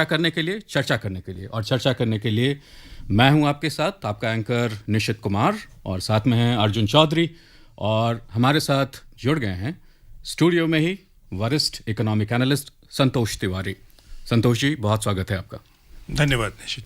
करने के लिए, चर्चा करने के लिए, और चर्चा करने के लिए मैं हूं आपके साथ, आपका एंकर निशित कुमार, और साथ में हैं अर्जुन चौधरी, और हमारे साथ जुड़ गए हैं स्टूडियो में ही वरिष्ठ इकोनॉमिक एनालिस्ट संतोष तिवारी। संतोष जी, बहुत स्वागत है आपका। धन्यवाद निशित।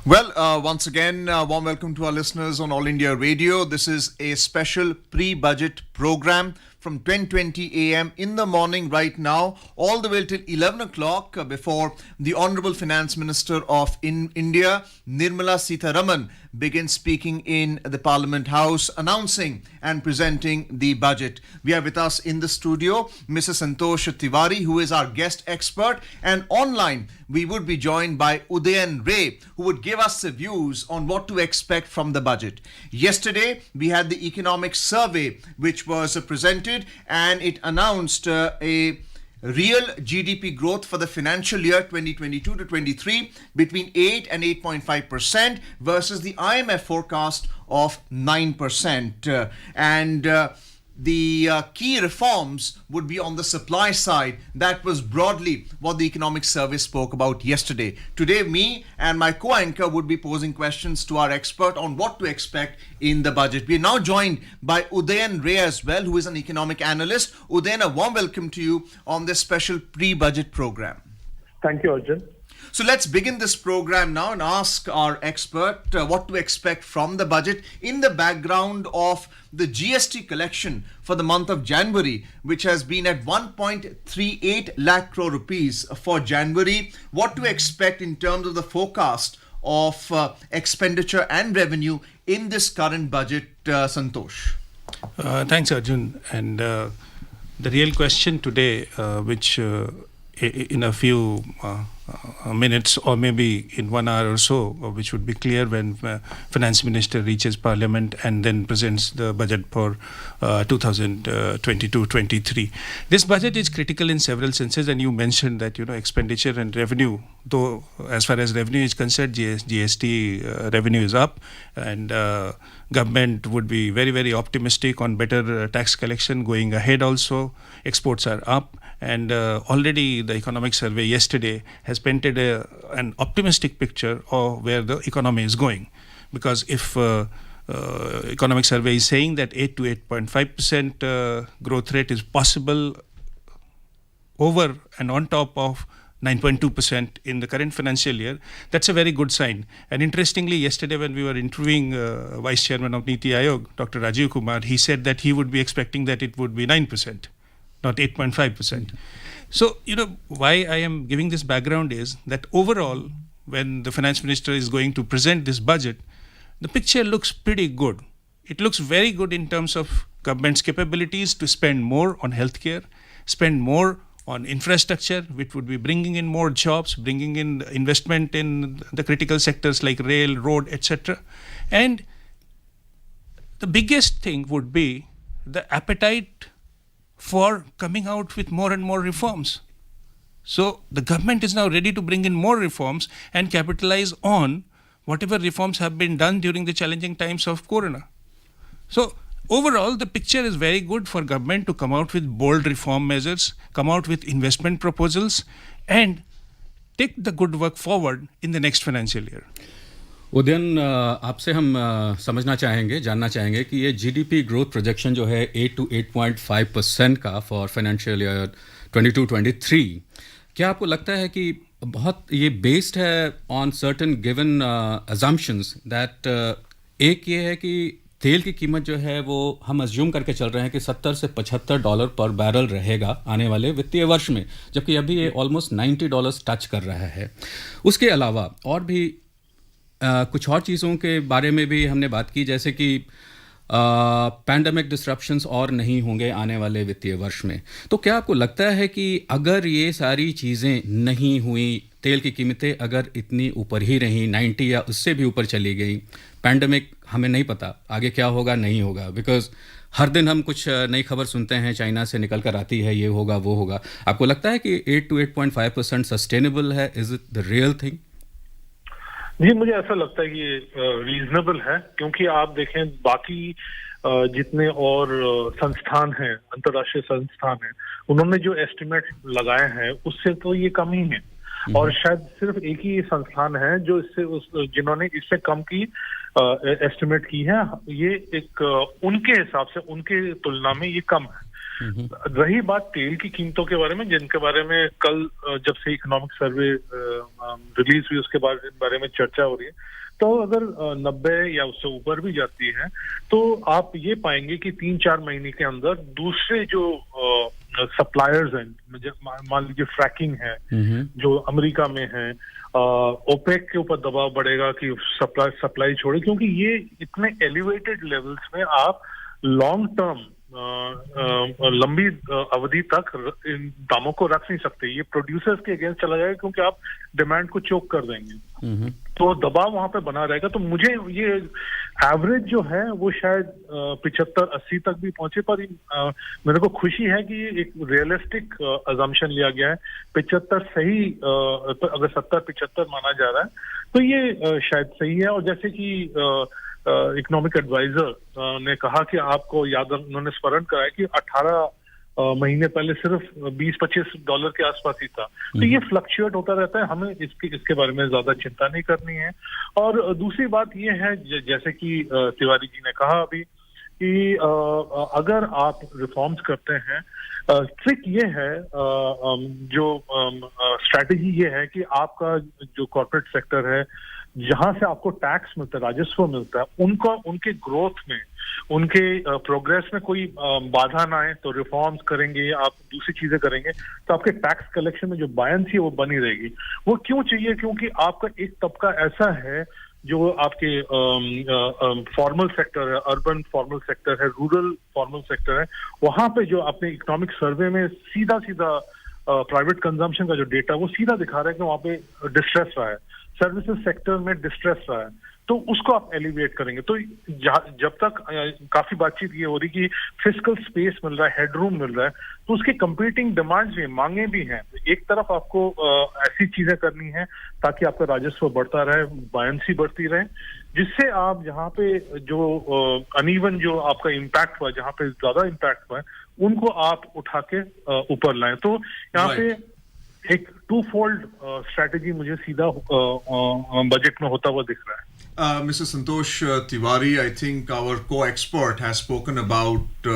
Well, once again, warm welcome to our listeners on All India Radio. This is a special pre-budget program from 10:20 a.m. in the morning right now, all the way till 11 o'clock before the Honorable Finance Minister of India, Nirmala Sitharaman, begins speaking in the Parliament House, announcing and presenting the budget. We are with us in the studio, Mrs. Santosh Tiwari, who is our guest expert, and online we would be joined by Udayan Ray, who would give us the views on what to expect from the budget. Yesterday, we had the economic survey, which was presented, and it announced a real GDP growth for the financial year 2022 to 23 between 8 and 8.5% versus the IMF forecast of 9%. The key reforms would be on the supply side. That was broadly what the economic survey spoke about yesterday. Today, me and my co-anchor would be posing questions to our expert on what to expect in the budget. We are now joined by Udayan Ray as well, who is an economic analyst. Udayan, a warm welcome to you on this special pre-budget program. Thank you, Arjun. So let's begin this program now and ask our expert what to expect from the budget in the background of the GST collection for the month of January, which has been at 1.38 lakh crore rupees for January. What to expect in terms of the forecast of expenditure and revenue in this current budget, Santosh? Thanks, Arjun. And the real question today, which in a few minutes or maybe in 1 hour or so, which would be clear when Finance Minister reaches Parliament and then presents the budget for 2022-23. This budget is critical in several senses, and you mentioned that expenditure and revenue, though as far as revenue is concerned, GST revenue is up, and government would be very, very optimistic on better tax collection going ahead also. Exports are up, and already the economic survey yesterday has painted an optimistic picture of where the economy is going. Because if economic survey is saying that 8 to 8.5% growth rate is possible over and on top of 9.2% in the current financial year, that's a very good sign. And interestingly, yesterday when we were interviewing Vice Chairman of Niti Aayog, Dr. Rajiv Kumar, he said that he would be expecting that it would be 9%, not 8.5%. So, why I am giving this background is that overall, when the Finance Minister is going to present this budget, the picture looks pretty good. It looks very good in terms of government's capabilities to spend more on healthcare, spend more on infrastructure, which would be bringing in more jobs, bringing in investment in the critical sectors like rail, road, etc. And the biggest thing would be the appetite for coming out with more and more reforms. So the government is now ready to bring in more reforms and capitalize on whatever reforms have been done during the challenging times of Corona. So overall, the picture is very good for government to come out with bold reform measures, come out with investment proposals, and take the good work forward in the next financial year. Udayan, आपसे हम जानना चाहेंगे कि ये GDP growth projection जो है 8 to 8.5% का for financial year 22-23, क्या आपको लगता है कि बहुत ये बेस्ड है on certain given assumptions that एक ये है कि तेल की कीमत जो है वो हम अज्यूम करके चल रहे हैं कि $70 से $75 पर बैरल रहेगा आने वाले वित्तीय वर्ष में, जबकि अभी ये ऑलमोस्ट $90 टच कर रहा है। उसके अलावा और भी कुछ और चीज़ों के बारे में भी हमने बात की, जैसे कि पैंडेमिक डिसरप्शंस और नहीं होंगे आने वाले वित्तीय वर्ष में। तो क्या आपको लगता है कि अगर ये सारी चीज़ें नहीं हुई, तेल की कीमतें अगर इतनी ऊपर ही रहीं, 90 या उससे भी ऊपर चली गई, पैंडेमिक हमें नहीं पता आगे क्या होगा नहीं होगा, बिकॉज हर दिन हम कुछ नई खबर सुनते हैं, चाइना से निकल कर आती है, ये होगा वो होगा। आपको लगता है कि 8 to 8.5% सस्टेनेबल है? Is it the real thing? जी, मुझे ऐसा लगता है कि रीजनेबल है, क्योंकि आप देखें बाकी जितने और संस्थान हैं, अंतर्राष्ट्रीय संस्थान हैं, उन्होंने जो एस्टिमेट लगाए हैं उससे तो ये कम ही है। और शायद सिर्फ एक ही संस्थान है जो जिन्होंने इससे कम की एस्टिमेट की है। ये एक उनके हिसाब से, उनके तुलना में ये कम है। रही बात तेल की कीमतों के बारे में, जिनके बारे में कल जब से इकोनॉमिक सर्वे रिलीज हुई उसके बारे में चर्चा हो रही है, तो अगर 90 या उससे ऊपर भी जाती है तो आप ये पाएंगे कि 3-4 महीने के अंदर दूसरे जो सप्लायर्स हैं, मान लीजिए फ्रैकिंग है जो अमेरिका में है, ओपेक के ऊपर दबाव बढ़ेगा कि सप्लाई छोड़े, क्योंकि ये इतने एलिवेटेड लेवल्स में आप लॉन्ग टर्म लंबी अवधि तक इन दामों को रख नहीं सकते। ये प्रोड्यूसर्स के अगेंस्ट चला जाएगा क्योंकि आप डिमांड को चोक कर देंगे, तो दबाव वहां पे बना रहेगा। तो मुझे ये एवरेज जो है वो शायद 75-80 तक भी पहुंचे, पर मेरे को खुशी है कि एक रियलिस्टिक अजम्पशन लिया गया है। 75 सही, अगर 70-75 माना जा रहा है तो ये शायद सही है। और जैसे कि इकोनॉमिक एडवाइजर ने कहा कि आपको याद, उन्होंने स्मरण कराया कि 18 महीने पहले सिर्फ $20-25 के आसपास ही था। तो ये फ्लक्चुएट होता रहता है, हमें इसके बारे में ज्यादा चिंता नहीं करनी है। और दूसरी बात ये है, जैसे कि तिवारी जी ने कहा अभी, कि अगर आप रिफॉर्म्स करते हैं, ट्रिक ये है, जो स्ट्रैटेजी ये है कि आपका जो कॉर्पोरेट सेक्टर है, जहां से आपको टैक्स मिलता है, राजस्व मिलता है, उनके ग्रोथ में, उनके प्रोग्रेस में कोई बाधा ना आए, तो रिफॉर्म्स करेंगे, आप दूसरी चीजें करेंगे, तो आपके टैक्स कलेक्शन में जो बायंसी है वो बनी रहेगी। वो क्यों चाहिए? क्योंकि आपका एक तबका ऐसा है जो आपके फॉर्मल सेक्टर है, अर्बन फॉर्मल सेक्टर है, रूरल फॉर्मल सेक्टर है, वहां पे जो आपने इकोनॉमिक सर्वे में सीधा प्राइवेट कंजम्पशन का जो डेटा वो सीधा दिखा रहा है कि वहां पे डिस्ट्रेस रहा है, सर्विसेज सेक्टर में डिस्ट्रेस रहा है, तो उसको आप एलिवेट करेंगे। तो जब तक काफी बातचीत ये हो रही कि फिस्कल स्पेस मिल रहा है, हेडरूम मिल रहा है, तो उसके कंपीटिंग डिमांड्स भी, मांगे भी हैं। एक तरफ आपको ऐसी चीजें करनी है ताकि आपका राजस्व बढ़ता रहे, बायंसी बढ़ती रहे, जिससे आप जहाँ पे जो अनइवन जो आपका इम्पैक्ट हुआ, जहाँ पे ज्यादा इम्पैक्ट हुआ है, उनको आप उठा के ऊपर लाएं। तो यहाँ पे एक टू फोल्ड स्ट्रैटेजी मुझे सीधा बजट में होता हुआ दिख रहा है। Mr. Santosh Tiwari, I think our co-expert has spoken about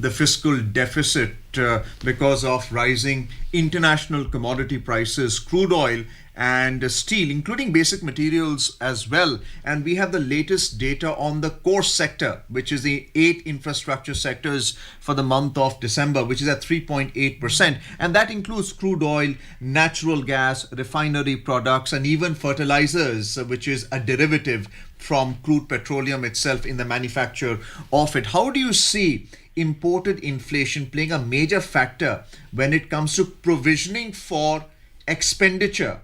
the fiscal deficit because of rising international commodity prices, crude oil and steel, including basic materials as well. And we have the latest data on the core sector, which is the 8 infrastructure sectors for the month of December, which is at 3.8%. And that includes crude oil, natural gas, refinery products, and even fertilizers, which is a derivative from crude petroleum itself in the manufacture of it. How do you see imported inflation playing a major factor when it comes to provisioning for expenditure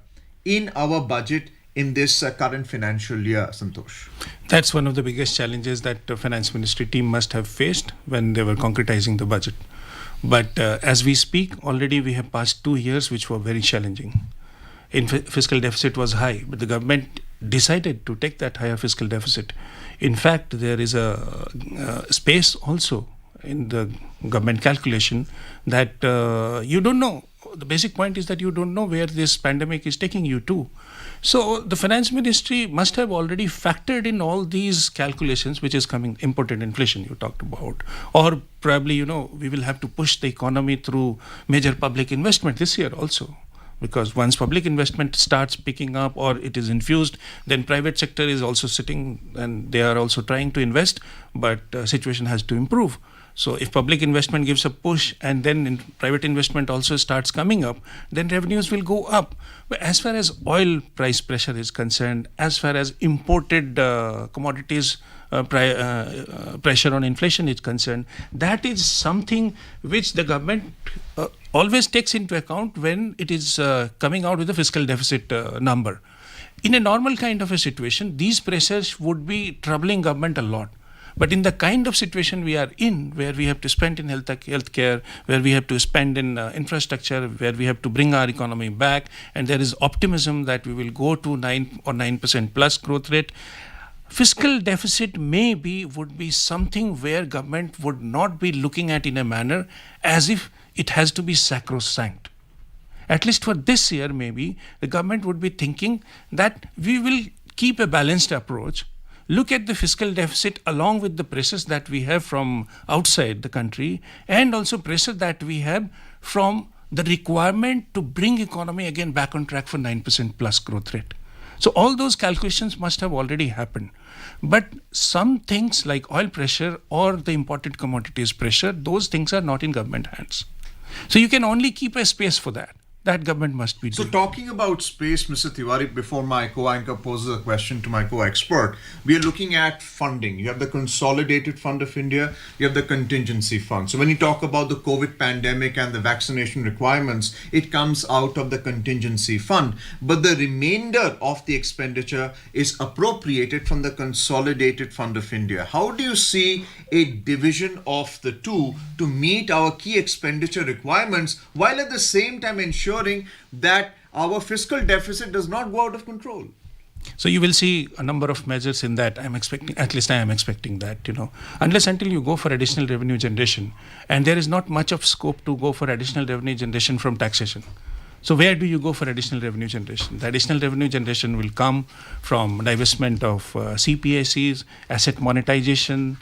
in our budget in this current financial year, Santosh? That's one of the biggest challenges that the finance ministry team must have faced when they were concretizing the budget. But as we speak, already we have passed 2 years which were very challenging. Fiscal deficit was high, but the government decided to take that higher fiscal deficit. In fact, there is a space also in the government calculation that you don't know. The basic point is that you don't know where this pandemic is taking you to. So the finance ministry must have already factored in all these calculations, which is coming, imported inflation you talked about, or probably, we will have to push the economy through major public investment this year also. Because once public investment starts picking up or it is infused, then private sector is also sitting and they are also trying to invest, but situation has to improve. So if public investment gives a push and then private investment also starts coming up, then revenues will go up. But as far as oil price pressure is concerned, as far as imported commodities pressure on inflation is concerned, that is something which the government always takes into account when it is coming out with a fiscal deficit number. In a normal kind of a situation, these pressures would be troubling government a lot. But in the kind of situation we are in, where we have to spend in healthcare, where we have to spend in infrastructure, where we have to bring our economy back, and there is optimism that we will go to 9 or 9% plus growth rate, fiscal deficit would be something where government would not be looking at in a manner as if it has to be sacrosanct. At least for this year, maybe the government would be thinking that we will keep a balanced approach, look at the fiscal deficit along with the pressures that we have from outside the country, and also pressure that we have from the requirement to bring economy again back on track for 9% plus growth rate. So all those calculations must have already happened. But some things like oil pressure or the imported commodities pressure, those things are not in government hands. So you can only keep a space for that. That government must be doing. So talking about space, Mr. Tiwari, before my co-anchor poses a question to my co-expert, we are looking at funding. You have the Consolidated Fund of India, you have the Contingency Fund. So when you talk about the COVID pandemic and the vaccination requirements, it comes out of the Contingency Fund. But the remainder of the expenditure is appropriated from the Consolidated Fund of India. How do you see a division of the two to meet our key expenditure requirements while at the same time ensuring that our fiscal deficit does not go out of control? So you will see a number of measures in that. I'm expecting, at least I am expecting that, unless until you go for additional revenue generation, and there is not much of scope to go for additional revenue generation from taxation. So where do you go for additional revenue generation? The additional revenue generation will come from divestment of CPSEs, asset monetization,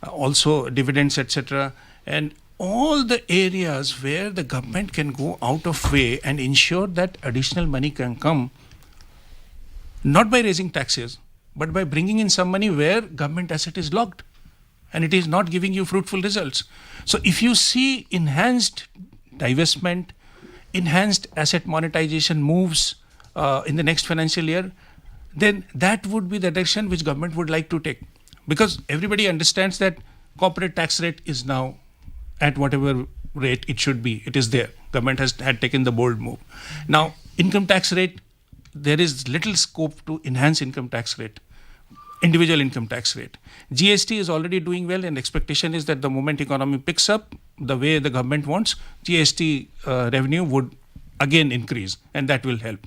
also dividends, etc. And all the areas where the government can go out of way and ensure that additional money can come, not by raising taxes, but by bringing in some money where government asset is locked and it is not giving you fruitful results. So if you see enhanced divestment, enhanced asset monetization moves in the next financial year, then that would be the direction which government would like to take. Because everybody understands that corporate tax rate is now at whatever rate it should be. It is there. Government had taken the bold move. Now, income tax rate, there is little scope to enhance income tax rate, individual income tax rate. GST is already doing well, and expectation is that the moment economy picks up the way the government wants, GST revenue would again increase, and that will help.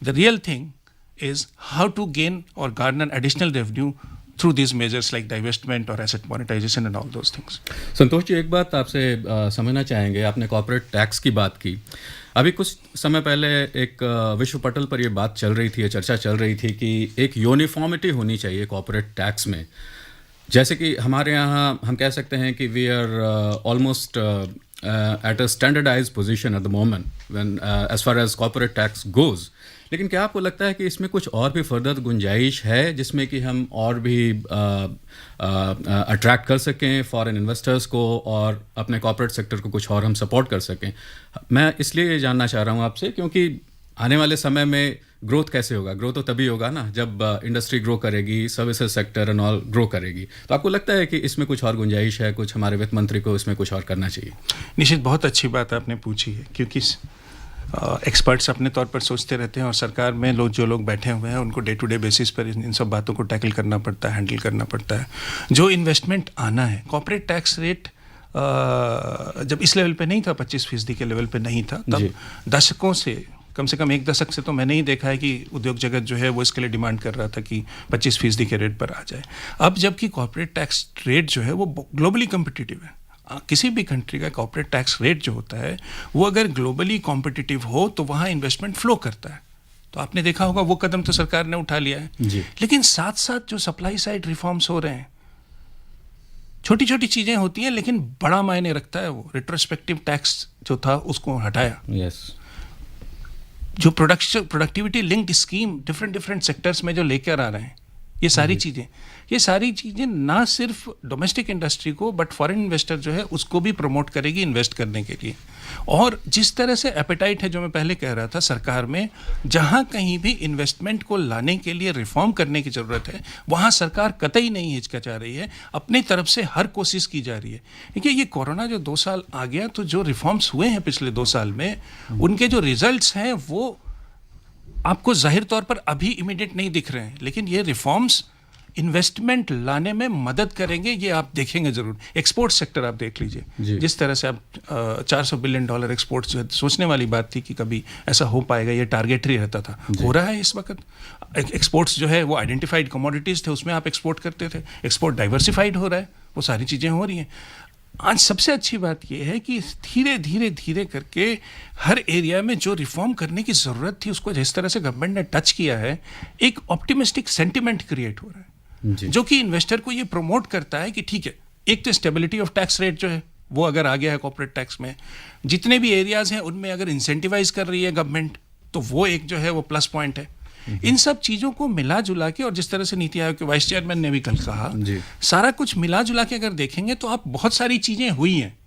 The real thing is how to gain or garner additional revenue through these measures like divestment or asset monetization and all those things. Santosh ji, एक बात आपसे समझना चाहेंगे. आपने corporate tax की बात की. अभी कुछ समय पहले एक विश्व पटल पर ये बात चल रही थी, चर्चा चल रही थी कि एक यूनिफॉर्मिटी होनी चाहिए कॉर्पोरेट टैक्स में. जैसे कि हमारे यहाँ हम कह सकते हैं कि we are almost at a standardised position at the moment when as far as corporate tax goes. लेकिन क्या आपको लगता है कि इसमें कुछ और भी फर्दर गुंजाइश है जिसमें कि हम और भी अट्रैक्ट कर सकें फॉरेन इन्वेस्टर्स को और अपने कॉर्पोरेट सेक्टर को कुछ और हम सपोर्ट कर सकें? मैं इसलिए ये जानना चाह रहा हूँ आपसे क्योंकि आने वाले समय में ग्रोथ कैसे होगा? ग्रोथ तो तभी होगा ना जब इंडस्ट्री ग्रो करेगी, services sector and all grow करेगी. तो आपको लगता है कि इसमें कुछ और गुंजाइश है, कुछ हमारे वित्त मंत्री को इसमें कुछ और करना चाहिए? निश्चित, बहुत अच्छी बात आपने पूछी है, क्योंकि एक्सपर्ट्स अपने तौर पर सोचते रहते हैं और सरकार में जो लोग बैठे हुए हैं उनको डे टू डे बेसिस पर इन सब बातों को टैकल करना पड़ता है, हैंडल करना पड़ता है. जो इन्वेस्टमेंट आना है, कॉर्पोरेट टैक्स रेट जब इस लेवल पे नहीं था, 25% के लेवल पे नहीं था, तब दशकों से, कम से कम एक दशक से तो मैंने ही देखा है कि उद्योग जगत जो है वो इसके लिए डिमांड कर रहा था कि 25% के रेट पर आ जाए. अब जबकि कॉर्पोरेट टैक्स रेट जो है वो ग्लोबली कॉम्पिटिटिव है. किसी भी कंट्री का कॉर्पोरेट टैक्स रेट जो होता है वो अगर ग्लोबली कॉम्पिटिटिव हो तो वहाँ इन्वेस्टमेंट फ्लो करता है. तो आपने देखा होगा वो कदम तो सरकार ने उठा लिया है. लेकिन साथ साथ जो सप्लाई साइड रिफॉर्म्स हो रहे हैं, छोटी छोटी चीज़ें होती हैं लेकिन बड़ा मायने रखता है. वो रिट्रोस्पेक्टिव टैक्स जो था उसको हटाया. जो productivity linked scheme different sectors में जो लेकर आ रहे हैं, ये सारी चीज़ें ना सिर्फ डोमेस्टिक इंडस्ट्री को बट फॉरेन इन्वेस्टर जो है उसको भी प्रमोट करेगी इन्वेस्ट करने के लिए. और जिस तरह से एपेटाइट है, जो मैं पहले कह रहा था, सरकार में जहाँ कहीं भी इन्वेस्टमेंट को लाने के लिए रिफॉर्म करने की ज़रूरत है, वहाँ सरकार कतई नहीं हिचकिचा रही है, अपनी तरफ से हर कोशिश की जा रही है. देखिए, ये कोरोना जो 2 साल आ गया, तो जो रिफॉर्म्स हुए हैं पिछले 2 साल में, उनके जो रिजल्ट्स हैं वो आपको जाहिर तौर पर अभी इमीडिएट नहीं दिख रहे हैं, लेकिन ये रिफॉर्म्स इन्वेस्टमेंट लाने में मदद करेंगे, ये आप देखेंगे जरूर. एक्सपोर्ट सेक्टर आप देख लीजिए, जिस तरह से आप $400 बिलियन एक्सपोर्ट, जो है सोचने वाली बात थी कि कभी ऐसा हो पाएगा, ये टारगेटरी रहता था, हो रहा है इस वक्त. एक्सपोर्ट्स जो है वो आइडेंटिफाइड कमोडिटीज़ थे, उसमें आप एक्सपोर्ट करते थे. एक्सपोर्ट डाइवर्सिफाइड हो रहा है, वो सारी चीज़ें हो रही हैं. आज सबसे अच्छी बात यह है कि धीरे धीरे धीरे करके हर एरिया में जो रिफॉर्म करने की ज़रूरत थी उसको जिस तरह से गवर्नमेंट ने टच किया है, एक ऑप्टिमिस्टिक सेंटिमेंट क्रिएट हो रहा है जो कि इन्वेस्टर को ये प्रमोट करता है कि ठीक है, एक तो स्टेबिलिटी ऑफ टैक्स रेट जो है वो अगर आ गया है कॉर्पोरेट टैक्स में, जितने भी एरियाज हैं उनमें अगर इंसेंटिवाइज कर रही है गवर्नमेंट तो वो एक जो है वो प्लस पॉइंट है। इन सब चीज़ों को मिला जुला के, और जिस तरह से नीति आयोग के वाइस चेयरमैन ने भी कल कहा, सारा कुछ मिला जुला के अगर देखेंगे तो आप बहुत सारी चीज़ें हुई हैं,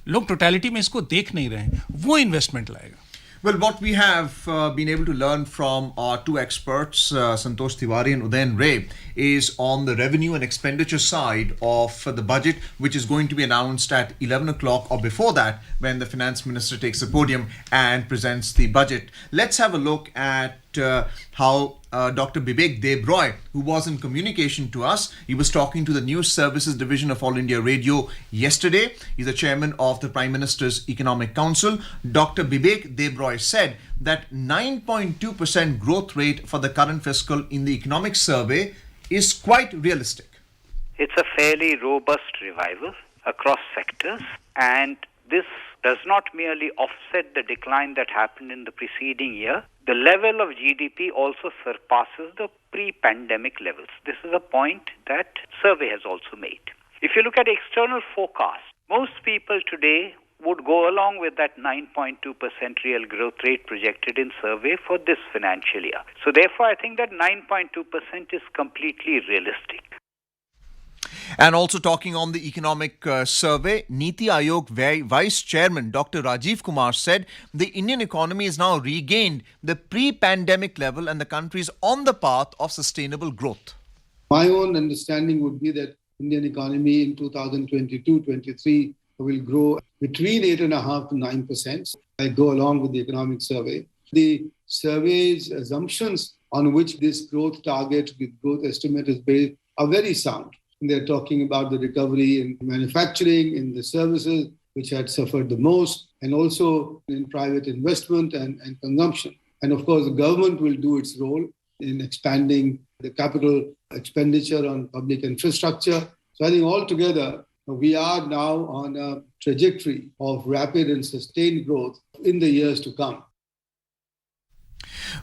लोग टोटलिटी में इसको देख नहीं रहे हैं, वो इन्वेस्टमेंट लाएगा। Well, what we have been able to learn from our two experts, Santosh Tiwari and Udayan Ray, is on the revenue and expenditure side of the budget, which is going to be announced at 11 o'clock or before that when the finance minister takes the podium and presents the budget. Let's have a look at how Dr. Bibek Debroy, who was in communication to us, he was talking to the News Services Division of All India Radio yesterday. He's the chairman of the Prime Minister's Economic Council. Dr. Bibek Debroy said that 9.2% growth rate for the current fiscal in the economic survey is quite realistic. It's a fairly robust revival across sectors, and this does not merely offset the decline that happened in the preceding year. The level of GDP also surpasses the pre-pandemic levels. This is a point that survey has also made. If you look at external forecasts, most people today would go along with that 9.2% real growth rate projected in survey for this financial year. So therefore, I think that 9.2% is completely realistic. And also talking on the economic survey, Niti Aayog Vice Chairman Dr. Rajiv Kumar said the Indian economy has now regained the pre-pandemic level and the country is on the path of sustainable growth. My own understanding would be that Indian economy in 2022-23 will grow between 8.5% to 9%. I go along with the economic survey. The survey's assumptions on which this growth target, the growth estimate is based are very sound. They're talking about the recovery in manufacturing, in the services, which had suffered the most, and also in private investment and consumption. And of course, the government will do its role in expanding the capital expenditure on public infrastructure. So I think altogether, we are now on a trajectory of rapid and sustained growth in the years to come.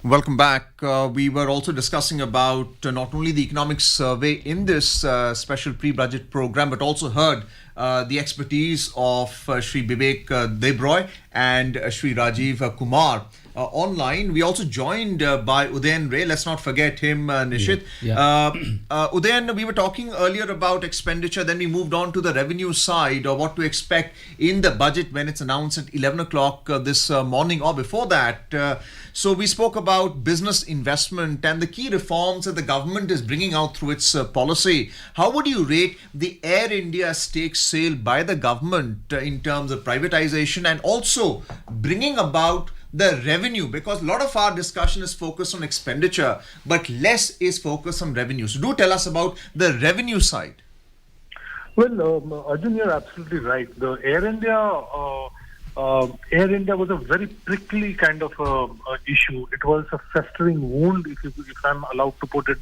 Welcome back. We were also discussing about not only the economic survey in this special pre-budget program, but also heard the expertise of Shri Bibek Debroy and Shri Rajiv Kumar online. We also joined by Udayan Ray. Let's not forget him, Nishit. Udayan, we were talking earlier about expenditure, then we moved on to the revenue side, or what to expect in the budget when it's announced at 11 o'clock this morning or before that. So we spoke about business investment and the key reforms that the government is bringing out through its policy. How would you rate the Air India stake sale by the government in terms of privatization and also bringing about the revenue? Because a lot of our discussion is focused on expenditure, but less is focused on revenue. So do tell us about the revenue side. Well, Arjun, you're absolutely right. The Air India was a very prickly kind of issue. It was a festering wound, if I'm allowed to put it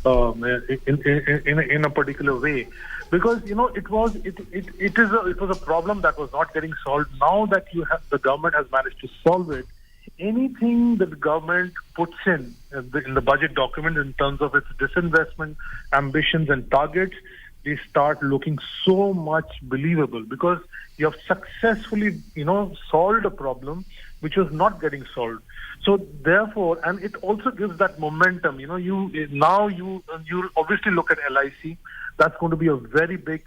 in a particular way, because it was a problem that was not getting solved. Now that the government has managed to solve it, anything that the government puts in the budget document in terms of its disinvestment ambitions and targets, they start looking so much believable, because you have successfully solved a problem which was not getting solved. So therefore, and it also gives that momentum. You obviously look at LIC. That's going to be a very big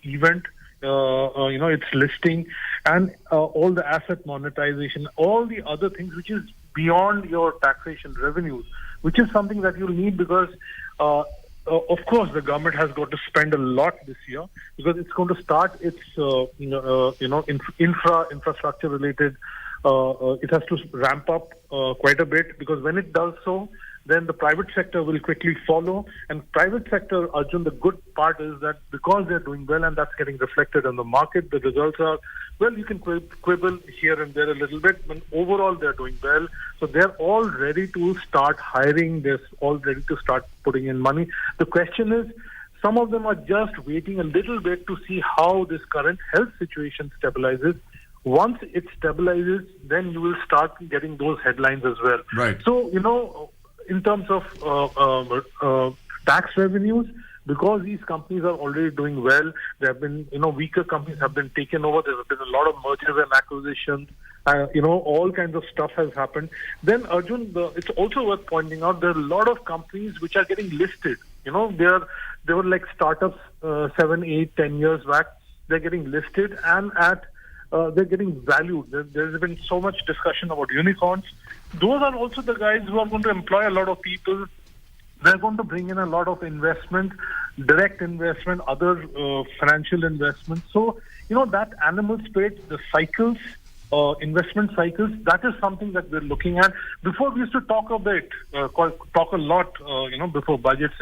event. Its listing and all the asset monetization, all the other things which is beyond your taxation revenues, which is something that you'll need, because of course the government has got to spend a lot this year, because it's going to start its infrastructure related. It has to ramp up quite a bit, because when it does so, then the private sector will quickly follow. And private sector, Arjun, the good part is that because they're doing well and that's getting reflected in the market, the results are, well, you can quibble here and there a little bit, but overall they're doing well. So they're all ready to start hiring. They're all ready to start putting in money. The question is, Some of them are just waiting a little bit to see how this current health situation stabilizes. Once it stabilizes, then you will start getting those headlines as well. Right. So, in terms of tax revenues, because these companies are already doing well, there have been, weaker companies have been taken over. There have been a lot of mergers and acquisitions. All kinds of stuff has happened. Then, Arjun, it's also worth pointing out there are a lot of companies which are getting listed. They were like startups 7, 8, 10 years back. They're getting listed and they're getting valued. There's been so much discussion about unicorns. Those are also the guys who are going to employ a lot of people. They're going to bring in a lot of investment, direct investment, other financial investment. So, that animal spirit, the cycles, investment cycles, that is something that we're looking at. Before we used to talk a lot, before budgets,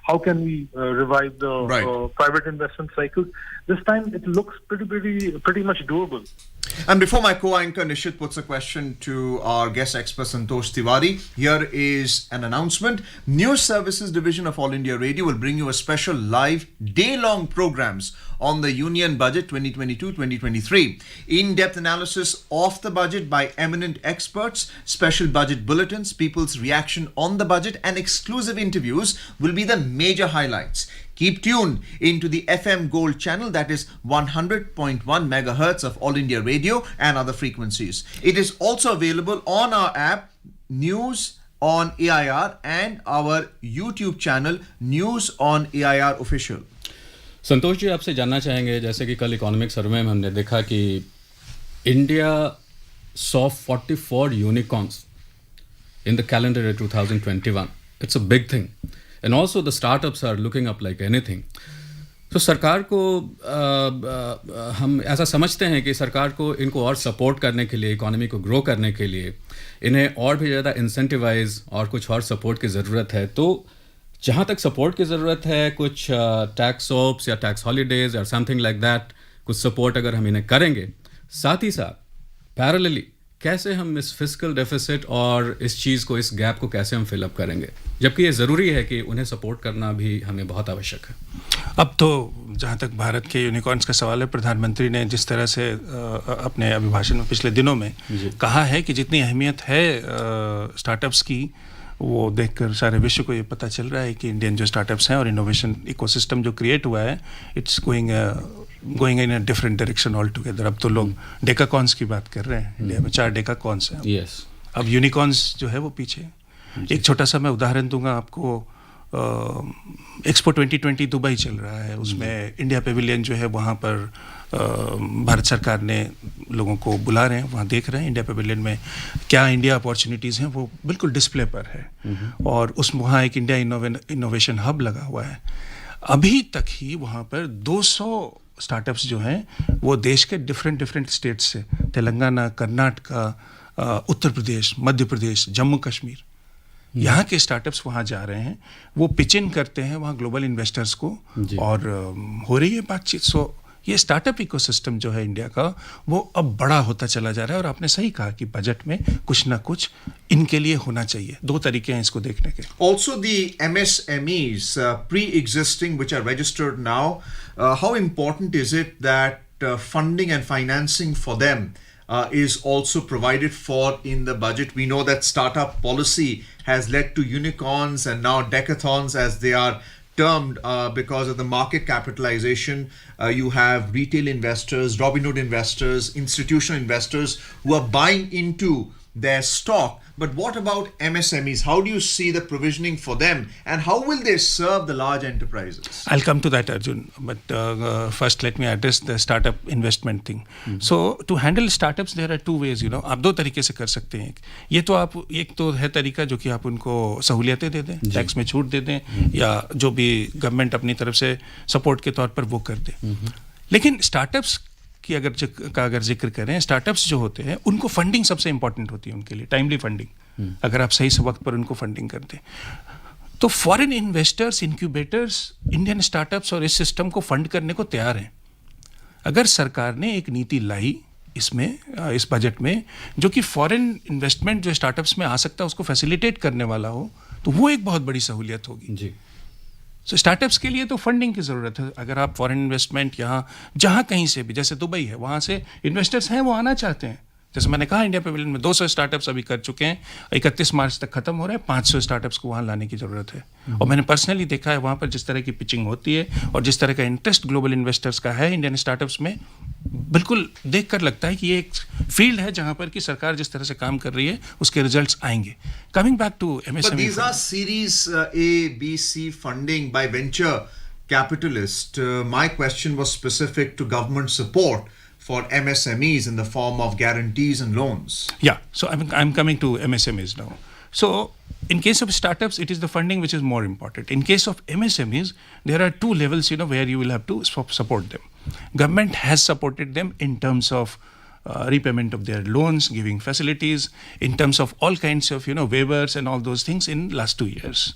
how can we revive the private investment cycles? This time it looks pretty much doable. And before my co-anchor Nishit puts a question to our guest expert Santosh Tiwari, here is an announcement. News Services Division of All India Radio will bring you a special live day-long programs on the Union Budget 2022-2023. In-depth analysis of the budget by eminent experts, special budget bulletins, people's reaction on the budget, and exclusive interviews will be the major highlights. Keep tuned into the FM Gold channel, that is 100.1 megahertz of All India Radio and other frequencies. It is also available on our app, News on AIR, and our YouTube channel, News on AIR Official. Santosh ji, आपसे जानना चाहेंगे, जैसे कि कल economic survey में हमने देखा कि India saw 44 unicorns in the calendar year 2021. It's a big thing. And also the startups are looking up like anything. तो सरकार को हम ऐसा समझते हैं कि सरकार को इनको और सपोर्ट करने के लिए, इकोनॉमी को ग्रो करने के लिए इन्हें और भी ज़्यादा इंसेंटिवाइज और कुछ और सपोर्ट की ज़रूरत है. तो जहाँ तक सपोर्ट की ज़रूरत है, कुछ टैक्स ऑप्स या टैक्स हॉलीडेज और समथिंग लाइक दैट, कुछ सपोर्ट अगर हम इन्हें करेंगे, साथ ही साथ पैरेलली कैसे हम इस फिस्कल डेफिसिट और इस चीज़ को, इस गैप को कैसे हम फिलअप करेंगे, जबकि ये ज़रूरी है कि उन्हें सपोर्ट करना भी हमें बहुत आवश्यक है. अब तो जहाँ तक भारत के यूनिकॉर्न्स का सवाल है, प्रधानमंत्री ने जिस तरह से अपने अभिभाषण में पिछले दिनों में कहा है कि जितनी अहमियत है स्टार्टअप्स की, वो देखकर सारे विश्व को ये पता चल रहा है कि इंडियन जो स्टार्टअप्स हैं और इनोवेशन इकोसिस्टम जो क्रिएट हुआ है, it's going in a different direction all together. अब तो लोग डेकाकॉन्स की बात कर रहे हैं. इंडिया में 4 डेकाकॉन्स हैं. Yes. अब यूनिकॉर्न्स जो है वो पीछे. एक छोटा सा मैं उदाहरण दूंगा आपको. एक्सपो 2020 दुबई चल रहा है. उसमें इंडिया पेविलियन जो है वहाँ पर भारत सरकार ने लोगों को बुला रहे हैं, वहाँ देख रहे हैं इंडिया पेविलियन में क्या इंडिया अपॉर्चुनिटीज़ हैं, वो बिल्कुल डिस्प्ले पर है. और वहाँ एक इंडिया इनोवेशन हब लगा हुआ है. अभी तक ही वहाँ पर 200 स्टार्टअप्स जो हैं वो देश के डिफरेंट स्टेट्स से, तेलंगाना, कर्नाटका, उत्तर प्रदेश, मध्य प्रदेश, जम्मू कश्मीर, यहाँ के स्टार्टअप्स वहाँ जा रहे हैं. वो पिच इन करते हैं वहाँ ग्लोबल इन्वेस्टर्स को, और हो रही है बातचीत. सो ये स्टार्टअप इकोसिस्टम जो है इंडिया का, वो अब बड़ा होता चला जा रहा है. और आपने सही कहा कि बजट में कुछ ना कुछ इनके लिए होना चाहिए. 2 तरीके हैं इसको देखने के. Also the MSMEs pre-existing which are registered now, how important is it that funding and financing for them is also provided for in the budget? We know that startup policy has led to unicorns and now decathons as they are termed because of the market capitalization. You have retail investors, Robinhood investors, institutional investors who are buying into their stock. But what about MSMEs? How do you see the provisioning for them, and how will they serve the large enterprises? I'll come to that, Arjun. But first, let me address the startup investment thing. So, to handle startups, there are 2 ways. आप 2 तरीके से कर सकते हैं. ये तो आप, एक तो है तरीका जो कि आप उनको सहूलियतें दे दें, टैक्स में छूट दे दें, या जो भी गवर्नमेंट अपनी तरफ से सपोर्ट के तौर पर वो कर दे. लेकिन स्टार्टअप्स की अगर जिक्र करें, स्टार्टअप्स जो होते हैं उनको फंडिंग सबसे इंपॉर्टेंट होती है उनके लिए, टाइमली फंडिंग. अगर आप सही से वक्त पर उनको फंडिंग कर दें, तो foreign investors, incubators Indian startups और इस सिस्टम को फंड करने को तैयार हैं. अगर सरकार ने एक नीति लाई इसमें, इस बजट में, जो कि फॉरेन इन्वेस्टमेंट जो स्टार्टअप्स में आ सकता है उसको फैसिलिटेट करने वाला हो, तो वो एक बहुत बड़ी सहूलियत होगी. जी. सो स्टार्टअप्स के लिए तो फंडिंग की ज़रूरत है. अगर आप फॉरेन इन्वेस्टमेंट यहाँ जहाँ कहीं से भी, जैसे दुबई है, वहाँ से इन्वेस्टर्स हैं, वो आना चाहते हैं. जैसे मैंने कहा, इंडिया पेविलियन में 200 स्टार्टअप्स अभी कर चुके हैं. 31 मार्च तक खत्म हो रहा है. 500 स्टार्टअप्स को वहाँ लाने की ज़रूरत है. और मैंने पर्सनली देखा है वहाँ पर जिस तरह की पिचिंग होती है और जिस तरह का इंटरेस्ट ग्लोबल इन्वेस्टर्स का है इंडियन स्टार्टअप्स में, बिल्कुल देख कर लगता है कि ये एक फील्ड है जहाँ पर कि सरकार जिस तरह से काम कर रही है उसके रिजल्ट्स आएंगे. Coming back to MSME. But these are Series A, B, C funding by venture capitalists. My question was specific to government support for MSMEs in the form of guarantees and loans. Yeah, so I'm coming to MSMEs now. So in case of startups, it is the funding which is more important. In case of MSMEs, there are two levels, where you will have to support them. Government has supported them in terms of repayment of their loans, giving facilities, in terms of all kinds of waivers and all those things in last 2 years.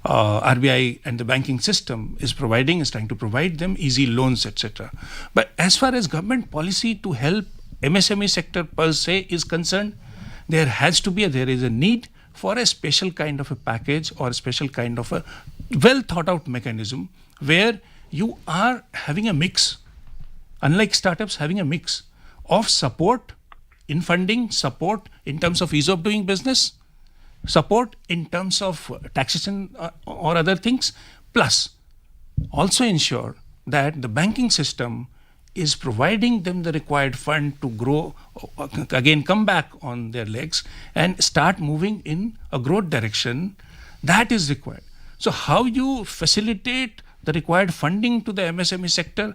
RBI and the banking system is trying to provide them easy loans, etc. But as far as government policy to help MSME sector per se is concerned, there is a need for a special kind of a package or a special kind of a well thought out mechanism where you are having a mix, unlike startups, having a mix of support in funding, support in terms of ease of doing business, support in terms of taxation or other things, plus also ensure that the banking system is providing them the required fund to grow, again come back on their legs and start moving in a growth direction that is required. So how you facilitate the required funding to the MSME sector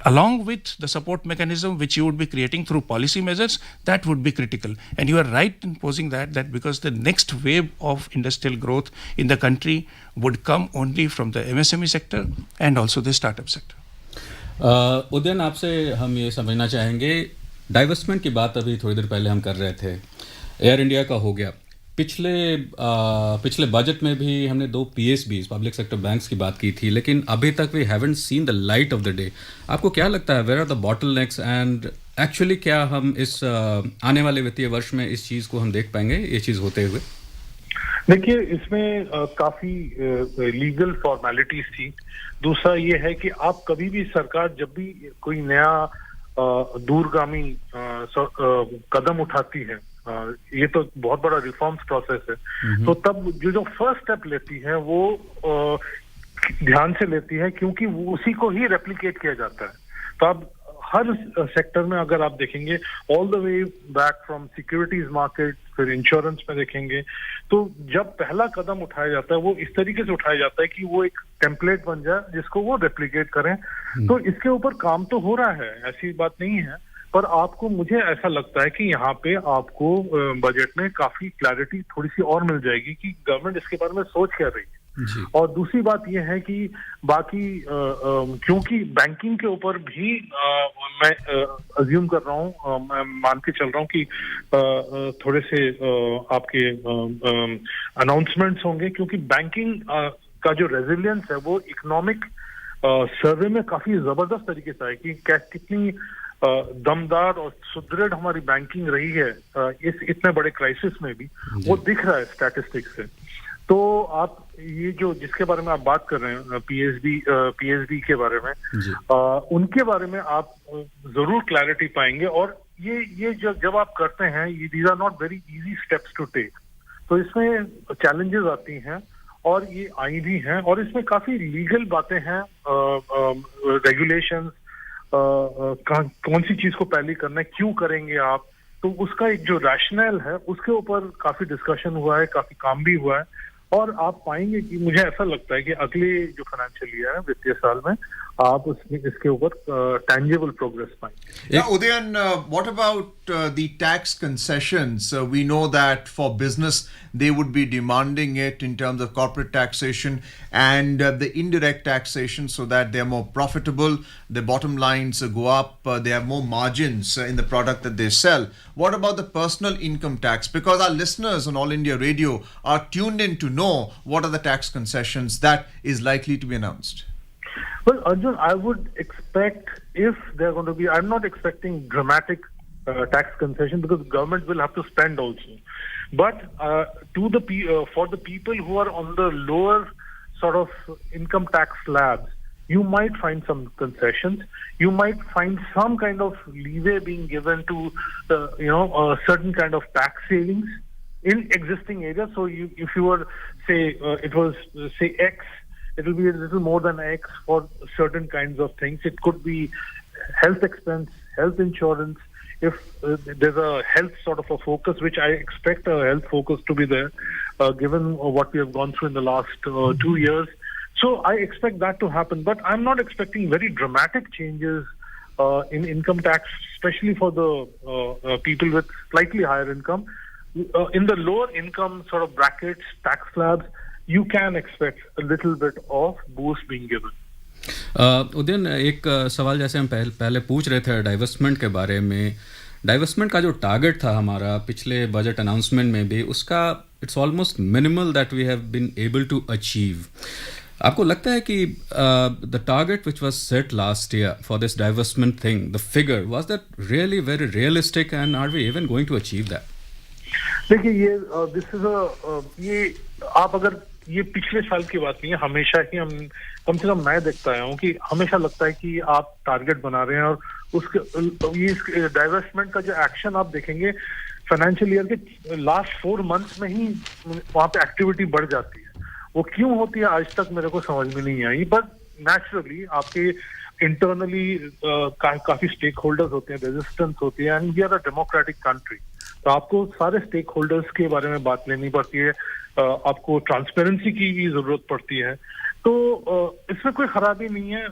along with the support mechanism which you would be creating through policy measures, that would be critical. And you are right in posing that because the next wave of industrial growth in the country would come only from the MSME sector and also the startup sector. Udayan, आपसे हम ये समझना चाहेंगे, डाइवर्समेंट की बात अभी थोड़ी देर पहले हम कर रहे थे. एयर इंडिया का हो गया. पिछले बजट में भी हमने 2 PSBs, पब्लिक सेक्टर बैंक्स की बात की थी, लेकिन अभी तक we haven't seen the light of the day. आपको क्या लगता है, where are the bottlenecks and actually क्या हम इस आने वाले वित्तीय वर्ष में इस चीज़ को हम देख पाएंगे, ये चीज़ होते हुए? देखिए, इसमें काफी लीगल फॉर्मेलिटीज थी. दूसरा ये है कि आप कभी भी सरकार जब भी कोई नया दूरगामी कदम उठाती है, ये तो बहुत बड़ा रिफॉर्म्स प्रोसेस है, तो तब जो फर्स्ट स्टेप लेती है वो ध्यान से लेती है, क्योंकि वो उसी को ही रेप्लिकेट किया जाता है. तो अब हर सेक्टर में अगर आप देखेंगे, all the way back from securities market, फिर इंश्योरेंस में देखेंगे, तो जब पहला कदम उठाया जाता है वो इस तरीके से उठाया जाता है कि वो एक टेम्पलेट बन जाए जिसको वो रेप्लिकेट करें. तो इसके ऊपर काम तो हो रहा है, ऐसी बात नहीं है, पर आपको, मुझे ऐसा लगता है कि यहाँ पे आपको बजट में काफी क्लैरिटी थोड़ी सी और मिल जाएगी कि गवर्नमेंट इसके बारे में सोच क्या रही है. और दूसरी बात यह है कि बाकी क्योंकि बैंकिंग के ऊपर भी मैं अज्यूम कर रहा हूँ, मैं मान के चल रहा हूँ कि थोड़े से आपके अनाउंसमेंट्स होंगे, क्योंकि बैंकिंग का जो रेजिलियंस है वो इकोनॉमिक सर्वे में काफी जबरदस्त तरीके से है कि कितनी दमदार और सुदृढ़ हमारी बैंकिंग रही है इस इतने बड़े क्राइसिस में भी, वो दिख रहा है स्टैटिस्टिक्स से. तो आप ये जो जिसके बारे में आप बात कर रहे हैं, पीएसबी के बारे में, उनके बारे में आप जरूर क्लैरिटी पाएंगे. और ये जब आप करते हैं, ये these are not very easy steps to take, तो इसमें चैलेंजेस आती हैं और ये आई भी हैं, और इसमें काफी लीगल बातें हैं, रेगुलेशंस, कौन सी चीज को पहले करना है, क्यों करेंगे आप, तो उसका एक जो रैशनल है उसके ऊपर काफी डिस्कशन हुआ है, काफी काम भी हुआ है. और आप पाएंगे कि मुझे ऐसा लगता है कि अगले जो फाइनेंशियल ईयर है, वित्तीय साल में, आप इसके ऊपर tangible progress पाएंगे. Now, Udayan, what about the tax concessions? We know that for business, they would be demanding it in terms of corporate taxation and the indirect taxation, so that they're more profitable, their bottom lines go up, they have more margins in the product that they sell. What about the personal income tax? Because our listeners on All India Radio are tuned in to know what are the tax concessions that is likely to be announced. Well, Arjun, I would expect, if they're going to be, I'm not expecting dramatic tax concession, because government will have to spend also. But for the people who are on the lower sort of income tax slabs, you might find some concessions. You might find some kind of leeway being given to, a certain kind of tax savings in existing areas. So if you were, say, it was, say, X, it will be a little more than X for certain kinds of things. It could be health expense, health insurance. If there's a health sort of a focus, which I expect a health focus to be there, given what we have gone through in the last 2 years. So I expect that to happen, but I'm not expecting very dramatic changes in income tax, especially for the people with slightly higher income. In the lower income sort of brackets, tax slabs, you can expect a little bit of boost being given. Udayan, एक सवाल जैसे हम पहले पूछ रहे थे डाइवर्समेंट के बारे में, डाइवर्समेंट का जो टारगेट था हमारा पिछले बजट अनाउंसमेंट में भी, उसका it's almost minimal that we have been able to achieve. आपको लगता है कि the target which was set last year for this divestment thing, the figure was that really very realistic and are we even going to achieve that? देखिए, ये this is ये आप अगर ये पिछले साल की बात नहीं है, हमेशा ही हम कम से कम मैं देखता आया हूँ कि हमेशा लगता है कि आप टारगेट बना रहे हैं और उसके ये डाइवर्समेंट का जो एक्शन आप देखेंगे फाइनेंशियल ईयर के लास्ट 4 मंथ्स में ही वहाँ पे एक्टिविटी बढ़ जाती है. वो क्यों होती है आज तक मेरे को समझ में नहीं आई, बट नेचुरली आपके इंटरनली काफी स्टेक होल्डर्स होते हैं, रेजिस्टेंस होती है, and we are a democratic country. तो आपको सारे स्टेक होल्डर्स के बारे में बात लेनी पड़ती है, आपको ट्रांसपेरेंसी की भी जरूरत पड़ती है. तो इसमें कोई खराबी नहीं है.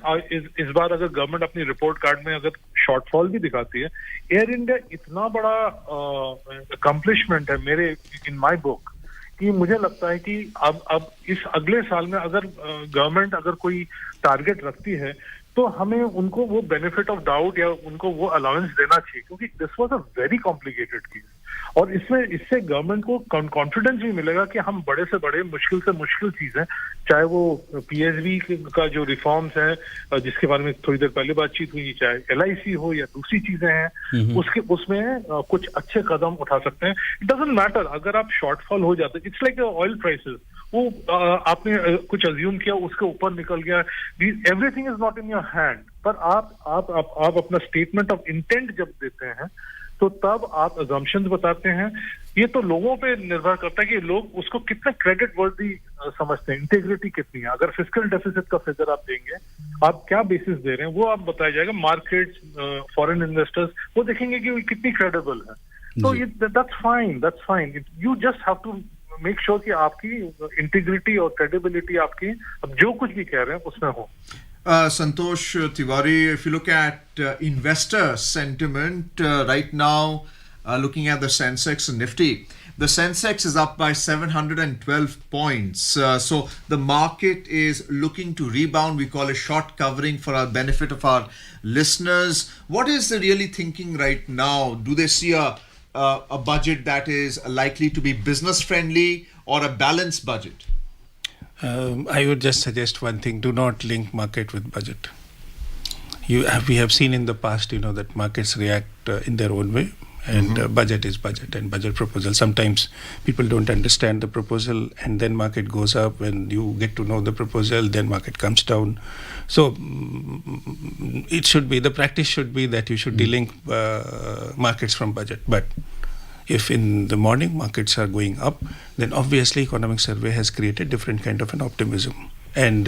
इस बार अगर गवर्नमेंट अपनी रिपोर्ट कार्ड में अगर शॉर्टफॉल भी दिखाती है, एयर इंडिया इतना बड़ा अकम्पलिशमेंट है मेरे इन माय बुक कि मुझे लगता है कि अब इस अगले साल में अगर गवर्नमेंट अगर कोई टारगेट रखती है तो हमें उनको वो बेनिफिट ऑफ डाउट या उनको वो अलाउंस देना चाहिए, क्योंकि this was a very complicated case. और इससे गवर्नमेंट को कॉन्फिडेंस भी मिलेगा कि हम बड़े से बड़े मुश्किल से मुश्किल चीज है, चाहे वो पीएसबी का जो रिफॉर्म्स है जिसके बारे में थोड़ी देर पहले बातचीत हुई, चाहे एलआईसी हो या दूसरी चीजें हैं, उसमें कुछ अच्छे कदम उठा सकते हैं. इट डजंट मैटर अगर आप शॉर्टफॉल हो जाते. इट्स लाइक ऑयल प्राइसेस, वो आपने कुछ अज्यूम किया, उसके ऊपर निकल गया. Everything is not in your hand. पर आप अपना स्टेटमेंट ऑफ इंटेंट जब देते हैं तो तब आप अजम्पशंस बताते हैं. ये तो लोगों पे निर्भर करता है कि लोग उसको कितना क्रेडिट वर्दी समझते हैं, इंटीग्रिटी कितनी है. अगर फिस्कल डेफिसिट का फिगर आप देंगे, आप क्या बेसिस दे रहे हैं, वो आप बताया जाएगा. मार्केट्स, फॉरेन इन्वेस्टर्स वो देखेंगे कि वो कितनी क्रेडिबल है. तो ये that's fine. You just have to make sure कि आपकी इंटीग्रिटी और क्रेडिबिलिटी आपकी अब जो कुछ भी कह रहे हैं उसमें हो. Santosh Tiwari, if you look at investor sentiment right now, looking at the Sensex and Nifty, the Sensex is up by 712 points. So the market is looking to rebound. We call it short covering for our benefit of our listeners. What is the really thinking right now? Do they see a budget that is likely to be business friendly or a balanced budget? I would just suggest one thing: do not link market with budget. We have seen in the past, that markets react in their own way, and budget is budget and budget proposal. Sometimes people don't understand the proposal, and then market goes up. When you get to know the proposal, then market comes down. So the practice should be that you should delink markets from budget. But if in the morning markets are going up, then obviously economic survey has created different kind of an optimism. And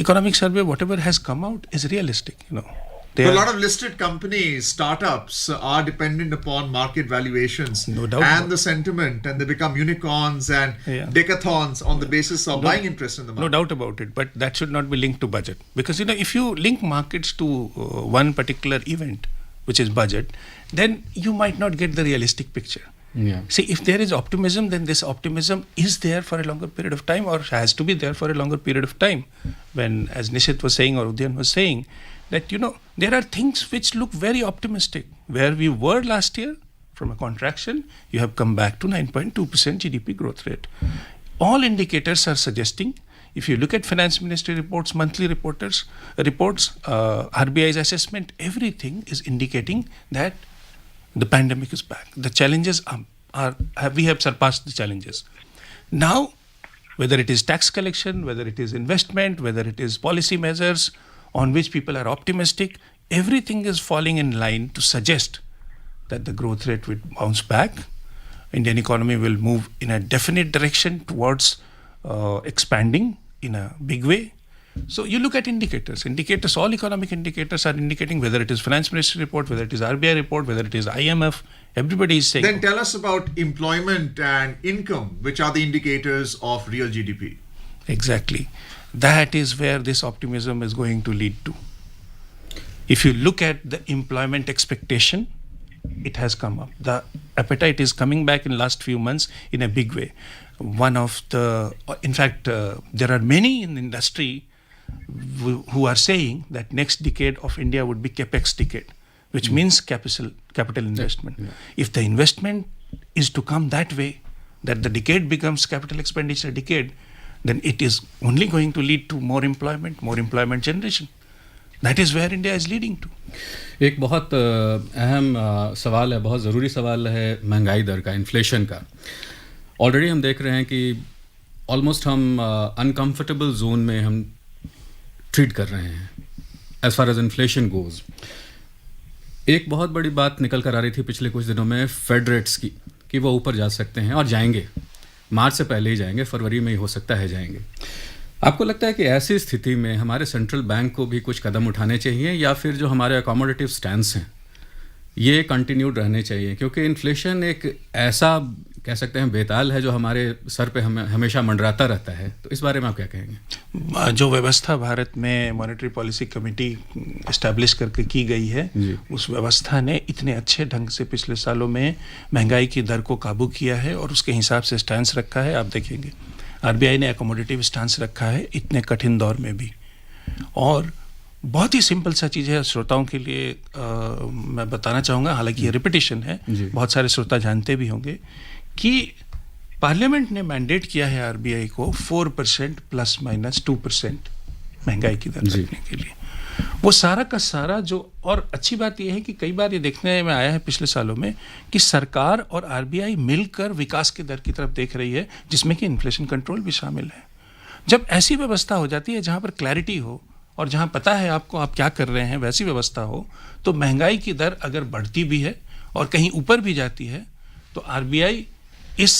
economic survey, whatever has come out, is realistic. A lot of listed companies, startups are dependent upon market valuations, no doubt, and the sentiment, and they become unicorns and decathlons on the basis of buying interest in the market. No doubt about it, but that should not be linked to budget. Because if you link markets to one particular event, which is budget, then you might not get the realistic picture. Yeah. See, if there is optimism, then this optimism is there for a longer period of time, or has to be there for a longer period of time. When, as Nishit was saying, or Udyan was saying, that there are things which look very optimistic. Where we were last year, from a contraction, you have come back to 9.2% GDP growth rate. All indicators are suggesting, if you look at Finance Ministry reports, monthly reports, RBI's assessment, everything is indicating that the pandemic is back. The challenges we have surpassed the challenges. Now, whether it is tax collection, whether it is investment, whether it is policy measures on which people are optimistic, everything is falling in line to suggest that the growth rate will bounce back. Indian economy will move in a definite direction towards expanding in a big way. So you look at indicators, all economic indicators are indicating, whether it is Finance Ministry report, whether it is RBI report, whether it is IMF, everybody is saying. Then tell us about employment and income, which are the indicators of real GDP. Exactly. That is where this optimism is going to lead to. If you look at the employment expectation, it has come up. The appetite is coming back in last few months in a big way. In fact, there are many in the industry who are saying that next decade of India would be capex decade, which means capital investment. Yeah. If the investment is to come that way, that the decade becomes capital expenditure decade, then it is only going to lead to more employment generation. That is where India is leading to. एक बहुत अहम सवाल है, बहुत ज़रूरी सवाल है महंगाई दर का, इन्फ्लेशन का. ऑलरेडी हम देख रहे हैं कि ऑलमोस्ट हम अनकम्फर्टेबल जोन में हम ट्रीट कर रहे हैं as far as inflation goes. एक बहुत बड़ी बात निकल कर आ रही थी पिछले कुछ दिनों में फेड रेट्स की, कि वो ऊपर जा सकते हैं और जाएंगे, मार्च से पहले ही जाएंगे, फरवरी में ही हो सकता है जाएंगे. आपको लगता है कि ऐसी स्थिति में हमारे सेंट्रल बैंक को भी कुछ कदम उठाने चाहिए, या फिर जो हमारे अकोमोडेटिव स्टैंड्स हैं ये कंटिन्यूड रहने चाहिए? क्योंकि इन्फ्लेशन एक ऐसा कह सकते हैं बेताल है जो हमारे सर पे हमेशा मंडराता रहता है. तो इस बारे में आप क्या कहेंगे? जो व्यवस्था भारत में मॉनेटरी पॉलिसी कमेटी एस्टैब्लिश करके की गई है, उस व्यवस्था ने इतने अच्छे ढंग से पिछले सालों में महंगाई की दर को काबू किया है और उसके हिसाब से स्टैंस रखा है. आप देखेंगे आरबीआई ने अकोमोडेटिव स्टांस रखा है इतने कठिन दौर में भी. और बहुत ही सिंपल सा चीज़ है, श्रोताओं के लिए मैं बताना चाहूँगा, हालांकि ये रिपीटिशन है, बहुत सारे श्रोता जानते भी होंगे, कि पार्लियामेंट ने मैंडेट किया है आरबीआई को 4% प्लस माइनस 2% महंगाई की दर रखने के लिए. वो सारा का सारा जो, और अच्छी बात यह है कि कई बार ये देखने में आया है पिछले सालों में कि सरकार और आरबीआई मिलकर विकास की दर की तरफ देख रही है, जिसमें कि इन्फ्लेशन कंट्रोल भी शामिल है. जब ऐसी व्यवस्था हो जाती है जहाँ पर क्लैरिटी हो और जहाँ पता है आपको आप क्या कर रहे हैं, वैसी व्यवस्था हो, तो महंगाई की दर अगर बढ़ती भी है और कहीं ऊपर भी जाती है तो आरबीआई इस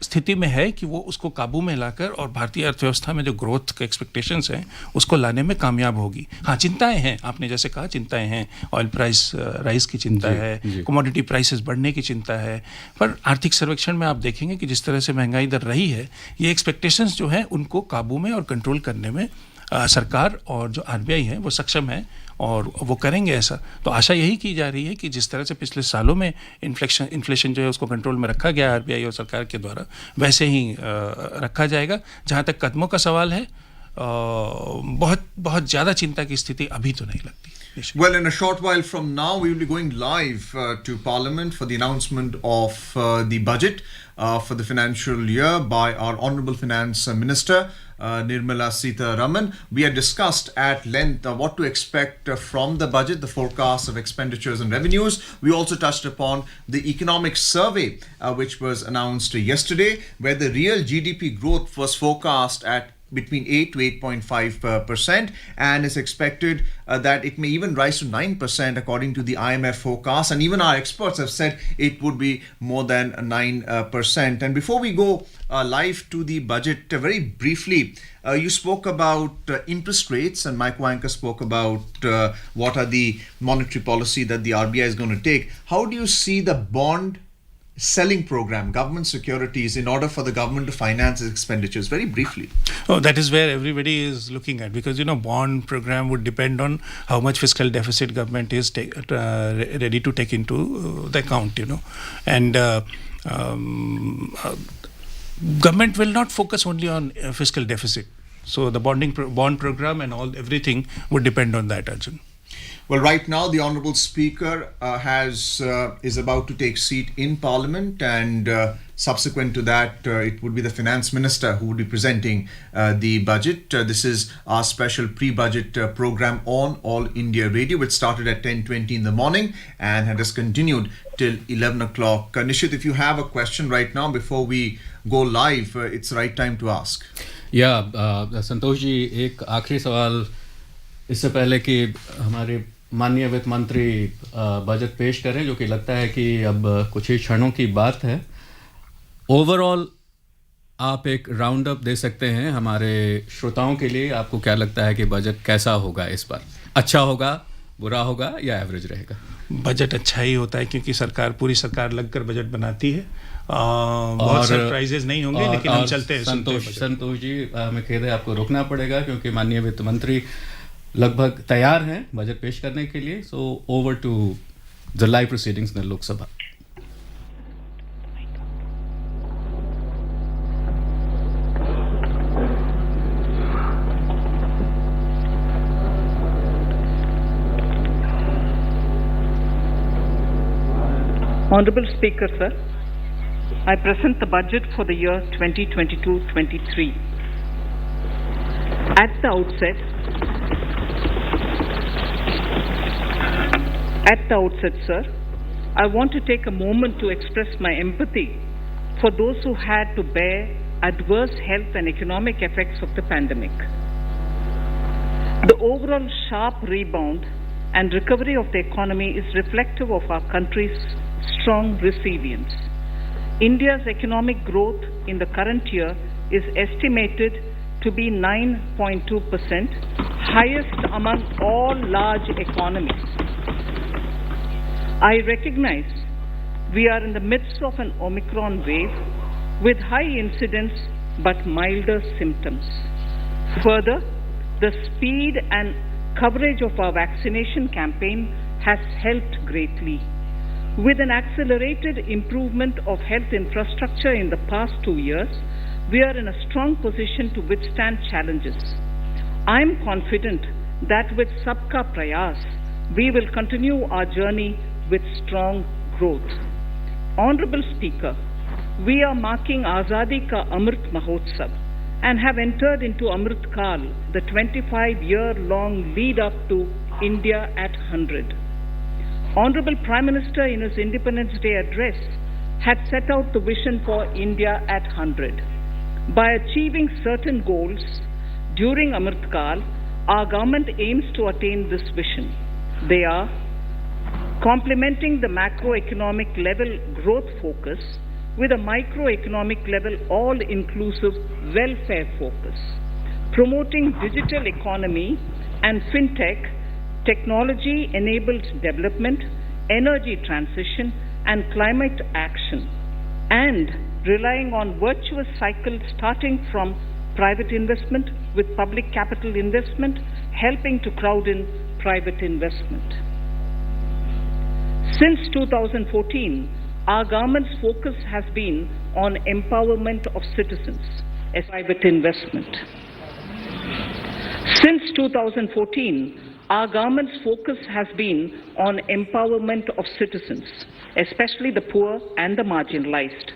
स्थिति में है कि वो उसको काबू में लाकर और भारतीय अर्थव्यवस्था में जो ग्रोथ के एक्सपेक्टेशंस हैं उसको लाने में कामयाब होगी. हाँ, चिंताएं हैं, आपने जैसे कहा चिंताएं हैं, ऑयल प्राइस राइज की चिंता है, कमोडिटी प्राइसेस बढ़ने की चिंता है, पर आर्थिक सर्वेक्षण में आप देखेंगे कि जिस तरह से महंगाई दर रही है, ये एक्सपेक्टेशंस जो हैं उनको काबू में और कंट्रोल करने में सरकार और जो आरबीआई है वो सक्षम है और वो करेंगे ऐसा. तो आशा यही की जा रही है कि जिस तरह से पिछले सालों में इन्फ्लेशन जो है उसको कंट्रोल में रखा गया आरबीआई और सरकार के द्वारा, वैसे ही रखा जाएगा. जहाँ तक कदमों का सवाल है, बहुत ज़्यादा चिंता की स्थिति अभी तो नहीं लगती. Well, in a short while from now, we will be going live to Parliament for the announcement of the budget for the financial year by our Honourable Finance Minister, Nirmala Sitharaman. We had discussed at length what to expect from the budget, the forecast of expenditures and revenues. We also touched upon the economic survey which was announced yesterday, where the real GDP growth was forecast at between 8 to 8.5%, and it's expected that it may even rise to 9% according to the IMF forecast, and even our experts have said it would be more than 9%. And before we go live to the budget, very briefly, you spoke about interest rates, and Mike Wanker spoke about what are the monetary policy that the RBI is going to take. How do you see the bond selling program, government securities, in order for the government to finance its expenditures? Very briefly. Oh, that is where everybody is looking at, because bond program would depend on how much fiscal deficit government is ready to take into the account, and government will not focus only on fiscal deficit. So the bond program and everything would depend on that, Arjun. Well, right now the Honourable Speaker is about to take seat in Parliament, and subsequent to that, it would be the Finance Minister who would be presenting the budget. This is our special pre-budget program on All India Radio, which started at 10:20 in the morning and has continued till 11 o'clock. Nishit, if you have a question right now before we go live, it's right time to ask. Santosh ji, एक आखिरी सवाल इससे पहले कि हमारे माननीय वित्त मंत्री बजट पेश करें, जो कि लगता है कि अब कुछ ही क्षणों की बात है। ओवरऑल आप एक राउंड अप दे सकते हैं हमारे श्रोताओं के लिए? आपको क्या लगता है कि बजट कैसा होगा इस बार? अच्छा होगा, बुरा होगा या एवरेज रहेगा? बजट अच्छा ही होता है, क्योंकि पूरी सरकार लगकर बजट बनाती है। बहुत सरप्राइजेस नहीं होंगे, लेकिन हम चलते हैं। संतोष जी, हमें खेद है, आपको रुकना पड़ेगा, क्योंकि माननीय वित्त मंत्री लगभग तैयार हैं बजट पेश करने के लिए। So over to the live proceedings in the Lok Sabha. Honorable Speaker, sir, I present the budget for the year 2022-23. At the outset, sir, I want to take a moment to express my empathy for those who had to bear adverse health and economic effects of the pandemic. The overall sharp rebound and recovery of the economy is reflective of our country's strong resilience. India's economic growth in the current year is estimated to be 9.2%, highest among all large economies. I recognize we are in the midst of an Omicron wave with high incidence but milder symptoms. Further, the speed and coverage of our vaccination campaign has helped greatly. With an accelerated improvement of health infrastructure in the past 2 years, we are in a strong position to withstand challenges. I am confident that with Sabka Prayas, we will continue our journey with strong growth. Honorable Speaker, we are marking Azadi Ka Amrit Mahotsav and have entered into Amrit Kal, the 25-year-long lead up to India at 100. Honorable Prime Minister in his Independence Day address had set out the vision for India at 100. By achieving certain goals during Amrit Kal, our government aims to attain this vision. They are complementing the macroeconomic level growth focus with a microeconomic level all-inclusive welfare focus, promoting digital economy and fintech, technology-enabled development, energy transition, and climate action, and relying on virtuous cycle starting from private investment with public capital investment, helping to crowd in private investment. Since 2014, our government's focus has been on empowerment of citizens as private investment. Since 2014, our government's focus has been on empowerment of citizens, especially the poor and the marginalized.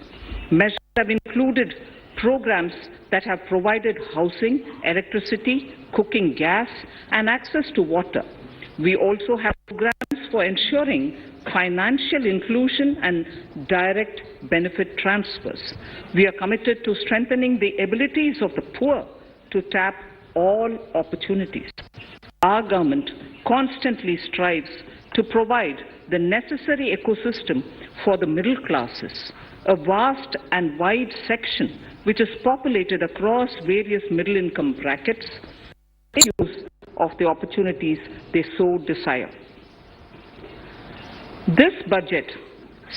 Measures have included programs that have provided housing, electricity, cooking gas, and access to water. We also have programs for ensuring financial inclusion and direct benefit transfers. We are committed to strengthening the abilities of the poor to tap all opportunities. Our government constantly strives to provide the necessary ecosystem for the middle classes, a vast and wide section which is populated across various middle income brackets, use of the opportunities they so desire. This budget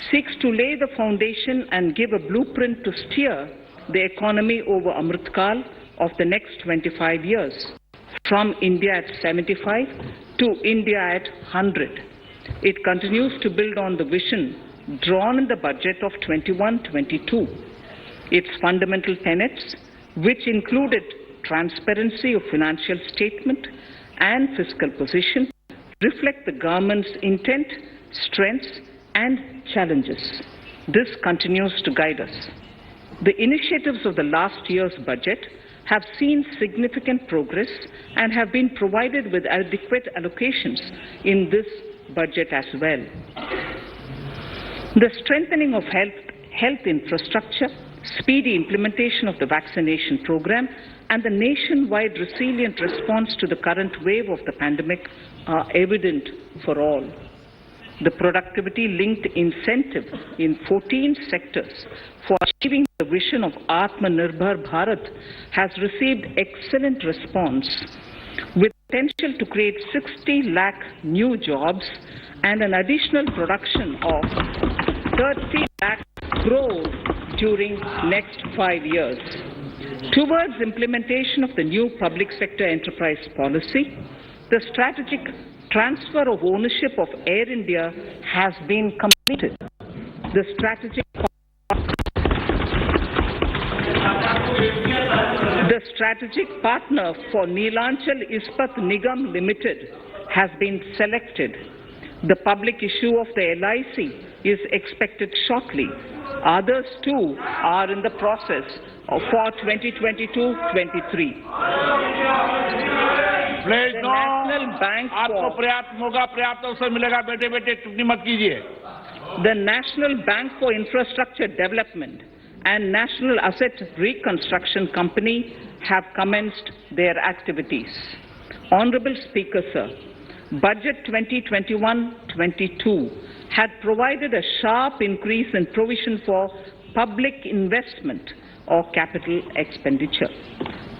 seeks to lay the foundation and give a blueprint to steer the economy over Amrit Kal of the next 25 years, from India at 75 to India at 100. It continues to build on the vision drawn in the budget of 21-22. Its fundamental tenets, which included transparency of financial statement and fiscal position, reflect the government's intent, strengths, and challenges. This continues to guide us. The initiatives of the last year's budget have seen significant progress and have been provided with adequate allocations in this budget as well. The strengthening of health infrastructure, speedy implementation of the vaccination program, and the nationwide resilient response to the current wave of the pandemic are evident for all. The productivity-linked incentive in 14 sectors for achieving the vision of Atmanirbhar Bharat has received excellent response, with potential to create 60 lakh new jobs and an additional production of 30 lakh crore during next 5 years. Towards implementation of the new public sector enterprise policy, the strategic transfer of ownership of Air India has been completed. The strategic partner for Neelanchal Ispat Nigam Limited has been selected. The public issue of the LIC is expected shortly. Others too are in the process for 2022-23. The National Bank The National Bank for Infrastructure Development and National Asset Reconstruction Company have commenced their activities. Honorable Speaker, sir, Budget 2021-22 had provided a sharp increase in provision for public investment or capital expenditure.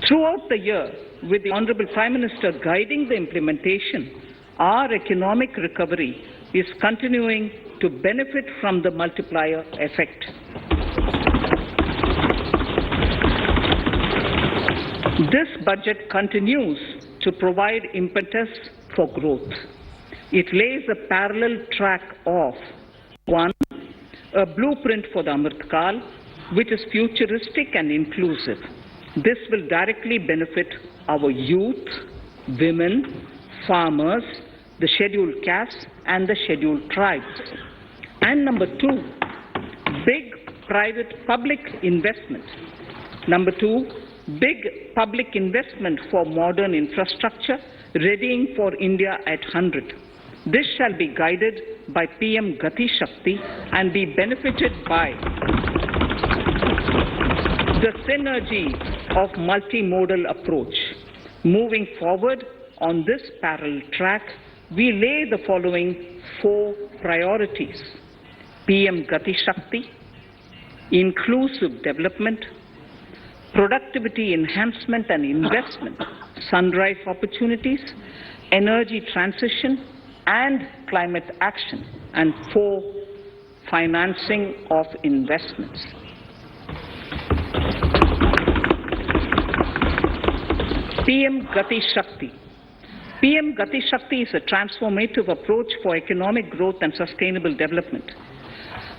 Throughout the year, with the Honorable Prime Minister guiding the implementation, our economic recovery is continuing to benefit from the multiplier effect. This budget continues to provide impetus for growth. It lays a parallel track of 1. A blueprint for the Amrit Kal, which is futuristic and inclusive. This will directly benefit our youth, women, farmers, the scheduled castes, and the scheduled tribes. And number 2, big private-public investment. Number 2, big public investment for modern infrastructure, readying for India at 100. This shall be guided by PM Gati Shakti and be benefited by the synergy of multimodal approach. Moving forward on this parallel track, we lay the following 4 priorities: PM Gati Shakti, inclusive development, productivity enhancement and investment, sunrise opportunities, energy transition, and climate action, and 4, financing of investments. PM Gati Shakti. PM Gati Shakti is a transformative approach for economic growth and sustainable development.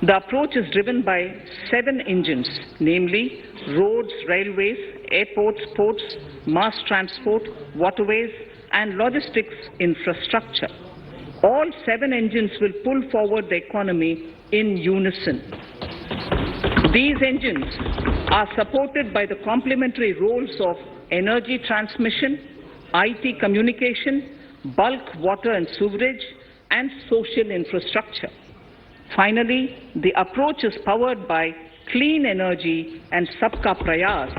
The approach is driven by 7 engines, namely roads, railways, airports, ports, mass transport, waterways, and logistics infrastructure. All 7 engines will pull forward the economy in unison. These engines are supported by the complementary roles of energy transmission, IT communication, bulk water and sewerage, and social infrastructure. Finally, the approach is powered by clean energy and Sabka Prayas.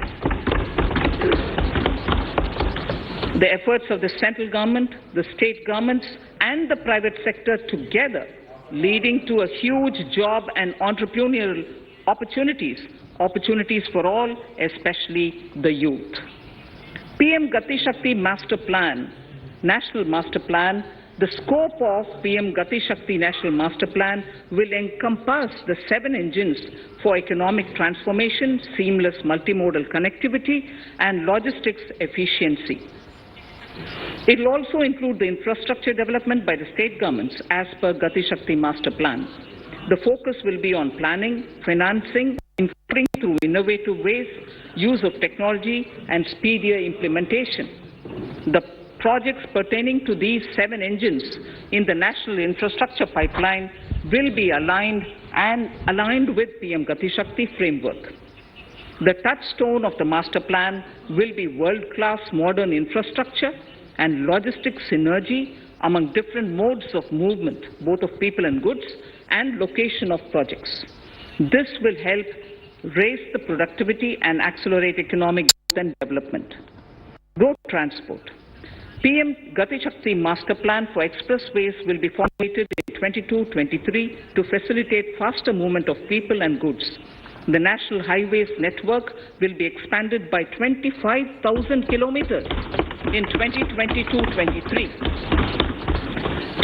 The efforts of the central government, the state governments, and the private sector together, leading to a huge job and entrepreneurial opportunities for all, especially the youth. PM Gati Shakti Master Plan, National Master Plan. The scope of PM Gati Shakti National Master Plan will encompass the 7 engines for economic transformation, seamless multimodal connectivity, and logistics efficiency. It will also include the infrastructure development by the state governments as per Gati Shakti Master Plan. The focus will be on planning, financing, including through innovative ways, use of technology, and speedier implementation. The projects pertaining to these 7 engines in the national infrastructure pipeline will be aligned with PM Gati Shakti framework. The touchstone of the master plan will be world-class modern infrastructure and logistics synergy among different modes of movement, both of people and goods, and location of projects. This will help raise the productivity and accelerate economic growth and development. Road transport. PM Gati Shakti Master Plan for expressways will be formulated in 22-23 to facilitate faster movement of people and goods. The National Highways network will be expanded by 25,000 kilometers in 2022-23.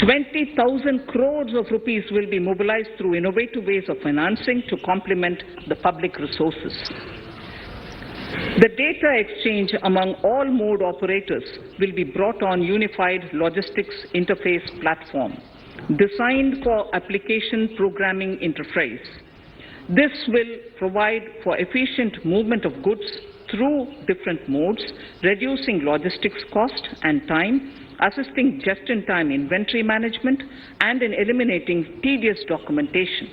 20,000 crores of rupees will be mobilized through innovative ways of financing to complement the public resources. The data exchange among all mode operators will be brought on unified logistics interface platform, designed for application programming interface. This will provide for efficient movement of goods through different modes, reducing logistics cost and time, assisting just-in-time inventory management, and in eliminating tedious documentation.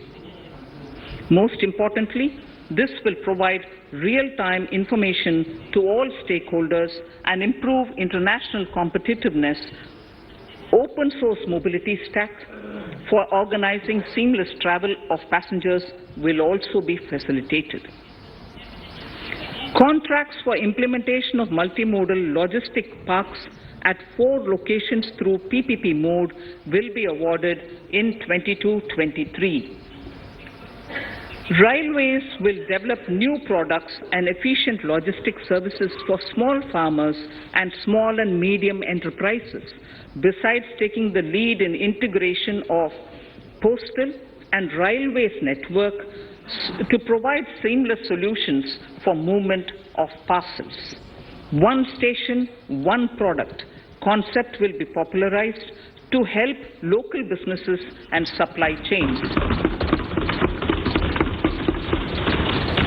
Most importantly, this will provide real-time information to all stakeholders and improve international competitiveness. Open source mobility stack for organizing seamless travel of passengers will also be facilitated. Contracts for implementation of multimodal logistic parks at 4 locations through PPP mode will be awarded in 22-23. Railways will develop new products and efficient logistics services for small farmers and small and medium enterprises, besides taking the lead in integration of postal and railways network to provide seamless solutions for movement of parcels. One station, one product concept will be popularized to help local businesses and supply chains.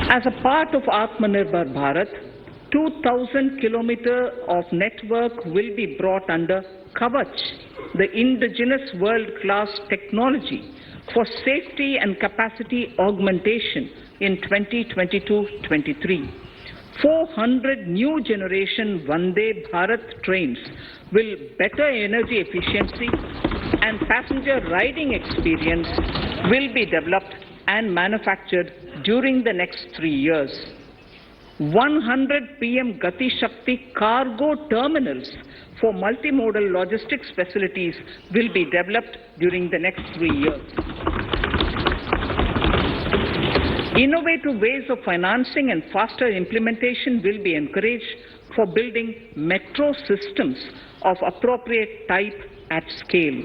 As a part of Atmanirbhar Bharat, 2,000 kilometers of network will be brought under Kavach, the indigenous world-class technology for safety and capacity augmentation in 2022-23. 400 new generation Vande Bharat trains will better energy efficiency and passenger riding experience will be developed and manufactured during the next 3 years. 100 PM Gati Shakti cargo terminals for multimodal logistics facilities will be developed during the next 3 years. Innovative ways of financing and faster implementation will be encouraged for building metro systems of appropriate type at scale.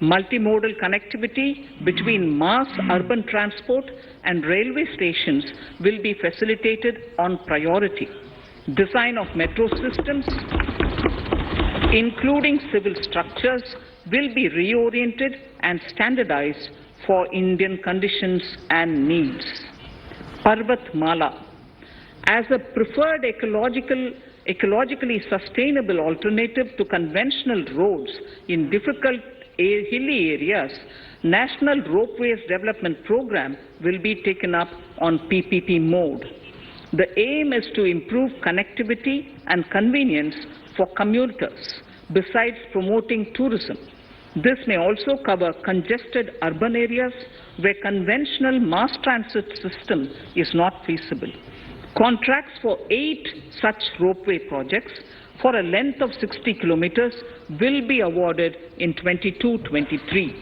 Multimodal connectivity between mass urban transport and railway stations will be facilitated on priority. Design of metro systems, including civil structures, will be reoriented and standardized for Indian conditions and needs. Parvat Mala, as a preferred ecologically sustainable alternative to conventional roads in difficult hilly areas, National Ropeways Development Program will be taken up on PPP mode. The aim is to improve connectivity and convenience for commuters, besides promoting tourism. This may also cover congested urban areas where conventional mass transit system is not feasible. Contracts for 8 such ropeway projects for a length of 60 kilometers will be awarded in 22-23.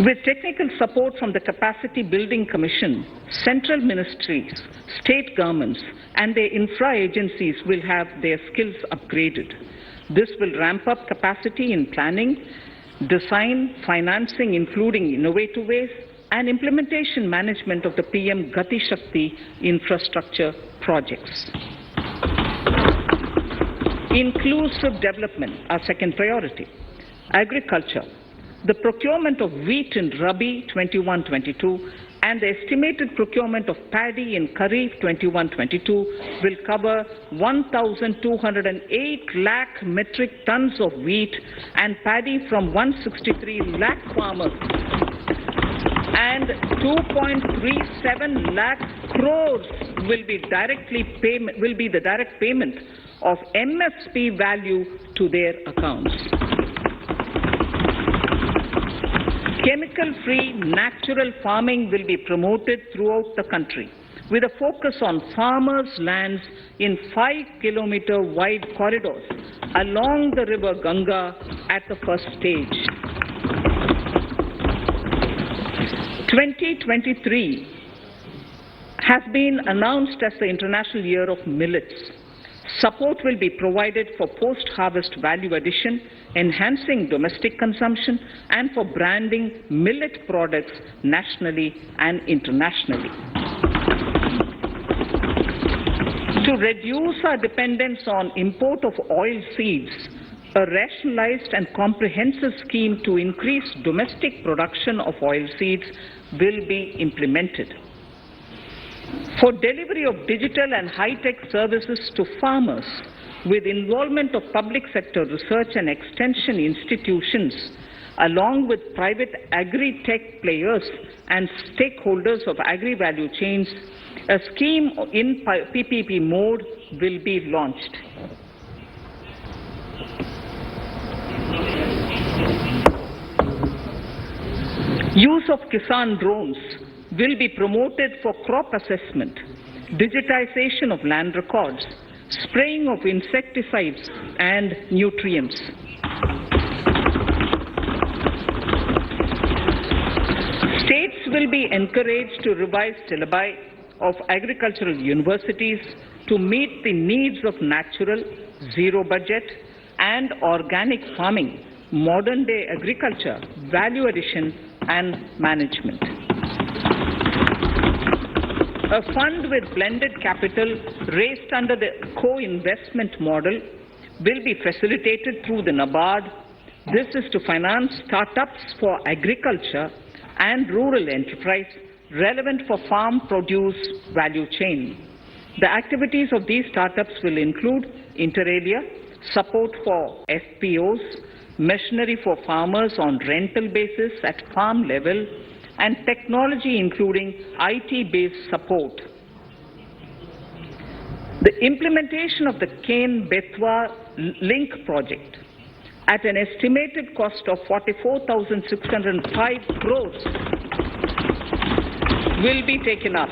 With technical support from the Capacity Building Commission, central ministries, state governments, and their infra agencies will have their skills upgraded. This will ramp up capacity in planning, design, financing, including innovative ways, and implementation management of the PM Gati Shakti infrastructure projects. Inclusive development, our second priority. Agriculture. The procurement of wheat in Rabi 21-22 and the estimated procurement of paddy in Kharif 21-22 will cover 1,208 lakh metric tons of wheat and paddy from 163 lakh farmers, and 2.37 lakh crores will be the direct payment of MSP value to their accounts. Chemical-free natural farming will be promoted throughout the country, with a focus on farmers' lands in 5-kilometer wide corridors along the river Ganga at the first stage. 2023 has been announced as the International Year of Millets. Support will be provided for post-harvest value addition, enhancing domestic consumption, and for branding millet products nationally and internationally. To reduce our dependence on import of oil seeds, a rationalized and comprehensive scheme to increase domestic production of oil seeds will be implemented. For delivery of digital and high-tech services to farmers, with involvement of public sector research and extension institutions, along with private agri-tech players and stakeholders of agri-value chains, a scheme in PPP mode will be launched. Use of Kisan drones will be promoted for crop assessment, digitization of land records, spraying of insecticides and nutrients. States will be encouraged to revise syllabi of agricultural universities to meet the needs of natural, zero budget, and organic farming, modern day agriculture, value addition, and management. A fund with blended capital raised under the co-investment model will be facilitated through the NABARD. This is to finance startups for agriculture and rural enterprise relevant for farm produce value chain. The activities of these startups will include inter alia, support for FPOs, machinery for farmers on rental basis at farm level, and technology including IT-based support. The implementation of the Kane-Betwa link project at an estimated cost of 44,605 crores will be taken up.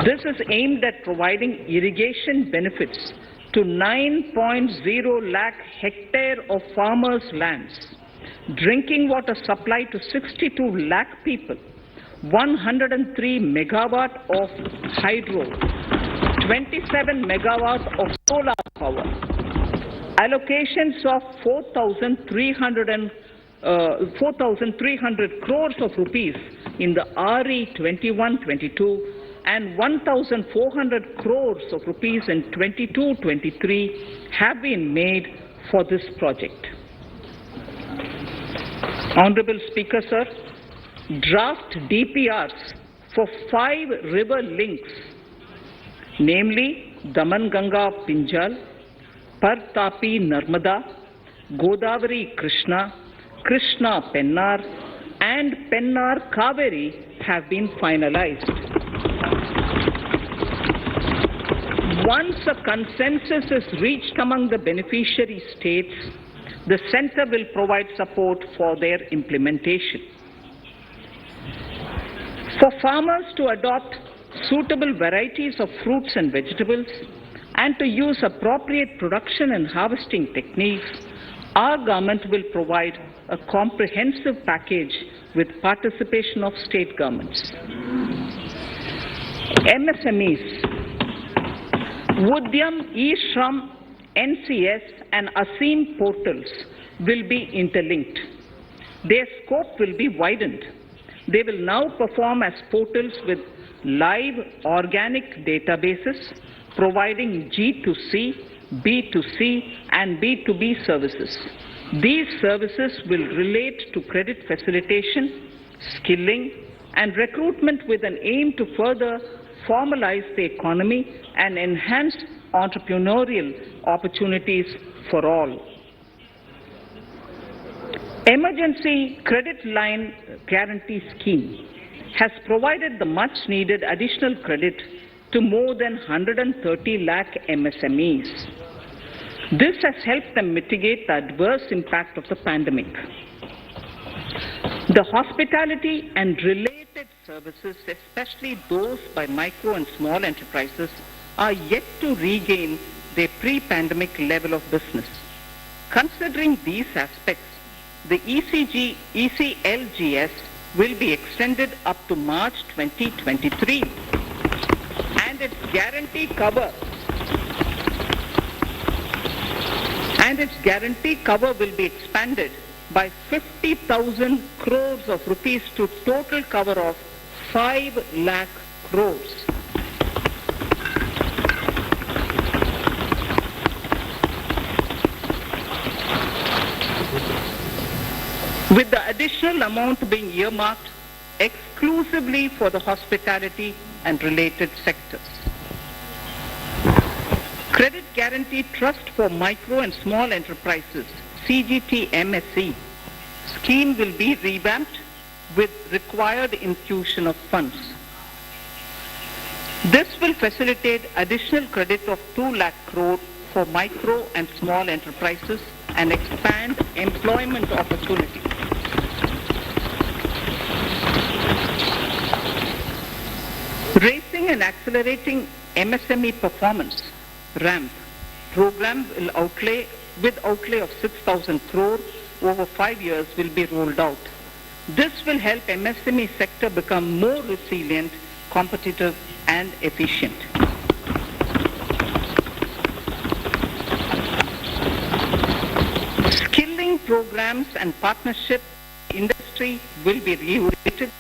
This is aimed at providing irrigation benefits to 9.0 lakh hectare of farmers' lands, drinking water supply to 62 lakh people, 103 megawatt of hydro, 27 megawatt of solar power, allocations of 4,300 crores of rupees in the RE 21-22 and 1,400 crores of rupees in 22-23 have been made for this project. Honorable Speaker, sir, draft DPRs for 5 river links, namely Daman-Ganga Pinjal, Par-Tapi Narmada, Godavari Krishna, Krishna Pennar, and Pennar Kaveri have been finalized. Once a consensus is reached among the beneficiary states, the Centre will provide support for their implementation. For farmers to adopt suitable varieties of fruits and vegetables and to use appropriate production and harvesting techniques, our government will provide a comprehensive package with participation of state governments. MSMEs, Udyam, eShram, NCS and ASEEM portals will be interlinked. Their scope will be widened. They will now perform as portals with live organic databases providing G2C, B2C and B2B services. These services will relate to credit facilitation, skilling and recruitment with an aim to further formalize the economy and enhance entrepreneurial opportunities for all. Emergency Credit Line Guarantee Scheme has provided the much needed additional credit to more than 130 lakh MSMEs. This has helped them mitigate the adverse impact of the pandemic. The hospitality and related services, especially those by micro and small enterprises, are yet to regain their pre-pandemic level of business. Considering these aspects, the ECLGS will be extended up to March 2023, and its guarantee cover will be expanded by 50,000 crores of rupees to total cover of 5 lakh crores. With the additional amount being earmarked exclusively for the hospitality and related sectors. Credit Guarantee Trust for Micro and Small Enterprises, CGT-MSE, scheme will be revamped with required infusion of funds. This will facilitate additional credit of 2 lakh crore for micro and small enterprises and expand employment opportunities. Raising and accelerating MSME performance, RAMP, program will outlay of 6,000 crore over 5 years will be rolled out. This will help MSME sector become more resilient, competitive and efficient. Skilling programs and partnership industry will be reoriented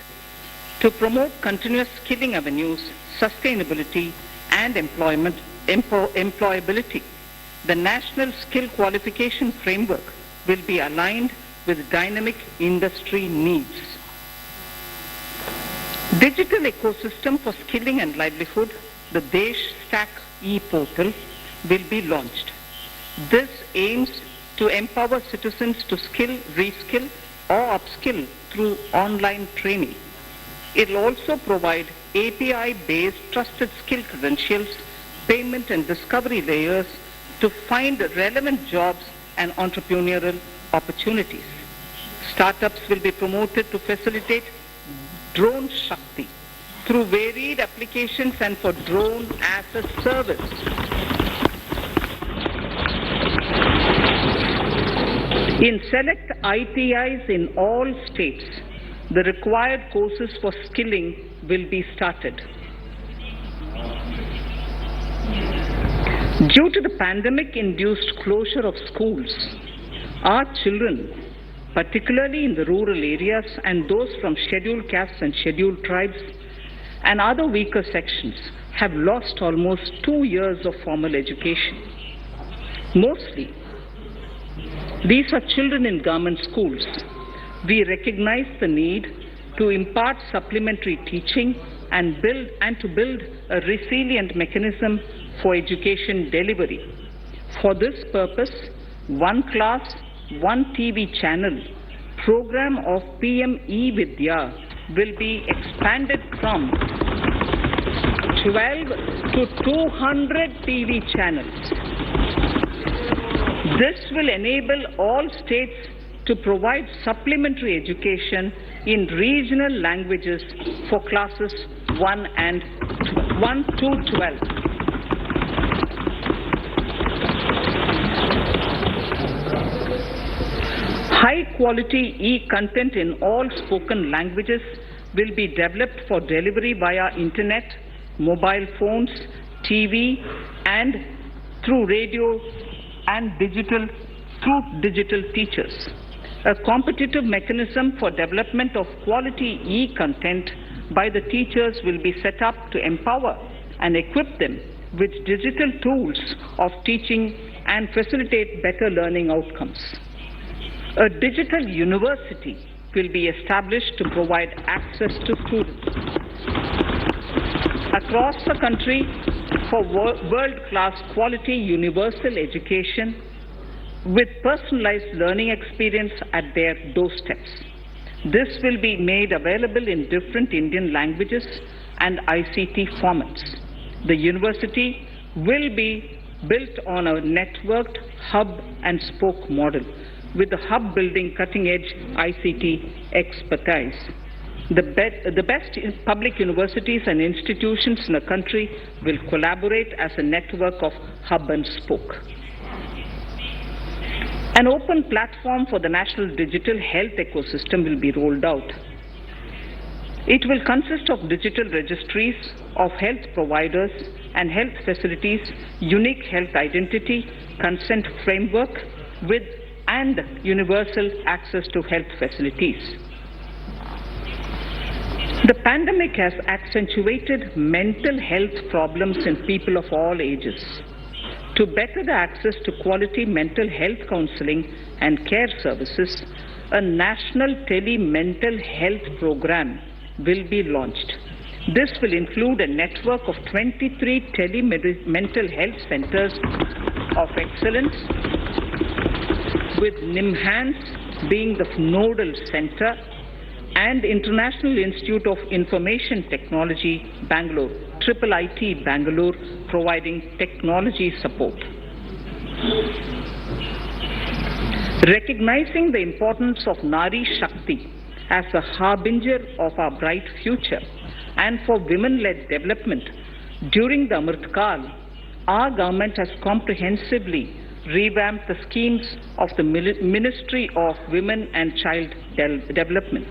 to promote continuous skilling avenues, sustainability and employability. The National Skill Qualification Framework will be aligned with dynamic industry needs. Digital ecosystem for skilling and livelihood, the Desh Stack e-portal, will be launched. This aims to empower citizens to skill, reskill or upskill through online training. It will also provide API-based trusted skill credentials, payment and discovery layers to find relevant jobs and entrepreneurial opportunities. Startups will be promoted to facilitate drone Shakti through varied applications and for drone as a service. In select ITIs in all states, the required courses for skilling will be started. Due to the pandemic-induced closure of schools, our children, particularly in the rural areas and those from scheduled castes and scheduled tribes and other weaker sections, have lost almost 2 years of formal education. Mostly, these are children in government schools. We recognize the need to impart supplementary teaching and to build a resilient mechanism for education delivery. For this purpose, One Class, One TV channel program of PM E-Vidya will be expanded from 12 to 200 TV channels. This will enable all states to provide supplementary education in regional languages for classes 1 to 12. High-quality e-content in all spoken languages will be developed for delivery via internet, mobile phones, TV, and through radio and digital teachers. A competitive mechanism for development of quality e-content by the teachers will be set up to empower and equip them with digital tools of teaching and facilitate better learning outcomes. A digital university will be established to provide access to students across the country for world-class quality universal education with personalized learning experience at their doorsteps. This will be made available in different Indian languages and ICT formats. The university will be built on a networked hub and spoke model with the hub building cutting-edge ICT expertise. The best public universities and institutions in the country will collaborate as a network of hub and spoke. An open platform for the national digital health ecosystem will be rolled out. It will consist of digital registries of health providers and health facilities, unique health identity, consent framework, and universal access to health facilities. The pandemic has accentuated mental health problems in people of all ages. To better the access to quality mental health counseling and care services, a national Tele mental health program will be launched. This will include a network of 23 Tele mental health centers of excellence, with Msmes being the nodal center, and International Institute of Information Technology, Bangalore, IIIT Bangalore, providing technology support. Recognizing the importance of Nari Shakti as a harbinger of our bright future and for women-led development, during the Amrit Kal, our government has comprehensively revamped the schemes of the Ministry of Women and Child Development.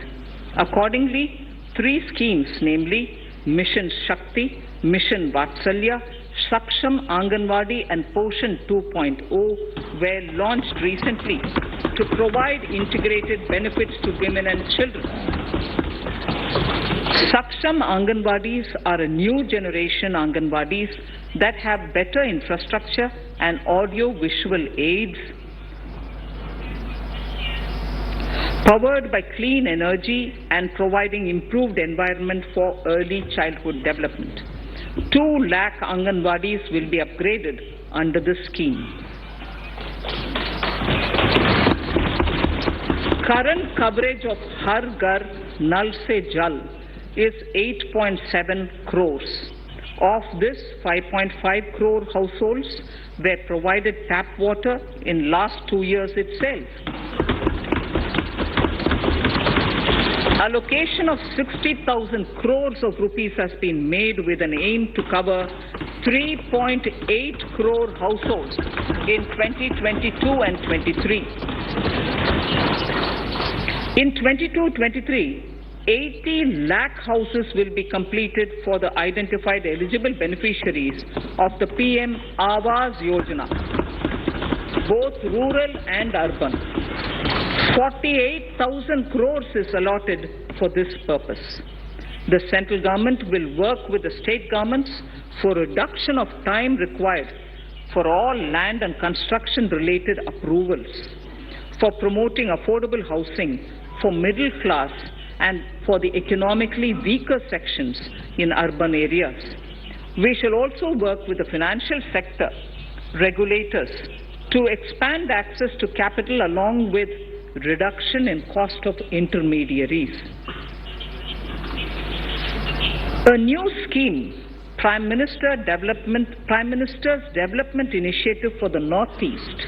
Accordingly, 3 schemes, namely Mission Shakti, Mission Vatsalya, Saksham Anganwadi and Poshan 2.0 were launched recently to provide integrated benefits to women and children. Saksham Anganwadis are a new generation Anganwadis that have better infrastructure and audio-visual aids, powered by clean energy and providing improved environment for early childhood development. 2 lakh Anganwadis will be upgraded under this scheme. Current coverage of Har Ghar Nal Se Jal is 8.7 crores. Of this, 5.5 crore households were provided tap water in last 2 years itself. Allocation of 60,000 crores of rupees has been made with an aim to cover 3.8 crore households in 2022 and 23. In 22-23, 80 lakh houses will be completed for the identified eligible beneficiaries of the PM Awas Yojana, both rural and urban. 48,000 crores is allotted for this purpose. The central government will work with the state governments for reduction of time required for all land and construction related approvals, for promoting affordable housing for middle class and for the economically weaker sections in urban areas. We shall also work with the financial sector regulators to expand access to capital along with reduction in cost of intermediaries. A new scheme, Prime Minister's Development Initiative for the Northeast,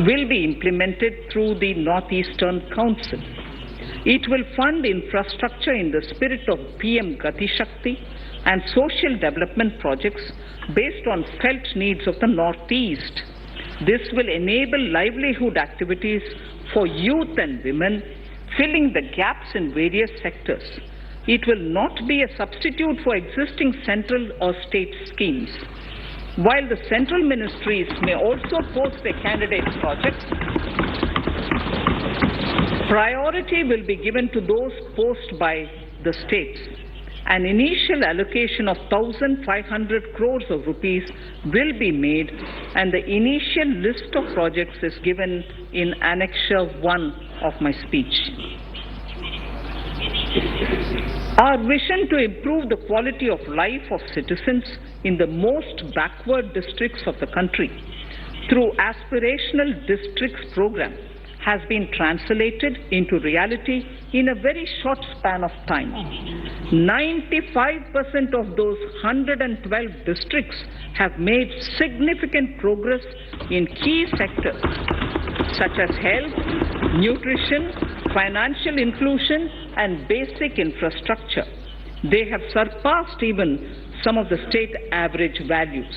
will be implemented through the Northeastern Council. It will fund infrastructure in the spirit of PM Gati Shakti and social development projects based on felt needs of the Northeast. This will enable livelihood activities for youth and women, filling the gaps in various sectors. It will not be a substitute for existing central or state schemes. While the central ministries may also post their candidate projects, priority will be given to those posted by the states. An initial allocation of 1,500 crores of rupees will be made, and the initial list of projects is given in Annexure 1 of my speech. Our vision to improve the quality of life of citizens in the most backward districts of the country through Aspirational Districts program has been translated into reality in a very short span of time. 95% of those 112 districts have made significant progress in key sectors such as health, nutrition, financial inclusion, and basic infrastructure. They have surpassed even some of the state average values.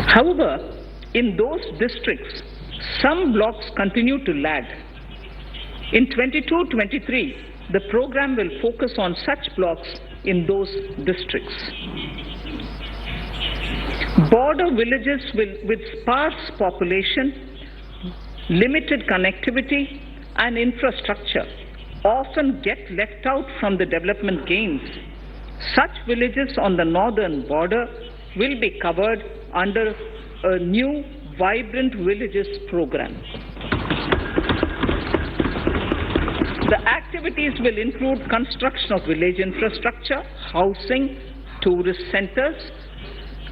However, in those districts, some blocks continue to lag. In 22-23, the program will focus on such blocks in those districts. Border villages with sparse population, limited connectivity, and infrastructure often get left out from the development gains. Such villages on the northern border will be covered under a new Vibrant Villages program. The activities will include construction of village infrastructure, housing, tourist centers,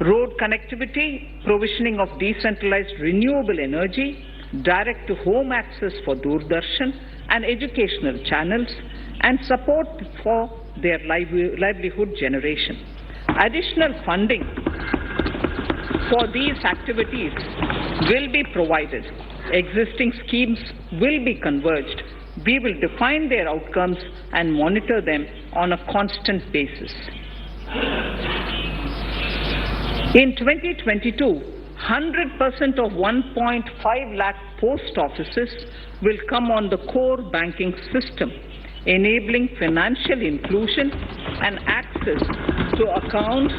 road connectivity, provisioning of decentralized renewable energy, direct-to-home access for Doordarshan and educational channels, and support for their livelihood generation. Additional funding for these activities will be provided. Existing schemes will be converged. We will define their outcomes and monitor them on a constant basis. In 2022, 100% of 1.5 lakh post offices will come on the core banking system, enabling financial inclusion and access to accounts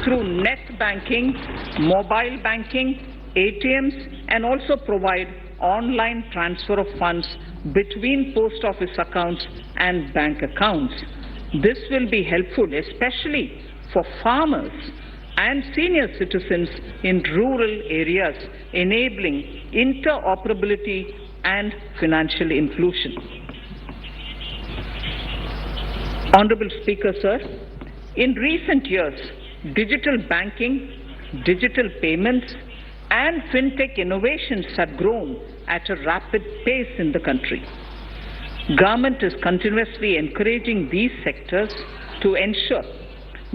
through net banking, mobile banking, ATMs, and also provide online transfer of funds between post office accounts and bank accounts. This will be helpful, especially for farmers and senior citizens in rural areas, enabling interoperability and financial inclusion. Honorable Speaker, sir, in recent years, digital banking, digital payments, and fintech innovations have grown at a rapid pace in the country. Government is continuously encouraging these sectors to ensure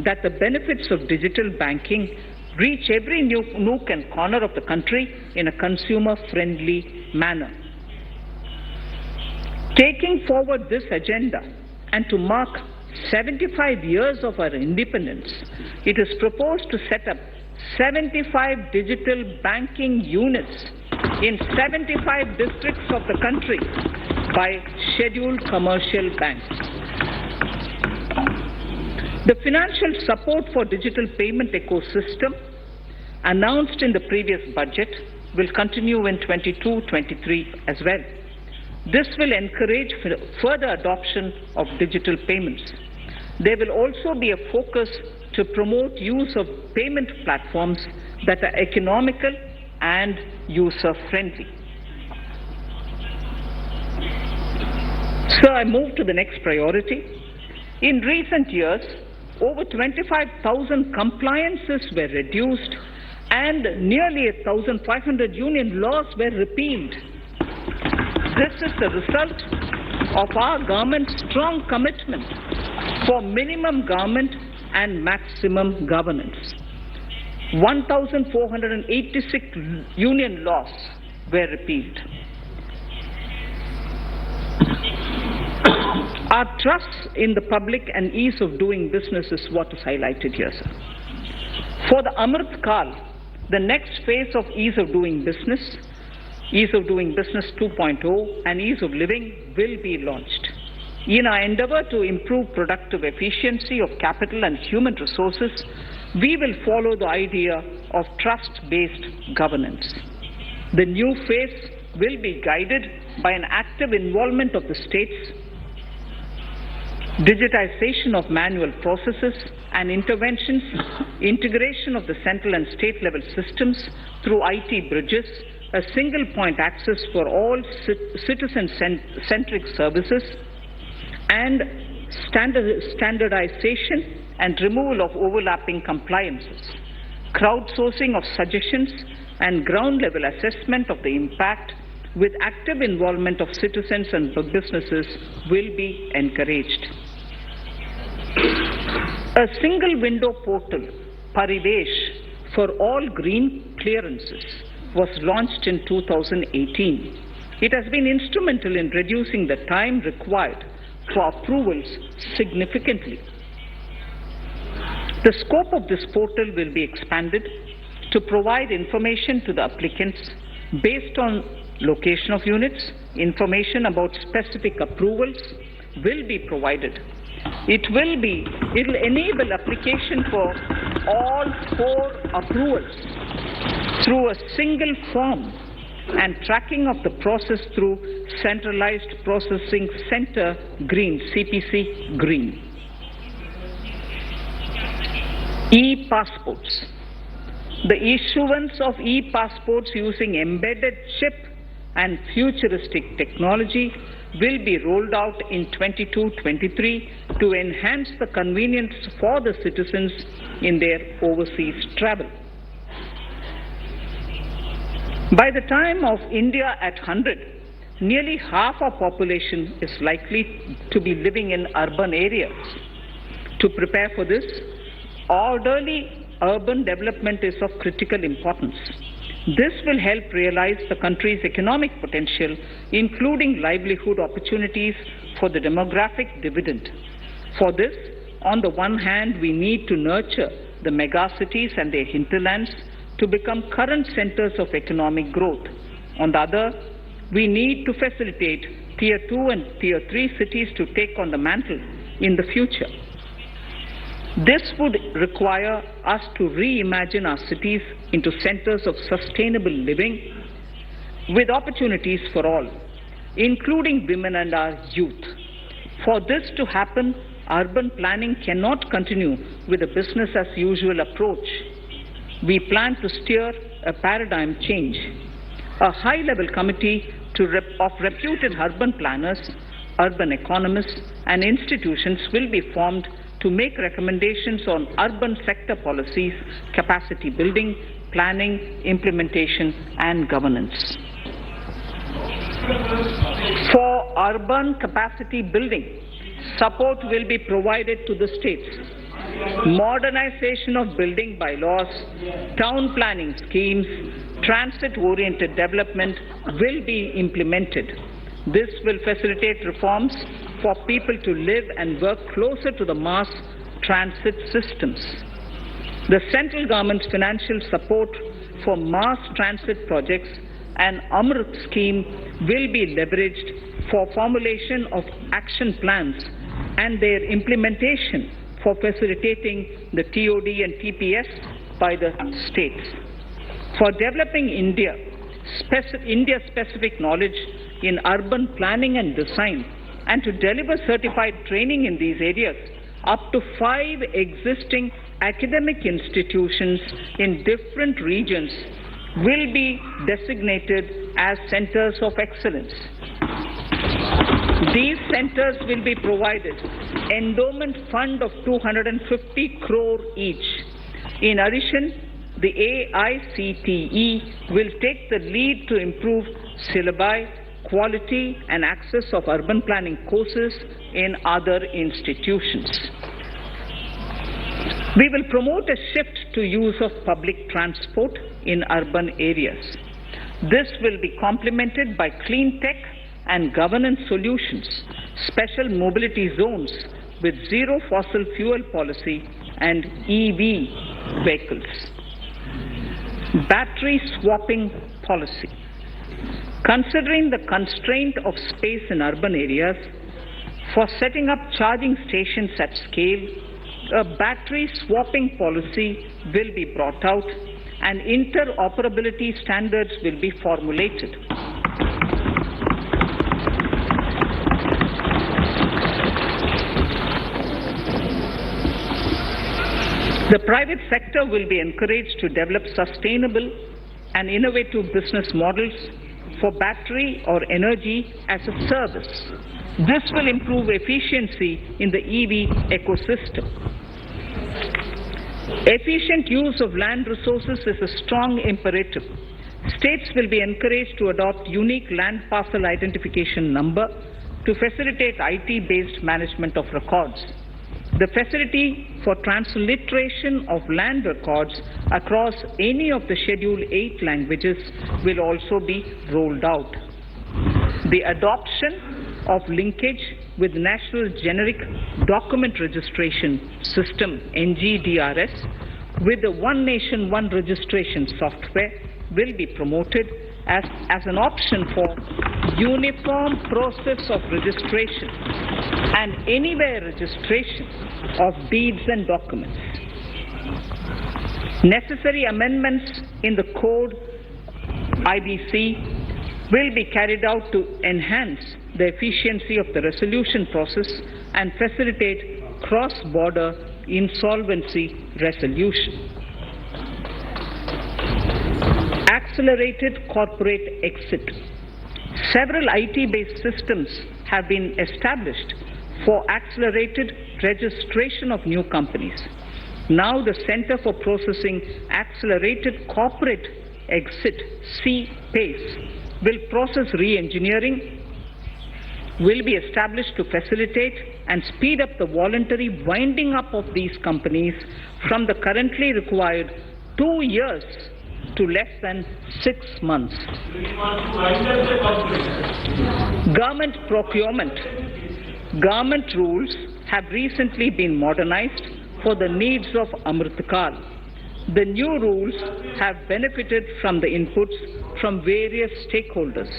that the benefits of digital banking reach every nook and corner of the country in a consumer-friendly manner. Taking forward this agenda and to mark 75 years of our independence, it is proposed to set up 75 digital banking units in 75 districts of the country by scheduled commercial banks. The financial support for digital payment ecosystem announced in the previous budget will continue in 22-23 as well. This will encourage further adoption of digital payments. There will also be a focus to promote use of payment platforms that are economical and user-friendly. So I move to the next priority. In recent years, over 25,000 compliances were reduced and nearly 1,500 union laws were repealed. This is the result of our government's strong commitment for minimum government and maximum governance. 1,486 union laws were repealed. Our trust in the public and ease of doing business is what is highlighted here, sir. For the Amrit Kal, the next phase of ease of doing business 2.0 and ease of living will be launched. In our endeavor to improve productive efficiency of capital and human resources, we will follow the idea of trust-based governance. The new phase will be guided by an active involvement of the states, digitization of manual processes and interventions, integration of the central and state level systems through IT bridges, a single point access for all citizen-centric services, and standardization and removal of overlapping compliances, crowdsourcing of suggestions and ground-level assessment of the impact with active involvement of citizens and businesses will be encouraged. A single window portal, Parivesh, for all green clearances was launched in 2018. It has been instrumental in reducing the time required for approvals significantly. The scope of this portal will be expanded to provide information to the applicants based on location of units. Information about specific approvals will be provided. It will enable application for all 4 approvals through a single form and tracking of the process through Centralized Processing Center Green, CPC Green. E-passports. The issuance of e-passports using embedded chip and futuristic technology will be rolled out in 22-23 to enhance the convenience for the citizens in their overseas travel. By the time of India at 100, nearly half our population is likely to be living in urban areas. To prepare for this, orderly urban development is of critical importance. This will help realize the country's economic potential, including livelihood opportunities for the demographic dividend. For this, on the one hand, we need to nurture the megacities and their hinterlands to become current centers of economic growth. On the other, we need to facilitate Tier 2 and Tier 3 cities to take on the mantle in the future. This would require us to reimagine our cities into centers of sustainable living with opportunities for all, including women and our youth. For this to happen, urban planning cannot continue with a business as usual approach. We plan to steer a paradigm change. A high-level committee of reputed urban planners, urban economists, and institutions will be formed to make recommendations on urban sector policies, capacity building, planning, implementation, and governance. For urban capacity building, support will be provided to the states. Modernization of building bylaws, town planning schemes, transit-oriented development will be implemented. This will facilitate reforms for people to live and work closer to the mass transit systems. The central government's financial support for mass transit projects and Amrit scheme will be leveraged for formulation of action plans and their implementation for facilitating the TOD and TPS by the states. For developing India-specific knowledge in urban planning and design, and to deliver certified training in these areas, up to 5 existing academic institutions in different regions will be designated as centers of excellence. These centers will be provided endowment fund of 250 crore each. In addition, the AICTE will take the lead to improve syllabi, quality and access of urban planning courses in other institutions. We will promote a shift to use of public transport in urban areas. This will be complemented by clean tech and governance solutions, special mobility zones with zero fossil fuel policy and EV vehicles. Battery swapping policy. Considering the constraint of space in urban areas, for setting up charging stations at scale, a battery swapping policy will be brought out and interoperability standards will be formulated. The private sector will be encouraged to develop sustainable and innovative business models for battery or energy as a service. This will improve efficiency in the EV ecosystem. Efficient use of land resources is a strong imperative. States will be encouraged to adopt unique land parcel identification number to facilitate IT-based management of records. The facility for transliteration of land records across any of the Schedule 8 languages will also be rolled out. The adoption of linkage with National Generic Document Registration System (NGDRS) with the One Nation, One Registration software will be promoted as an option for uniform process of registration and anywhere registration of deeds and documents. Necessary amendments in the code IBC will be carried out to enhance the efficiency of the resolution process and facilitate cross-border insolvency resolution. Accelerated corporate exit. Several IT-based systems have been established for accelerated registration of new companies. Now the Center for Processing Accelerated Corporate Exit, CPACE, will process re-engineering, will be established to facilitate and speed up the voluntary winding up of these companies from the currently required 2 years to less than 6 months. Government procurement. Government rules have recently been modernized for the needs of Amritkal. The new rules have benefited from the inputs from various stakeholders.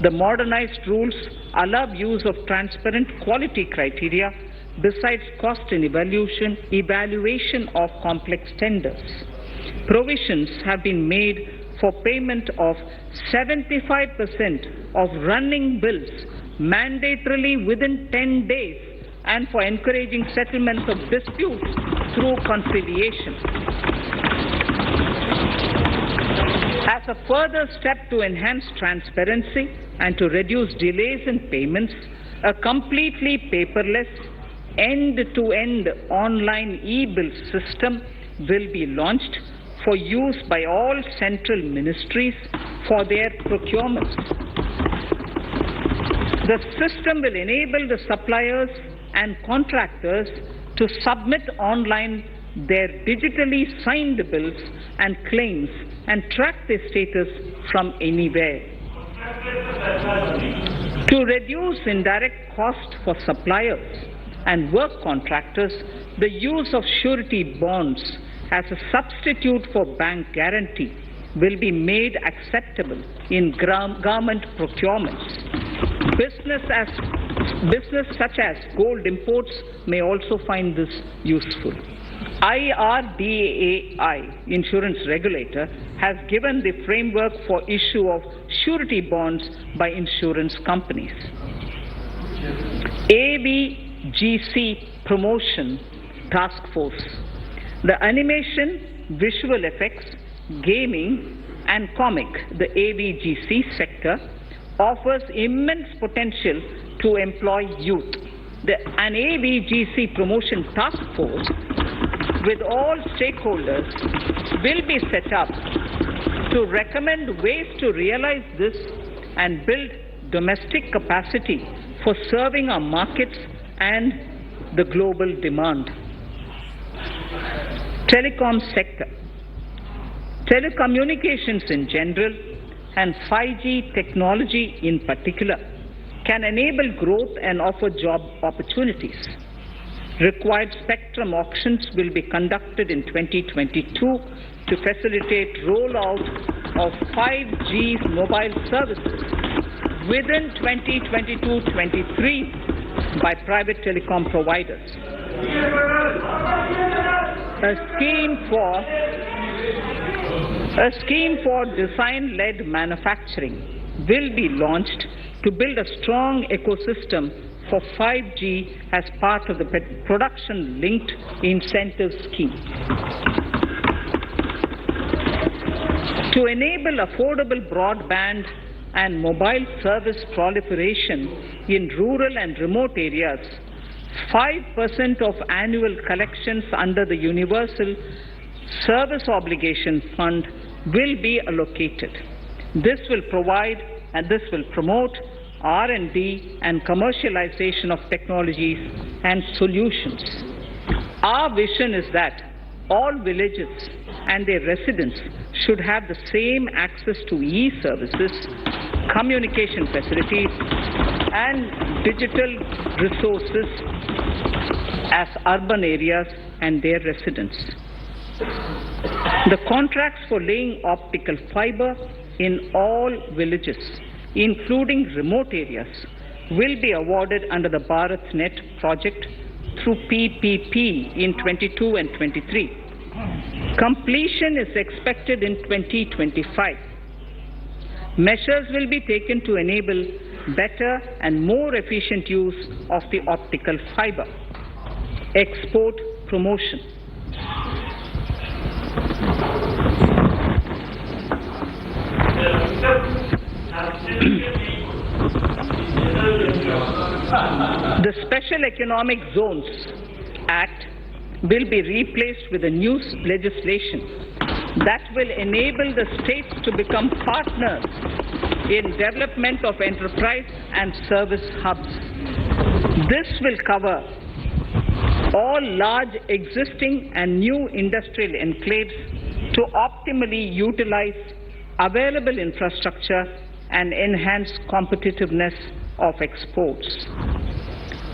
The modernized rules allow use of transparent quality criteria besides cost and evaluation of complex tenders. Provisions have been made for payment of 75% of running bills mandatorily within 10 days and for encouraging settlements of disputes through conciliation. As a further step to enhance transparency and to reduce delays in payments, a completely paperless, end-to-end online e-bill system will be launched for use by all central ministries for their procurements. The system will enable the suppliers and contractors to submit online their digitally signed bills and claims and track their status from anywhere. To reduce indirect cost for suppliers and work contractors, the use of surety bonds as a substitute for bank guarantee will be made acceptable in government procurements. Business such as gold imports may also find this useful. IRDAI, insurance regulator, has given the framework for issue of surety bonds by insurance companies. AVGC Promotion Task Force. The animation, visual effects, gaming and comic, the AVGC sector, offers immense potential to employ youth. An AVGC promotion task force with all stakeholders will be set up to recommend ways to realize this and build domestic capacity for serving our markets and the global demand. Telecom sector. Telecommunications in general and 5G technology in particular can enable growth and offer job opportunities. Required spectrum auctions will be conducted in 2022 to facilitate rollout of 5G mobile services within 2022-23 by private telecom providers. A scheme for design-led manufacturing will be launched to build a strong ecosystem for 5G as part of the production-linked incentive scheme. To enable affordable broadband and mobile service proliferation in rural and remote areas, 5% of annual collections under the Universal Service Obligation Fund will be allocated. This will promote R&D and commercialization of technologies and solutions. Our vision is that all villages and their residents should have the same access to e-services, communication facilities, and digital resources as urban areas and their residents. The contracts for laying optical fiber in all villages, including remote areas, will be awarded under the BharatNet project through PPP in 22 and 23. Completion is expected in 2025. Measures will be taken to enable better and more efficient use of the optical fiber. Export promotion. The Special Economic Zones Act will be replaced with a new legislation that will enable the states to become partners in development of enterprise and service hubs. This will cover all large existing and new industrial enclaves to optimally utilize available infrastructure and enhance competitiveness of exports.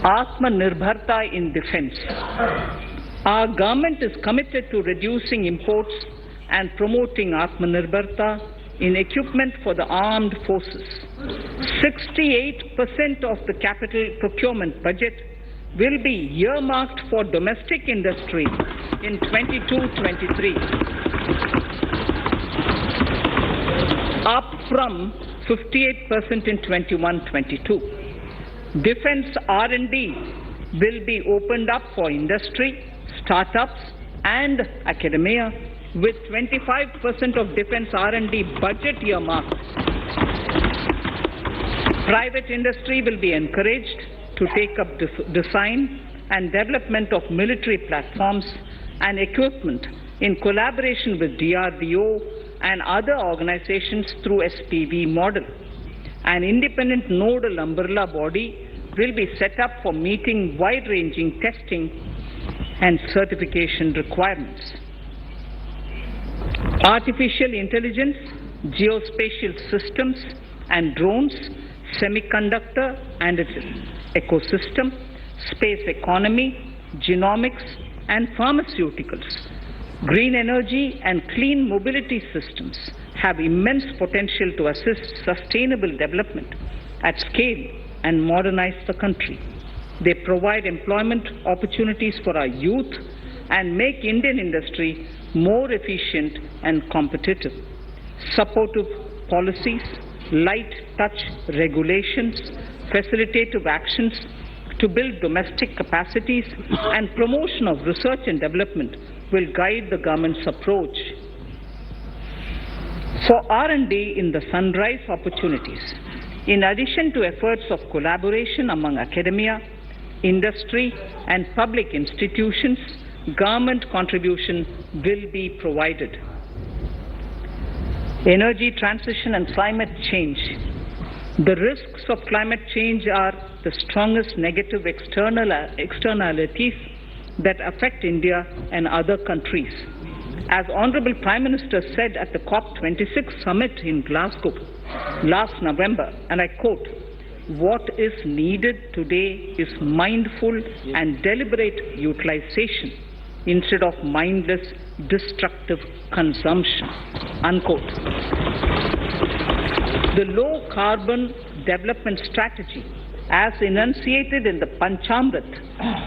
Atmanirbharta in defense. Our government is committed to reducing imports and promoting Atmanirbharta in equipment for the armed forces. 68% of the capital procurement budget will be earmarked for domestic industry in 22-23, up from 58% in 21-22. Defense R&D will be opened up for industry, startups and academia, with 25% of defense R&D budget earmarked. Private industry will be encouraged to take up design and development of military platforms and equipment in collaboration with DRDO and other organizations through SPV model. An independent nodal umbrella body will be set up for meeting wide-ranging testing and certification requirements. Artificial intelligence, geospatial systems and drones, semiconductor and its ecosystem, space economy, genomics and pharmaceuticals, green energy and clean mobility systems have immense potential to assist sustainable development at scale and modernize the country. They provide employment opportunities for our youth and make Indian industry more efficient and competitive. Supportive policies, light touch regulations, facilitative actions to build domestic capacities and promotion of research and development will guide the government's approach. For R&D in the sunrise opportunities, in addition to efforts of collaboration among academia, industry and public institutions, government contribution will be provided. Energy transition and climate change. The risks of climate change are the strongest negative externalities that affect India and other countries. As Honorable Prime Minister said at the COP26 summit in Glasgow last November, and I quote, "What is needed today is mindful and deliberate utilization instead of mindless, destructive consumption," unquote. The low-carbon development strategy, as enunciated in the Panchamrit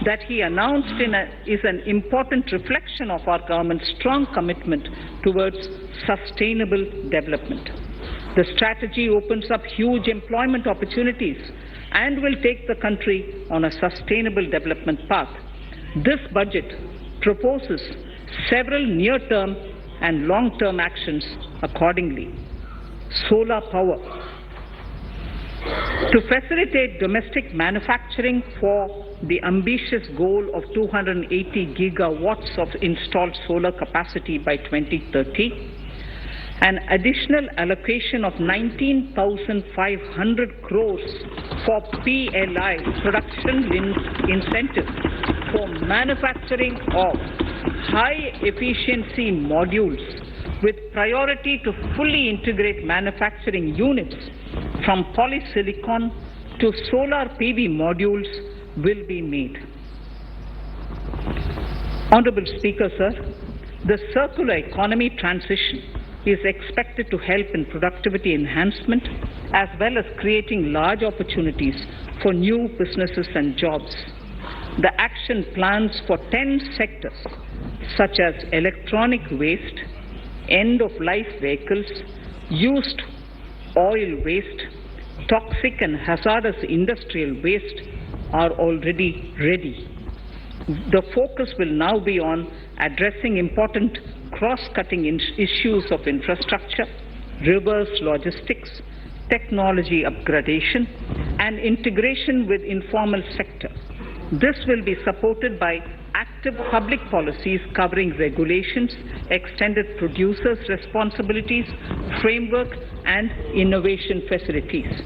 that he announced is an important reflection of our government's strong commitment towards sustainable development. The strategy opens up huge employment opportunities and will take the country on a sustainable development path. This budget proposes several near-term and long-term actions accordingly. Solar power. To facilitate domestic manufacturing for the ambitious goal of 280 gigawatts of installed solar capacity by 2030, an additional allocation of 19,500 crores for PLI, production linked incentives, for manufacturing of high efficiency modules with priority to fully integrate manufacturing units from polysilicon to solar PV modules will be made. Honorable Speaker, sir, the circular economy transition is expected to help in productivity enhancement as well as creating large opportunities for new businesses and jobs. The action plans for 10 sectors such as electronic waste, end-of-life vehicles, used oil waste, toxic and hazardous industrial waste are already ready. The focus will now be on addressing important cross-cutting issues of infrastructure, reverse logistics, technology upgradation, and integration with informal sector. This will be supported by active public policies covering regulations, extended producers' responsibilities, framework, and innovation facilities.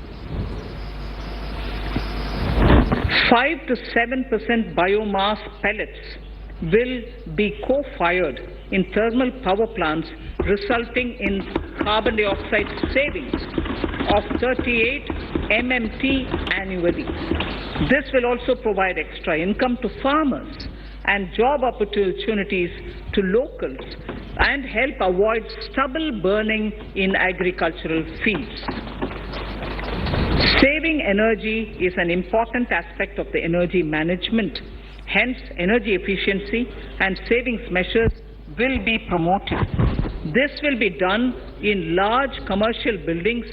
5 to 7% biomass pellets will be co-fired in thermal power plants, resulting in carbon dioxide savings of 38 MMT annually. This will also provide extra income to farmers and job opportunities to locals and help avoid stubble burning in agricultural fields. Saving energy is an important aspect of the energy management. Hence, energy efficiency and savings measures will be promoted. This will be done in large commercial buildings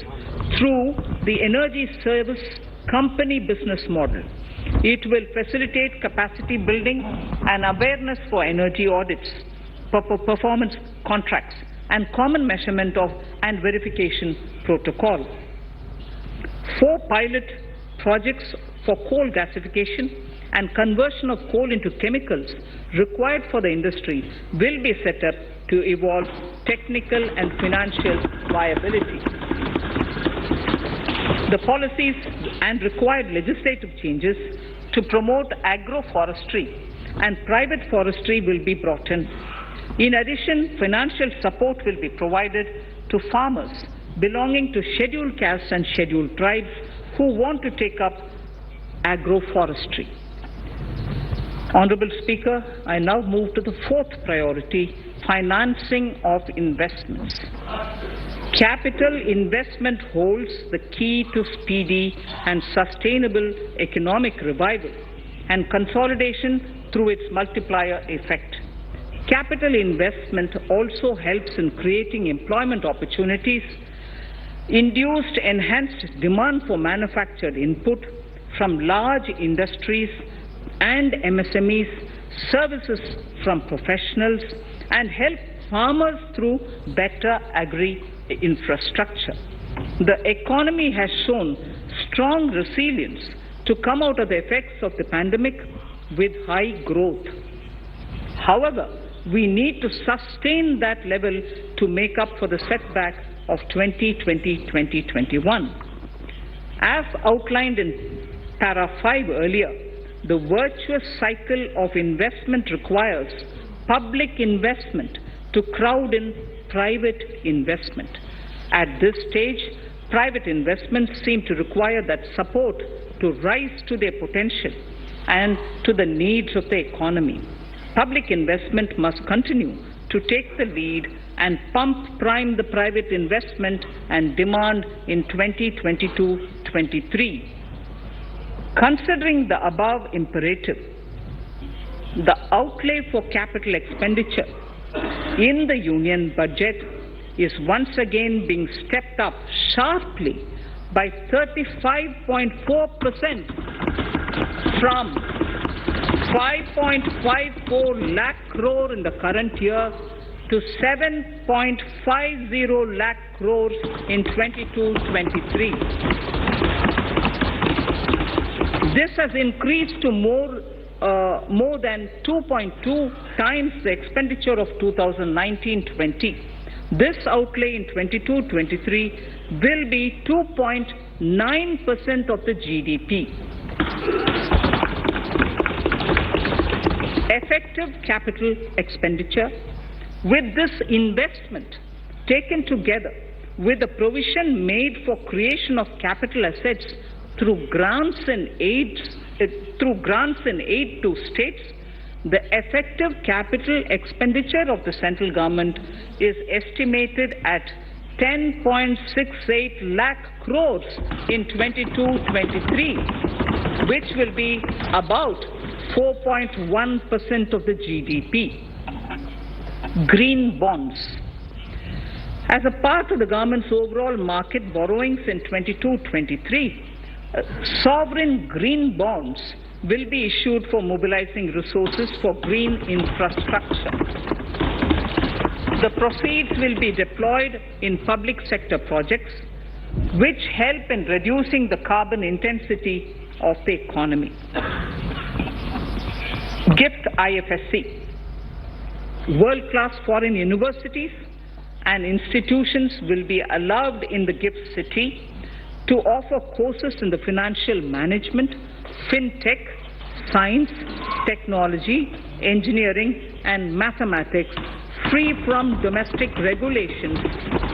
through the energy service company business model. It will facilitate capacity building and awareness for energy audits, performance contracts, and common measurement of and verification protocol. 4 pilot projects for coal gasification and conversion of coal into chemicals required for the industry will be set up to evolve technical and financial viability. The policies and required legislative changes to promote agroforestry and private forestry will be brought in. In addition, financial support will be provided to farmers belonging to scheduled castes and scheduled tribes who want to take up agroforestry. Honorable Speaker, I now move to the 4th priority, financing of investments. Capital investment holds the key to speedy and sustainable economic revival and consolidation through its multiplier effect. Capital investment also helps in creating employment opportunities, induced enhanced demand for manufactured input from large industries and MSMEs, services from professionals, and help farmers through better agri-infrastructure. The economy has shown strong resilience to come out of the effects of the pandemic with high growth. However, we need to sustain that level to make up for the setback of 2020-2021. As outlined in Para 5 earlier, the virtuous cycle of investment requires public investment to crowd in private investment. At this stage, private investments seem to require that support to rise to their potential and to the needs of the economy. Public investment must continue to take the lead and prime the private investment and demand in 2022-23. Considering the above imperative, the outlay for capital expenditure in the Union budget is once again being stepped up sharply by 35.4% from 5.54 lakh crore in the current year to 7.50 lakh crores in 22-23. This has increased to more than 2.2 times the expenditure of 2019-20. This outlay in 22-23 will be 2.9% of the GDP. effective capital expenditure. With this investment taken together with the provision made for creation of capital assets through grants and aid to states, the effective capital expenditure of the central government is estimated at 10.68 lakh crores in 22-23, which will be about 4.1% of the GDP. Green bonds. As a part of the government's overall market borrowings in 22-23, sovereign green bonds will be issued for mobilizing resources for green infrastructure. The proceeds will be deployed in public sector projects which help in reducing the carbon intensity of the economy. GIFT IFSC. World-class foreign universities and institutions will be allowed in the GIFT City to offer courses in the financial management, fintech, science, technology, engineering, and mathematics, free from domestic regulations,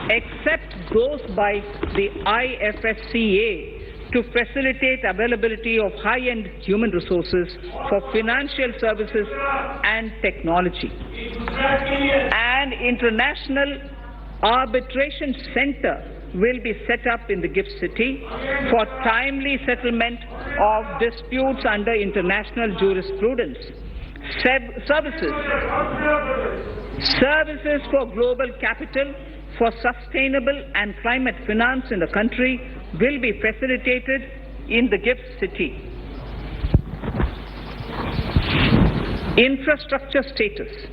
except those by the IFSCA, to facilitate availability of high-end human resources for financial services and technology. An international arbitration center will be set up in the GIFT City for timely settlement of disputes under international jurisprudence. Services for global capital for sustainable and climate finance in the country will be facilitated in the GIFT City. Infrastructure status.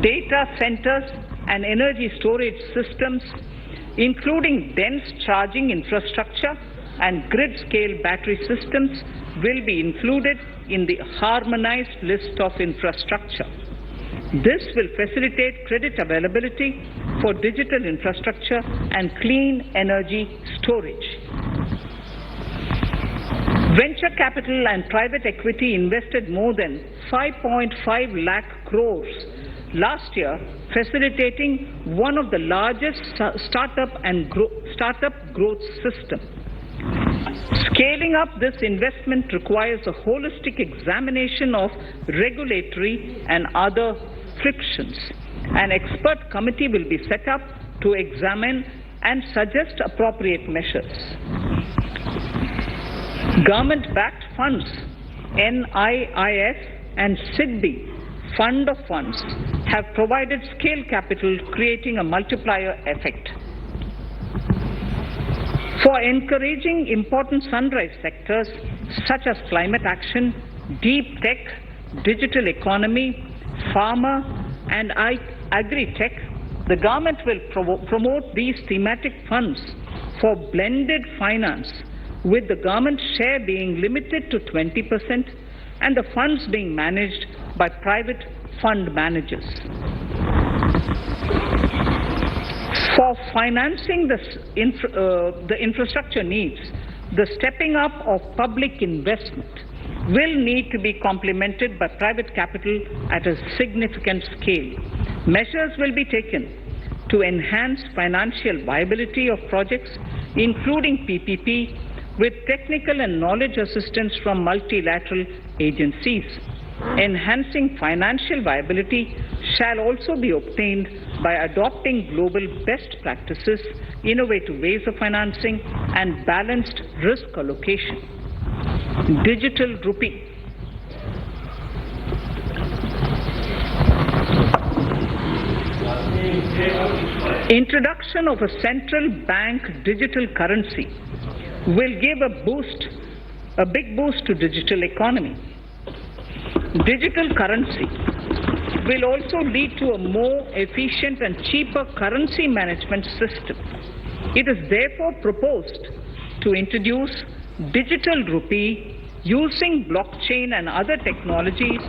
Data centers and energy storage systems, including dense charging infrastructure and grid-scale battery systems, will be included in the harmonized list of infrastructure. This will facilitate credit availability for digital infrastructure and clean energy storage. Venture capital and private equity invested more than 5.5 lakh crores last year, facilitating one of the largest startup growth system. Scaling up this investment requires a holistic examination of regulatory and other frictions. An expert committee will be set up to examine and suggest appropriate measures. Government-backed funds, NIIF and SIDBI, Fund of Funds, have provided scale capital, creating a multiplier effect. For encouraging important sunrise sectors such as climate action, deep tech, digital economy, pharma, and agri-tech, the government will promote these thematic funds for blended finance, with the government share being limited to 20% and the funds being managed by private fund managers. For financing the infrastructure needs, the stepping up of public investment will need to be complemented by private capital at a significant scale. Measures will be taken to enhance financial viability of projects, including PPP, with technical and knowledge assistance from multilateral agencies. Enhancing financial viability shall also be obtained by adopting global best practices, innovative ways of financing, and balanced risk allocation. Digital rupee. Introduction of a central bank digital currency will give a big boost to digital economy. Digital currency will also lead to a more efficient and cheaper currency management system. It is therefore proposed to introduce digital rupee using blockchain and other technologies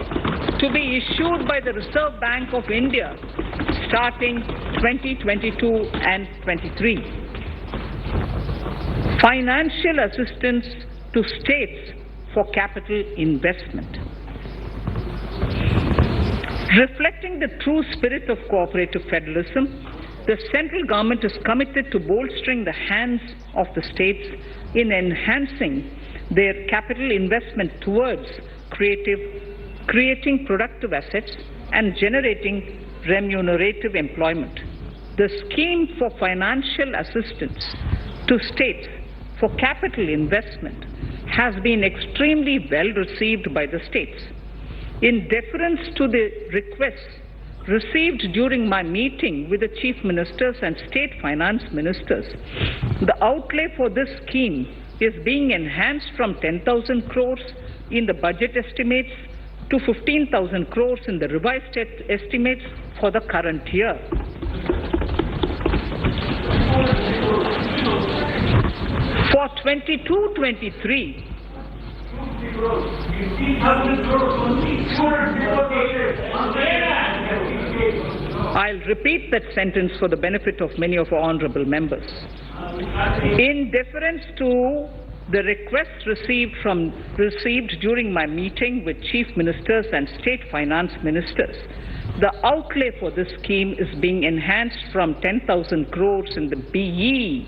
to be issued by the Reserve Bank of India starting 2022 and 23. Financial assistance to states for capital investment. Reflecting the true spirit of cooperative federalism, the central government is committed to bolstering the hands of the states in enhancing their capital investment towards creating productive assets and generating remunerative employment. The scheme for financial assistance to states for capital investment has been extremely well received by the states. In deference to the requests received during my meeting with the chief ministers and state finance ministers, the outlay for this scheme is being enhanced from 10,000 crores in the budget estimates to 15,000 crores in the revised estimates for the current year. For 22-23, I'll repeat that sentence for the benefit of many of our honorable members. In deference to the requests received during my meeting with chief ministers and state finance ministers, the outlay for this scheme is being enhanced from 10,000 crores in the BE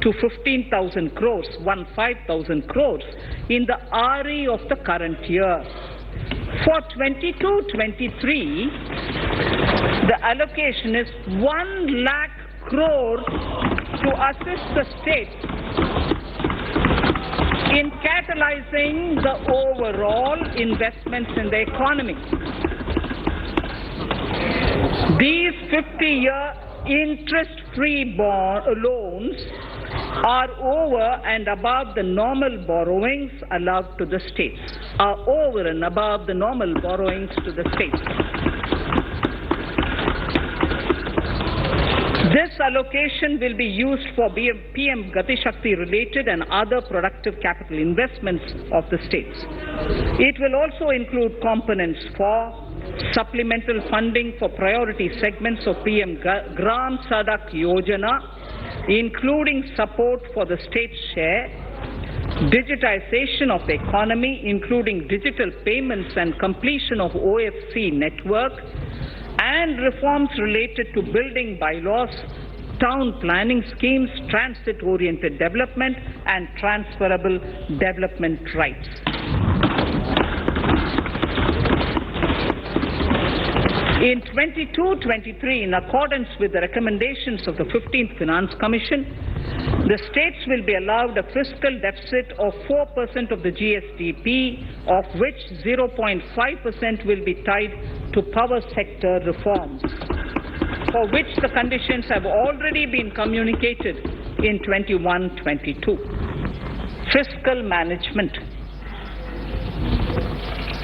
to 15,000 crores, 15,000 crores in the RE of the current year. For 22-23, the allocation is 1 lakh crore to assist the states in catalyzing the overall investments in the economy. These 50-year interest-free loans are over and above the normal borrowings allowed to the states, are over and above the normal borrowings to the states. This allocation will be used for PM Gati Shakti related and other productive capital investments of the states. It will also include components for supplemental funding for priority segments of PM Gram Sadak Yojana, including support for the state's share, digitization of the economy, including digital payments and completion of OFC network, and reforms related to building bylaws, town planning schemes, transit-oriented development, and transferable development rights. In 22-23, in accordance with the recommendations of the 15th Finance Commission, the states will be allowed a fiscal deficit of 4% of the GSDP, of which 0.5% will be tied to power sector reforms, for which the conditions have already been communicated in 21-22. Fiscal management.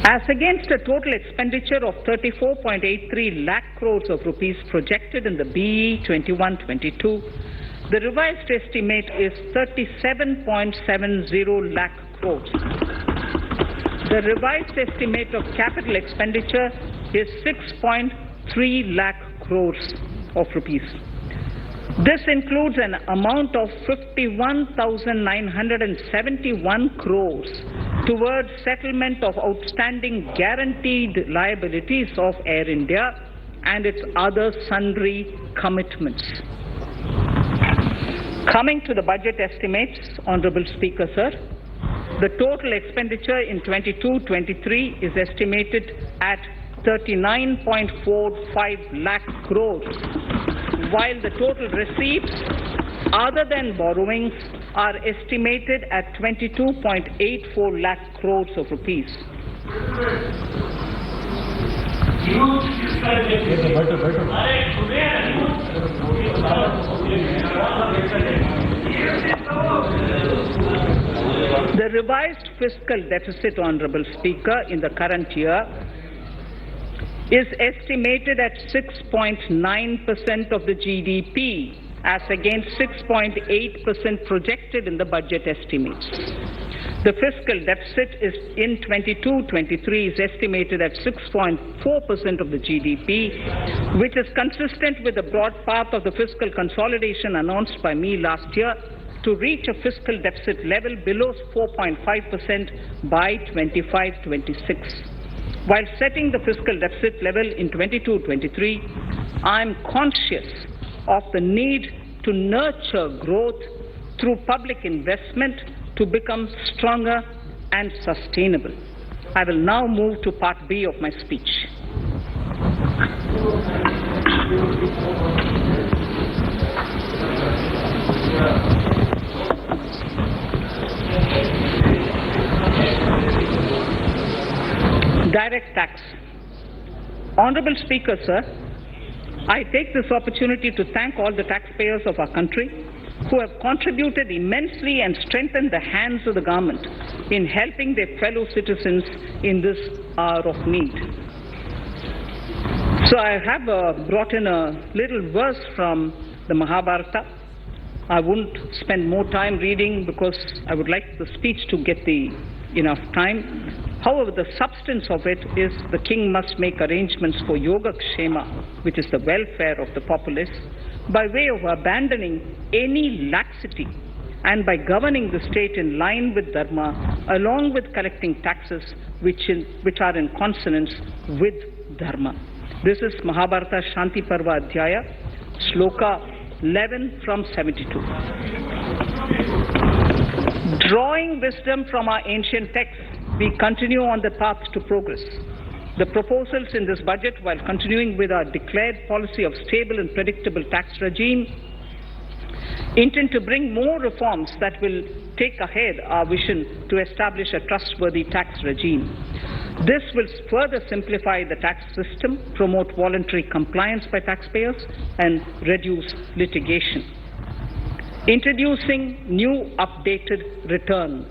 As against a total expenditure of 34.83 lakh crores of rupees projected in the BE 21-22, the revised estimate is 37.70 lakh crores. The revised estimate of capital expenditure is 6.3 lakh crores of rupees. This includes an amount of 51,971 crores towards settlement of outstanding guaranteed liabilities of Air India and its other sundry commitments. Coming to the budget estimates, Honorable Speaker, sir, the total expenditure in 22-23 is estimated at 39.45 lakh crores, while the total receipts other than borrowings are estimated at 22.84 lakh crores of rupees. The revised fiscal deficit, Honorable Speaker, in the current year is estimated at 6.9% of the GDP, as against 6.8% projected in the budget estimates. The fiscal deficit is in 22-23 is estimated at 6.4% of the GDP, which is consistent with the broad path of the fiscal consolidation announced by me last year to reach a fiscal deficit level below 4.5% by 25-26. While setting the fiscal deficit level in 22-23, I am conscious of the need to nurture growth through public investment to become stronger and sustainable. I will now move to part B of my speech. Direct tax. Honorable Speaker, sir, I take this opportunity to thank all the taxpayers of our country who have contributed immensely and strengthened the hands of the government in helping their fellow citizens in this hour of need. So I have brought in a little verse from the Mahabharata. I won't spend more time reading because I would like the speech to get enough time. However, the substance of it is the king must make arrangements for yoga kshema, which is the welfare of the populace, by way of abandoning any laxity and by governing the state in line with dharma, along with collecting taxes which are in consonance with dharma. This is Mahabharata Shanti Parva Adhyaya, Shloka 11 from 72. Drawing wisdom from our ancient texts, we continue on the path to progress. The proposals in this budget, while continuing with our declared policy of stable and predictable tax regime, intend to bring more reforms that will take ahead our vision to establish a trustworthy tax regime. This will further simplify the tax system, promote voluntary compliance by taxpayers, and reduce litigation. Introducing new updated return.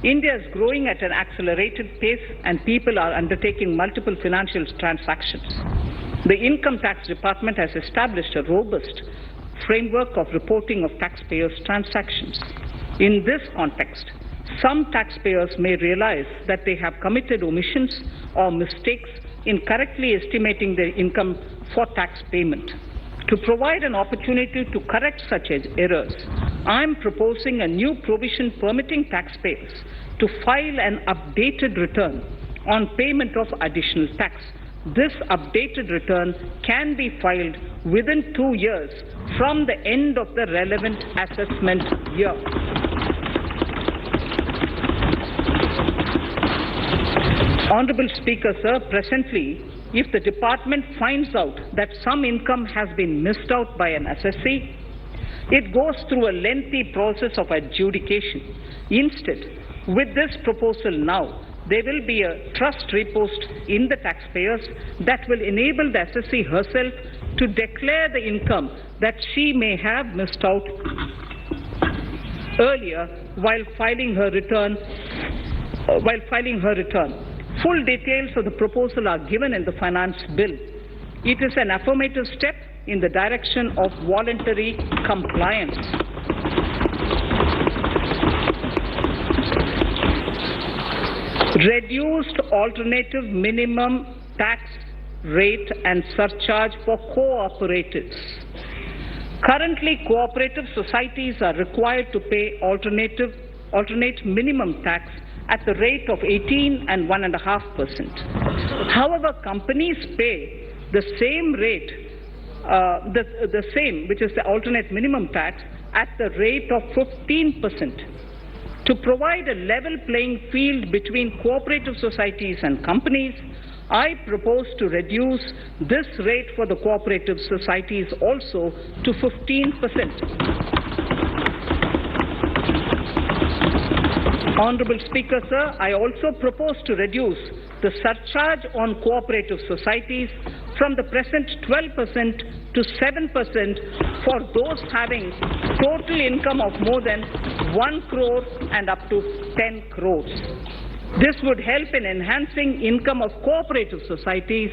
India is growing at an accelerated pace and people are undertaking multiple financial transactions. The Income Tax Department has established a robust framework of reporting of taxpayers' transactions. In this context, some taxpayers may realize that they have committed omissions or mistakes in correctly estimating their income for tax payment. To provide an opportunity to correct such errors, I am proposing a new provision permitting taxpayers to file an updated return on payment of additional tax. This updated return can be filed within 2 years from the end of the relevant assessment year. Honorable Speaker, sir, presently, if the department finds out that some income has been missed out by an assessee, it goes through a lengthy process of adjudication. Instead, with this proposal now, there will be a trust repost in the taxpayers that will enable the assessee herself to declare the income that she may have missed out earlier while filing her return. Full details of the proposal are given in the finance bill. It is an affirmative step in the direction of voluntary compliance. Reduced alternative minimum tax rate and surcharge for cooperatives. Currently, cooperative societies are required to pay alternate minimum tax at the rate of 18 and 1.5%. However, companies pay the same rate, the same, which is the alternate minimum tax, at the rate of 15%. To provide a level playing field between cooperative societies and companies, I propose to reduce this rate for the cooperative societies also to 15%. Honorable Speaker, sir, I also propose to reduce the surcharge on cooperative societies from the present 12% to 7% for those having total income of more than 1 crore and up to 10 crores. This would help in enhancing income of cooperative societies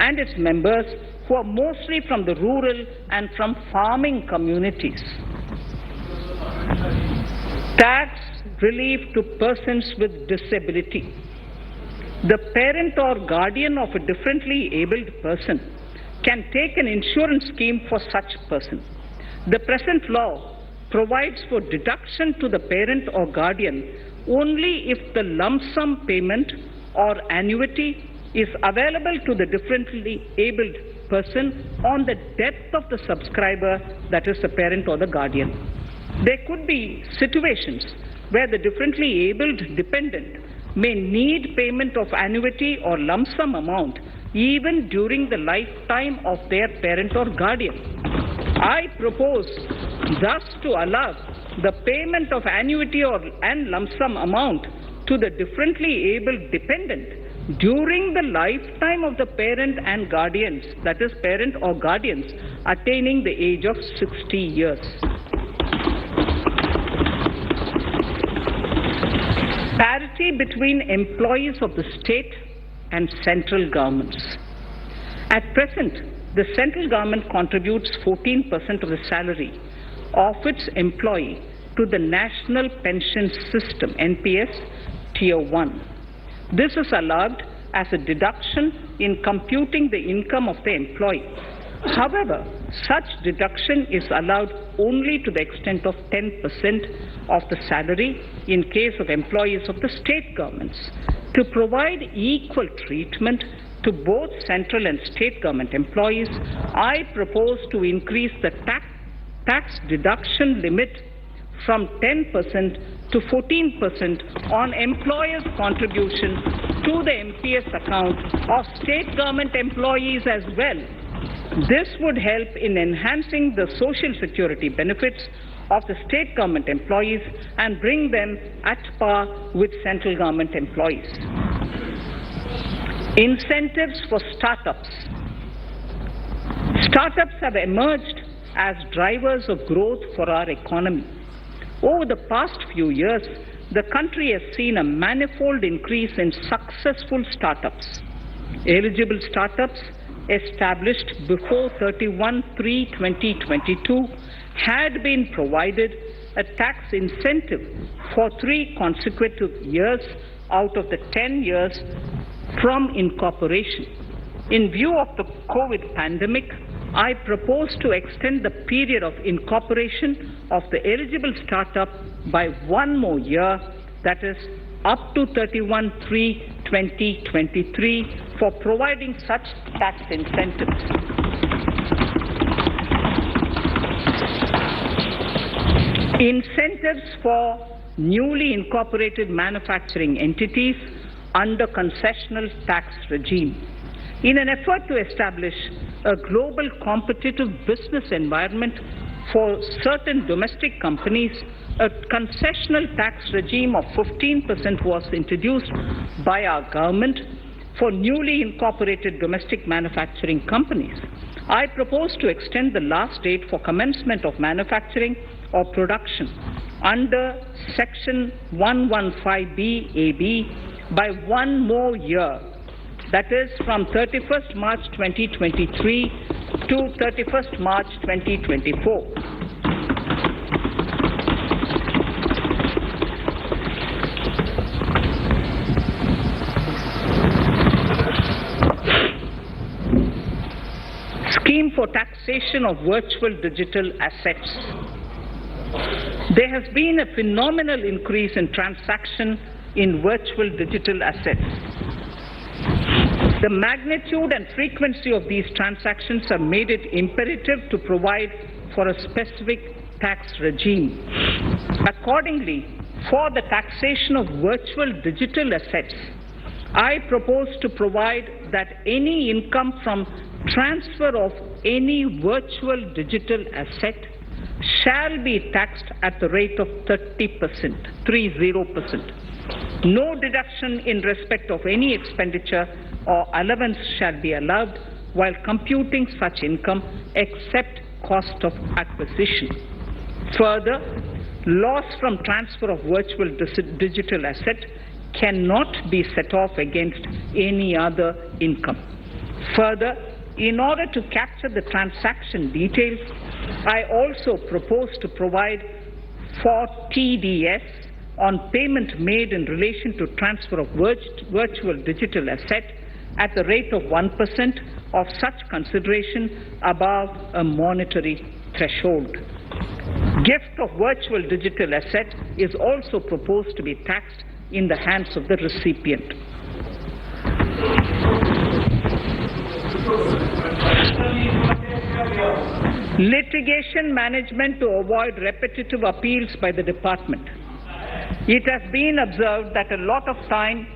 and its members who are mostly from the rural and from farming communities. Tax relief to persons with disability. The parent or guardian of a differently abled person can take an insurance scheme for such person. The present law provides for deduction to the parent or guardian only if the lump sum payment or annuity is available to the differently abled person on the death of the subscriber, that is the parent or the guardian. There could be situations where the differently abled dependent may need payment of annuity or lump sum amount even during the lifetime of their parent or guardian. I propose thus to allow the payment of annuity and lump sum amount to the differently abled dependent during the lifetime of the parent and guardians, that is parent or guardians, attaining the age of 60 years. Parity between employees of the state and central governments. At present, the central government contributes 14% of the salary of its employee to the National Pension System, NPS, Tier 1. This is allowed as a deduction in computing the income of the employee. However, such deduction is allowed only to the extent of 10% of the salary in case of employees of the state governments. To provide equal treatment to both central and state government employees, I propose to increase the tax deduction limit from 10% to 14% on employers' contribution to the MPS account of state government employees as well. This would help in enhancing the social security benefits of the state government employees and bring them at par with central government employees. Incentives for startups. Startups have emerged as drivers of growth for our economy. Over the past few years, the country has seen a manifold increase in successful startups. Eligible startups established before 31/3/2022 had been provided a tax incentive for 3 consecutive years out of the 10 years from incorporation. In view of the COVID pandemic, I propose to extend the period of incorporation of the eligible startup by 1 more year, that is up to 31/3/2023, for providing such tax incentives. Incentives for newly incorporated manufacturing entities under concessional tax regime. In an effort to establish a global competitive business environment for certain domestic companies, a concessional tax regime of 15% was introduced by our government for newly incorporated domestic manufacturing companies. I propose to extend the last date for commencement of manufacturing or production under Section 115B(ab) by 1 more year, that is from 31st March 2023 to 31st March 2024. Scheme for taxation of virtual digital assets. There has been a phenomenal increase in transaction in virtual digital assets. The magnitude and frequency of these transactions have made it imperative to provide for a specific tax regime. Accordingly, for the taxation of virtual digital assets, I propose to provide that any income from transfer of any virtual digital asset shall be taxed at the rate of 30%, 30%. No deduction in respect of any expenditure or allowance shall be allowed while computing such income except cost of acquisition. Further, loss from transfer of virtual digital asset cannot be set off against any other income. Further, in order to capture the transaction details, I also propose to provide for TDS on payment made in relation to transfer of virtual digital asset at the rate of 1% of such consideration above a monetary threshold. Gift of virtual digital asset is also proposed to be taxed in the hands of the recipient. Litigation management to avoid repetitive appeals by the department. It has been observed that a lot of time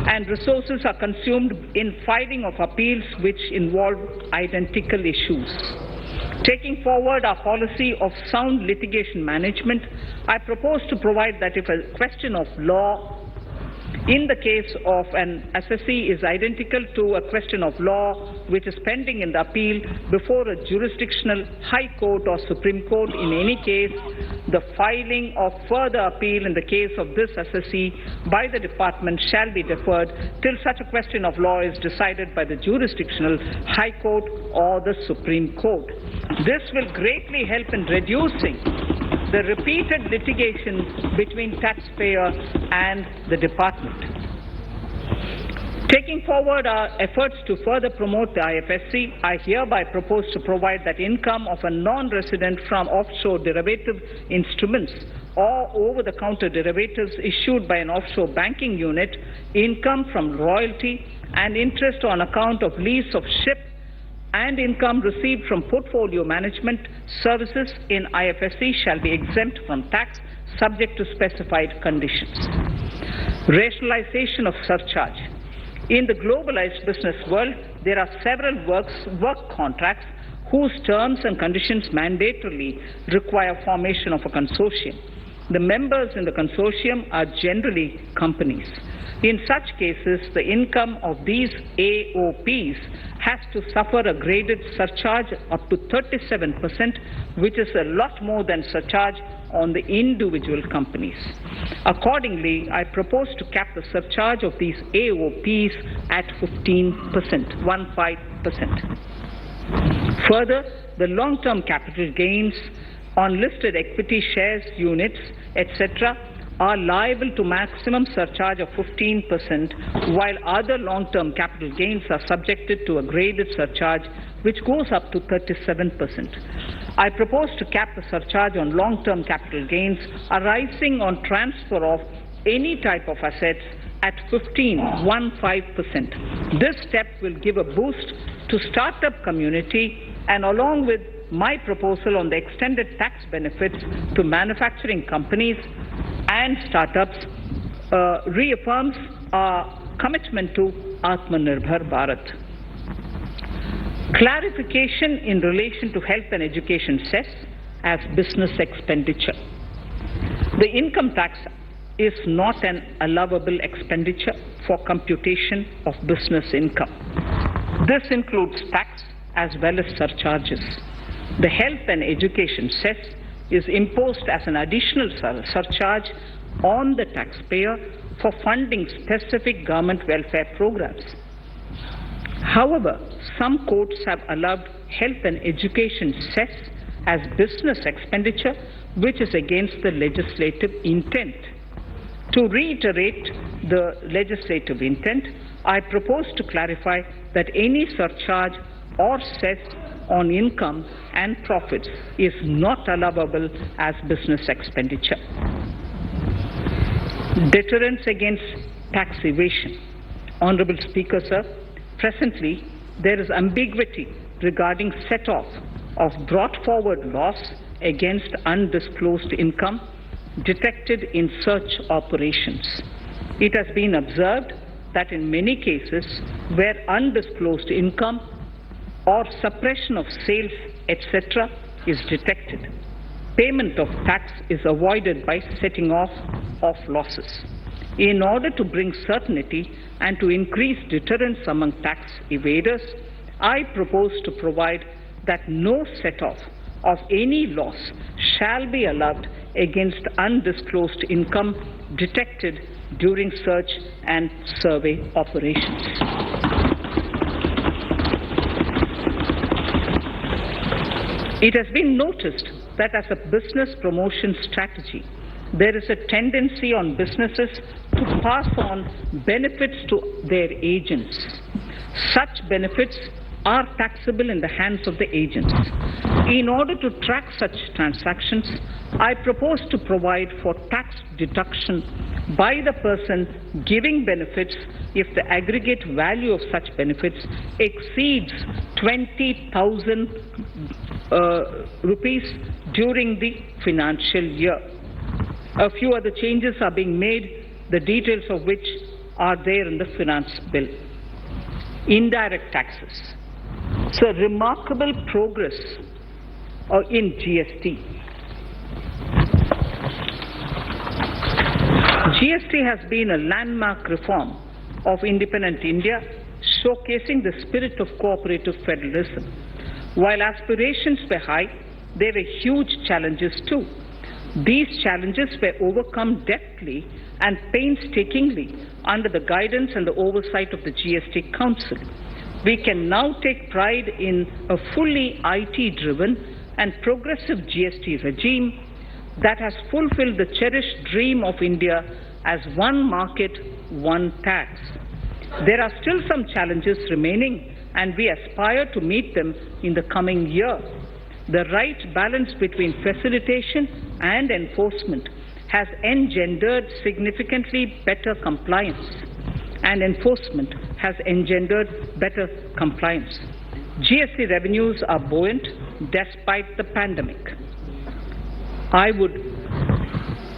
and resources are consumed in filing of appeals which involve identical issues. Taking forward our policy of sound litigation management, I propose to provide that if a question of law in the case of an assessee is identical to a question of law which is pending in the appeal before a jurisdictional high court or Supreme Court, in any case, the filing of further appeal in the case of this assessee by the department shall be deferred till such a question of law is decided by the jurisdictional high court or the Supreme Court. This will greatly help in reducing the repeated litigation between taxpayer and the department. Taking forward our efforts to further promote the IFSC, I hereby propose to provide that income of a non-resident from offshore derivative instruments or over-the-counter derivatives issued by an offshore banking unit, income from royalty and interest on account of lease of ship, and income received from portfolio management services in IFSC shall be exempt from tax subject to specified conditions. Rationalization of surcharge. In the globalized business world, there are several work contracts whose terms and conditions mandatorily require formation of a consortium. The members in the consortium are generally companies. In such cases, the income of these AOPs has to suffer a graded surcharge up to 37%, which is a lot more than surcharge on the individual companies. Accordingly, I propose to cap the surcharge of these AOPs at 15%. Further, the long-term capital gains on listed equity shares, units, etc., are liable to maximum surcharge of 15%, while other long-term capital gains are subjected to a graded surcharge which goes up to 37%. I propose to cap the surcharge on long-term capital gains arising on transfer of any type of assets at 15%. This step will give a boost to startup community, and along with my proposal on the extended tax benefits to manufacturing companies and startups, reaffirms our commitment to Atmanirbhar Bharat. Clarification in relation to health and education cess as business expenditure. The income tax is not an allowable expenditure for computation of business income. This includes tax as well as surcharges. The health and education cess is imposed as an additional surcharge on the taxpayer for funding specific government welfare programs. However, some courts have allowed health and education cess as business expenditure, which is against the legislative intent. To reiterate the legislative intent, I propose to clarify that any surcharge or cess on income and profits is not allowable as business expenditure. Deterrence against tax evasion. Honorable Speaker, sir, presently there is ambiguity regarding set-off of brought forward loss against undisclosed income detected in search operations. It has been observed that in many cases where undisclosed income or suppression of sales, etc., is detected, payment of tax is avoided by setting off of losses. In order to bring certainty and to increase deterrence among tax evaders, I propose to provide that no set-off of any loss shall be allowed against undisclosed income detected during search and survey operations. It has been noticed that as a business promotion strategy, there is a tendency on businesses to pass on benefits to their agents. Such benefits are taxable in the hands of the agents. In order to track such transactions, I propose to provide for tax deduction by the person giving benefits if the aggregate value of such benefits exceeds 20,000 rupees during the financial year. A few other changes are being made, the details of which are there in the finance bill. Indirect taxes. So remarkable progress in GST. GST has been a landmark reform of independent India, showcasing the spirit of cooperative federalism. While aspirations were high, there were huge challenges too. These challenges were overcome deftly and painstakingly under the guidance and the oversight of the GST Council. We can now take pride in a fully IT-driven and progressive GST regime that has fulfilled the cherished dream of India as one market, one tax. There are still some challenges remaining, and we aspire to meet them in the coming year. The right balance between facilitation and enforcement has engendered significantly better compliance, and enforcement has engendered better compliance. GST revenues are buoyant despite the pandemic. I would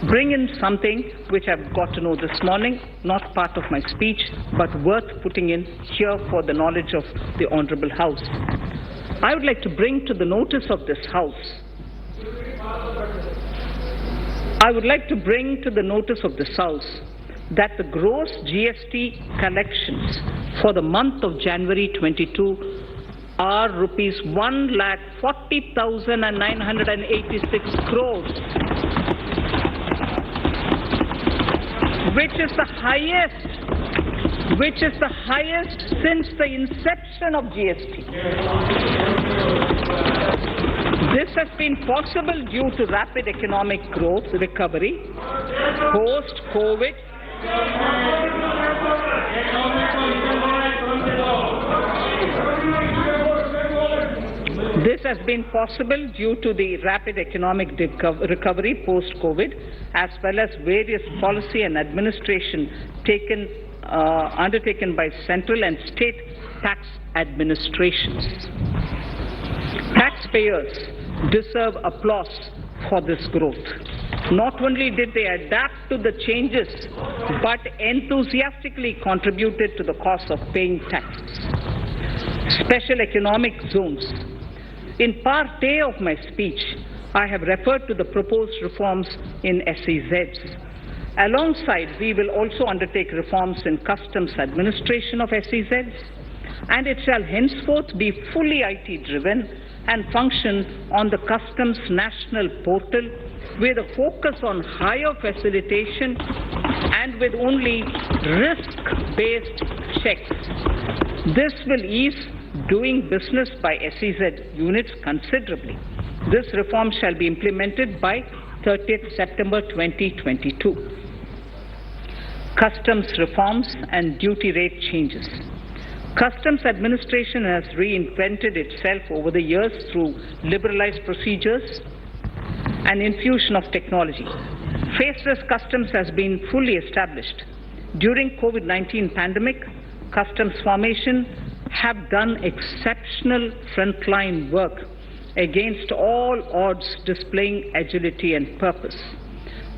bring in something which I've got to know this morning, not part of my speech, but worth putting in here for the knowledge of the Honorable House. I would like to bring to the notice of this House that the gross GST collections for the month of January 22 are rupees 1,40,986 crores, which is the highest since the inception of GST. This has been possible due to rapid economic growth, recovery, post-COVID, This has been possible due to the rapid economic recovery post-COVID, as well as various policy and administration undertaken by central and state tax administrations. Taxpayers deserve applause for this growth. Not only did they adapt to the changes, but enthusiastically contributed to the cost of paying taxes. Special economic zones. In part A of my speech, I have referred to the proposed reforms in SEZs. Alongside, we will also undertake reforms in customs administration of SEZs, and it shall henceforth be fully IT-driven and function on the customs national portal with a focus on higher facilitation and with only risk-based checks. This will ease doing business by SEZ units considerably. This reform shall be implemented by 30th September 2022. Customs reforms and duty rate changes. Customs administration has reinvented itself over the years through liberalized procedures and infusion of technology. Faceless customs has been fully established. During COVID-19 pandemic, customs formation have done exceptional frontline work against all odds, displaying agility and purpose.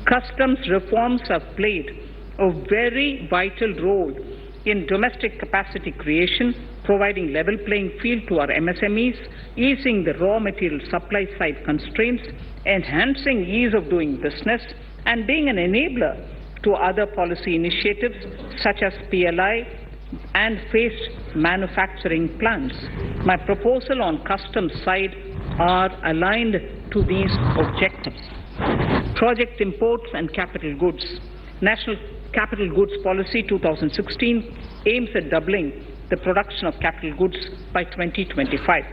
Customs reforms have played a very vital role in domestic capacity creation, providing level playing field to our MSMEs, easing the raw material supply side constraints, enhancing ease of doing business, and being an enabler to other policy initiatives such as PLI and phased manufacturing plans. My proposal on customs side are aligned to these objectives. Project imports and capital goods. National Capital Goods Policy 2016 aims at doubling the production of capital goods by 2025.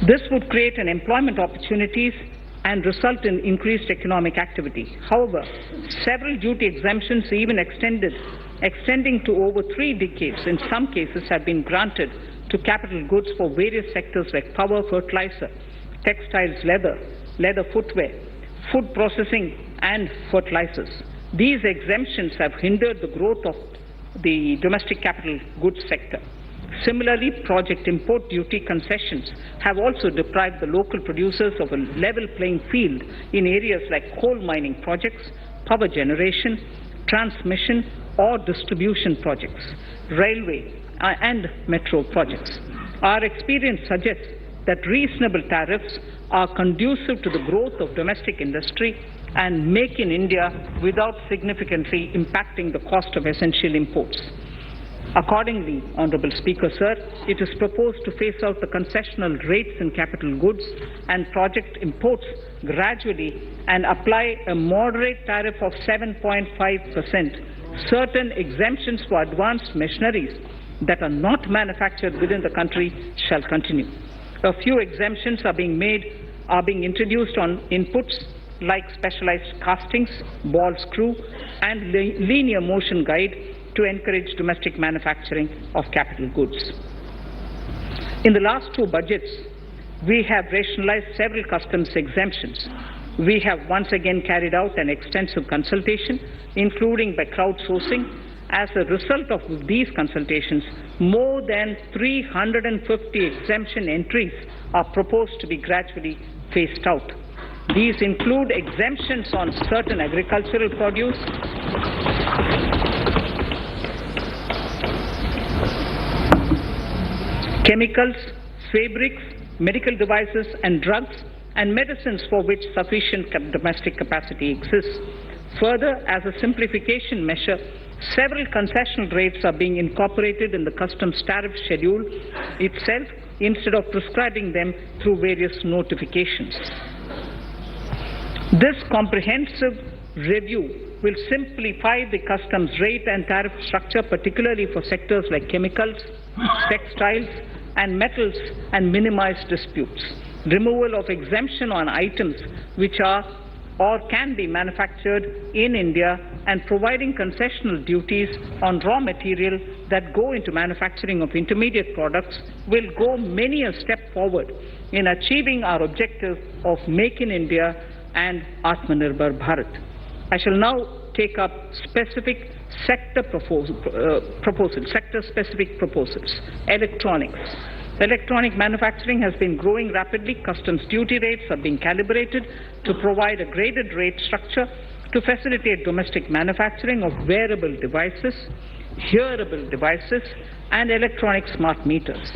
This would create an employment opportunities and result in increased economic activity. However, several duty exemptions, even extending to over 3 decades, in some cases have been granted to capital goods for various sectors like power, fertilizer, textiles, leather footwear, food processing, and fertilizers. These exemptions have hindered the growth of the domestic capital goods sector. Similarly, project import duty concessions have also deprived the local producers of a level playing field in areas like coal mining projects, power generation, transmission or distribution projects, railway and metro projects. Our experience suggests that reasonable tariffs are conducive to the growth of domestic industry and make in India without significantly impacting the cost of essential imports. Accordingly, Honourable Speaker, sir, it is proposed to phase out the concessional rates in capital goods and project imports gradually and apply a moderate tariff of 7.5%. Certain exemptions for advanced machineries that are not manufactured within the country shall continue. A few exemptions are being introduced on inputs like specialized castings, ball screw, and linear motion guide to encourage domestic manufacturing of capital goods. In the last two budgets, we have rationalized several customs exemptions. We have once again carried out an extensive consultation, including by crowdsourcing. As a result of these consultations, more than 350 exemption entries are proposed to be gradually phased out. These include exemptions on certain agricultural produce, chemicals, fabrics, medical devices and drugs, and medicines for which sufficient domestic capacity exists. Further, as a simplification measure, several concessional rates are being incorporated in the customs tariff schedule itself instead of prescribing them through various notifications. This comprehensive review will simplify the customs rate and tariff structure, particularly for sectors like chemicals, textiles, and metals, and minimize disputes. Removal of exemption on items which are or can be manufactured in India and providing concessional duties on raw material that go into manufacturing of intermediate products will go many a step forward in achieving our objective of Make in India and Atmanirbhar Bharat. I shall now take up specific sector-specific proposals. Electronics. Electronic manufacturing has been growing rapidly. Customs duty rates are being calibrated to provide a graded rate structure to facilitate domestic manufacturing of wearable devices, hearable devices, and electronic smart meters.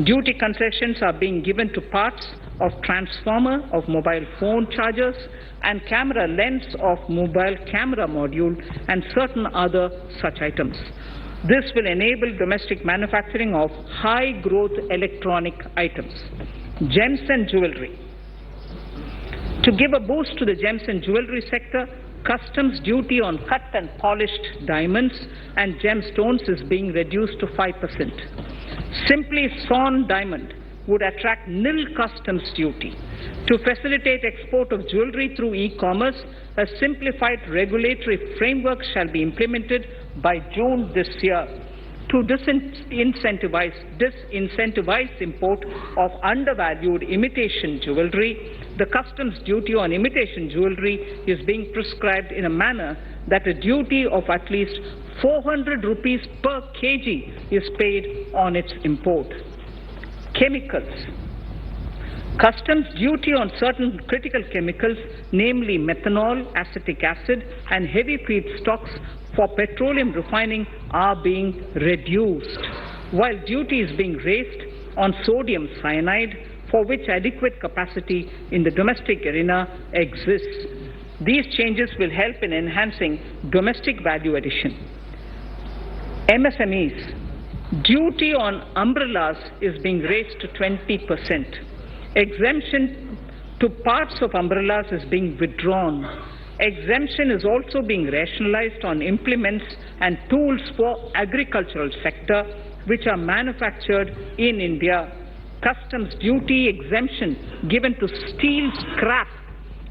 Duty concessions are being given to parts of transformer of mobile phone chargers and camera lens of mobile camera module and certain other such items. This will enable domestic manufacturing of high-growth electronic items. Gems and jewelry. To give a boost to the gems and jewelry sector, customs duty on cut and polished diamonds and gemstones is being reduced to 5%. Simply sawn diamond would attract nil customs duty. To facilitate export of jewelry through e-commerce, a simplified regulatory framework shall be implemented by June this year. To disincentivize import of undervalued imitation jewelry, the customs duty on imitation jewelry is being prescribed in a manner that a duty of at least 400 rupees per kg is paid on its import. Chemicals. Customs duty on certain critical chemicals, namely methanol, acetic acid, and heavy feedstocks for petroleum refining are being reduced, while duty is being raised on sodium cyanide, for which adequate capacity in the domestic arena exists. These changes will help in enhancing domestic value addition. MSMEs. Duty on umbrellas is being raised to 20%. Exemption to parts of umbrellas is being withdrawn. Exemption is also being rationalized on implements and tools for agricultural sector which are manufactured in India. Customs duty exemption given to steel scrap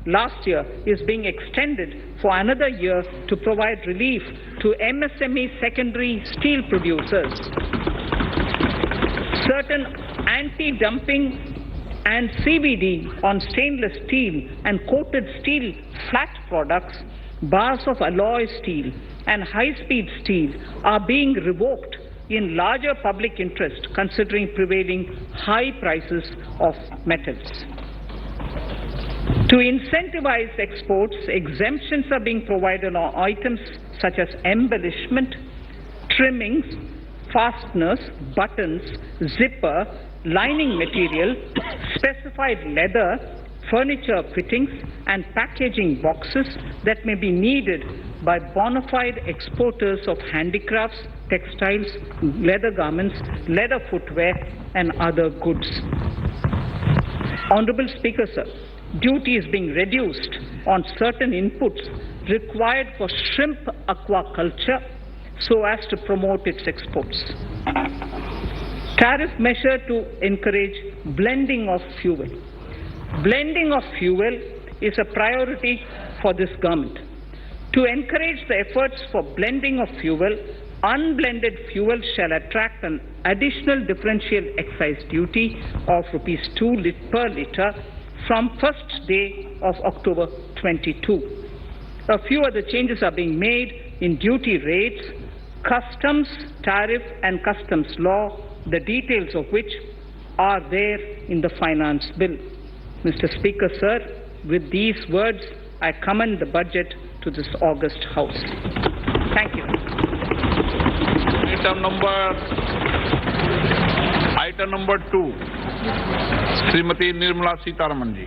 last year is being extended for another year to provide relief to MSME secondary steel producers. certain anti-dumping and CVD on stainless steel and coated steel flat products, bars of alloy steel and high-speed steel are being revoked in larger public interest considering prevailing high prices of metals. To incentivize exports, exemptions are being provided on items such as embellishment, trimmings, fasteners, buttons, zipper, lining material, specified leather, furniture fittings, and packaging boxes that may be needed by bona fide exporters of handicrafts, textiles, leather garments, leather footwear, and other goods. Honorable Speaker, sir, duty is being reduced on certain inputs required for shrimp aquaculture so as to promote its exports. Tariff measure to encourage blending of fuel. Blending of fuel is a priority for this government. To encourage the efforts for blending of fuel, unblended fuel shall attract an additional differential excise duty of ₹2 per litre from first day of October 22. A few other changes are being made in duty rates, customs, tariff and customs law, the details of which are there in the finance bill. Mr. Speaker, sir, with these words, I commend the budget to this august House. Thank you. Item number 2, Srimati Nirmala Sitharaman ji.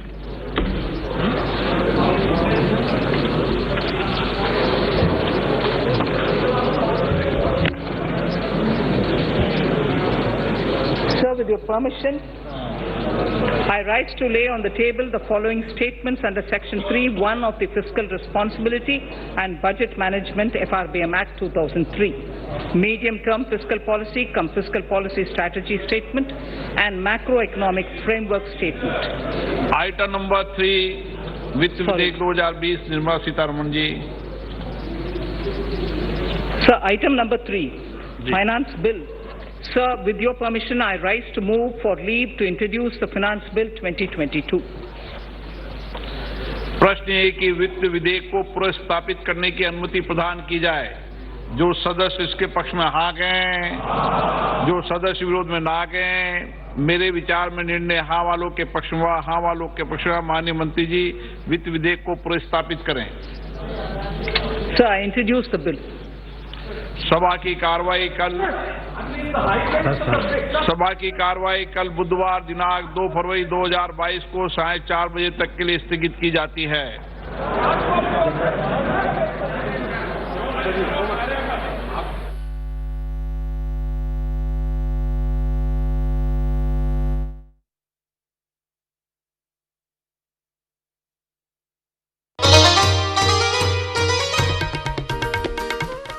Sir, with your permission, I rise to lay on the table the following statements under Section 3(1) of the Fiscal Responsibility and Budget Management FRBM Act 2003. Medium-term fiscal policy cum fiscal policy strategy statement and macroeconomic framework statement. Item number 3, Vitt Videk 2020, Nirmala Sitharaman ji. Sir, item number 3, Finance Bill. Sir, with your permission, I rise to move for leave to introduce the Finance Bill 2022. प्रश्न है कि वित्त विधेयक को पुनर्स्थापित करने की अनुमति प्रदान की जाए। जो सदस्य इसके पक्ष में हाँ कहें, जो सदस्य विरोध में ना कहें, मेरे विचार में निर्णय हाँ वालों के पक्ष में, हाँ वालों के पक्ष में। माननीय मंत्री जी, वित्त विधेयक को पुनर्स्थापित करें। Sir, I introduce the bill. सभा की कार्रवाई कल बुधवार दिनांक 2 फरवरी 2022 को 4:30 बजे तक के लिए स्थगित की जाती है।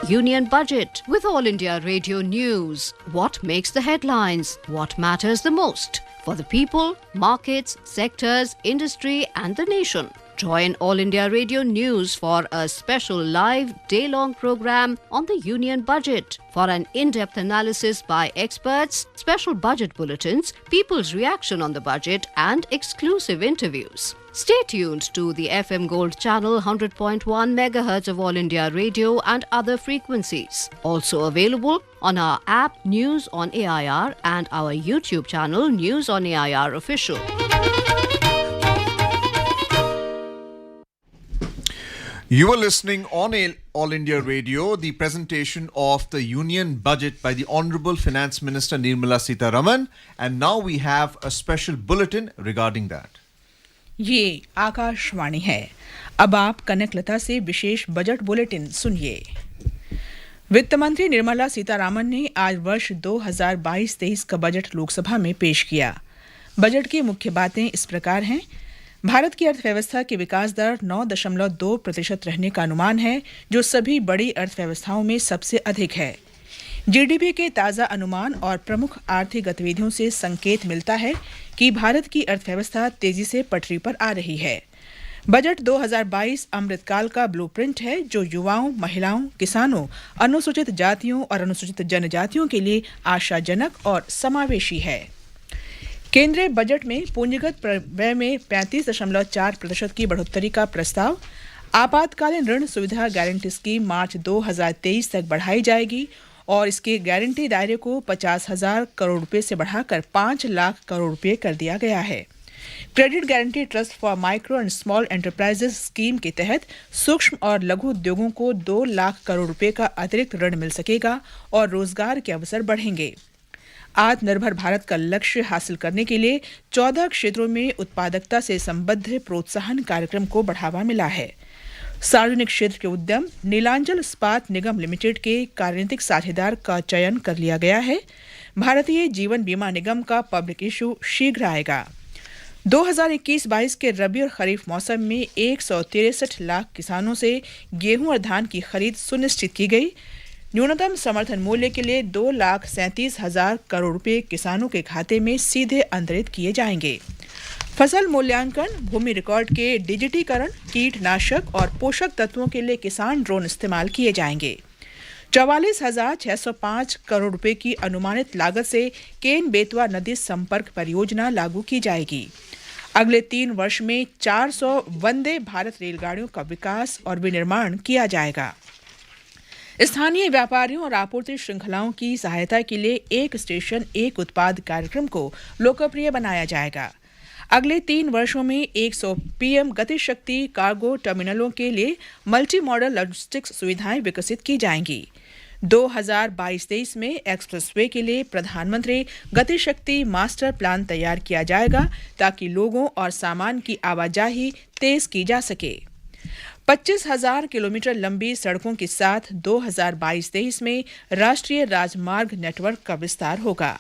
Union Budget with All India Radio News. What makes the headlines? What matters the most? For the people, markets, sectors, industry and the nation. Join All India Radio News for a special live day-long program on the Union Budget for an in-depth analysis by experts, special budget bulletins, people's reaction on the budget and exclusive interviews. Stay tuned to the FM Gold channel 100.1 MHz of All India Radio and other frequencies. Also available on our app News on AIR and our YouTube channel News on AIR Official. You are listening on All India Radio, the presentation of the Union Budget by the Honourable Finance Minister Nirmala Sitharaman, and now we have a special bulletin regarding that. ये आकाशवाणी है। अब आप कनकलता से विशेष budget bulletin सुनिए। वित्त मंत्री निर्मला सीतारामन ने आज वर्ष 2022-23 का बजट लोकसभा में पेश किया। बजट की मुख्य बातें इस प्रकार हैं। भारत की अर्थव्यवस्था की विकास दर 9.2% रहने का अनुमान है, जो सभी बड़ी अर्थव्यवस्थाओं में सबसे अधिक है। जीडीपी के ताज़ा अनुमान और प्रमुख आर्थिक गतिविधियों से संकेत मिलता है कि भारत की अर्थव्यवस्था तेजी से पटरी पर आ रही है। बजट 2022 अमृतकाल का ब्लूप्रिंट है जो युवाओं, महिलाओं, किसानों, अनुसूचित जातियों और अनुसूचित जनजातियों के लिए आशाजनक और समावेशी है। केंद्रीय बजट में पूंजीगत व्यय में 35.4% की बढ़ोतरी का प्रस्ताव। आपातकालीन ऋण सुविधा गारंटी स्कीम मार्च 2023 तक बढ़ाई जाएगी और इसके गारंटी दायरे को 50,000 करोड़ रुपए से बढ़ाकर 5 लाख करोड़ रुपए कर दिया गया है। Credit guarantee trust for micro and small enterprises scheme के तहत सूक्ष्म और लघु उद्योगों को 2 लाख करोड़ रुपए का अतिरिक्त ऋण मिल सकेगा और रोजगार के अवसर बढ़ेंगे। आत्मनिर्भर भारत का लक्ष्य हासिल करने के लिए 14 क्षेत्रों में उत्पादकता से संबद्ध प्रोत्साहन कार्यक्रम को बढ़ावा मिला है। सार्वजनिक क्षेत्र के उद्यम नीलांचल इस्पात निगम लिमिटेड के कार्यनीतिक साझेदार का चयन कर लिया गया है। भारतीय जीवन बीमा निगम का पब्लिक इशू शीघ्र आएगा। 2021-22 के रबी और खरीफ मौसम में 163 लाख किसानों से गेहूं और धान की खरीद सुनिश्चित की गई। न्यूनतम समर्थन मूल्य के लिए 2,37,000 करोड़ रुपए किसानों के खाते में सीधे अंतरित किए जाएंगे। फसल मूल्यांकन, भूमि रिकॉर्ड के डिजिटीकरण, कीटनाशक और पोषक तत्वों के लिए किसान ड्रोन इस्तेमाल किए जाएंगे। 44,605 करोड़ रुपए की अनुमानित लागत से केन बेतवा नदी संपर्क परियोजना लागू की जाएगी। अगले 3 वर्ष में 400 वंदे भारत रेलगाड़ियों का विकास और विनिर्माण किया जाएगा। स्थानीय व्यापारियों और आपूर्ति श्रृंखलाओं की सहायता के लिए एक स्टेशन एक उत्पाद कार्यक्रम को लोकप्रिय बनाया जाएगा। अगले 3 वर्षों में 100 पीएम गतिशक्ति कार्गो टर्मिनलों के लिए मल्टी मॉडल लॉजिस्टिक्स सुविधाएं विकसित की जाएंगी। 2022-23 में एक्सप्रेसवे के लिए प्रधानमंत्री गतिशक्ति मास्टर प्लान तैयार किया जाएगा ताकि लोगों और सामान की आवाजाही तेज की जा सके। 25,000 किलोमीटर लंबी सड़कों के साथ 2022-23 में राष्ट्रीय राजमार्ग नेटवर्क का विस्तार होगा।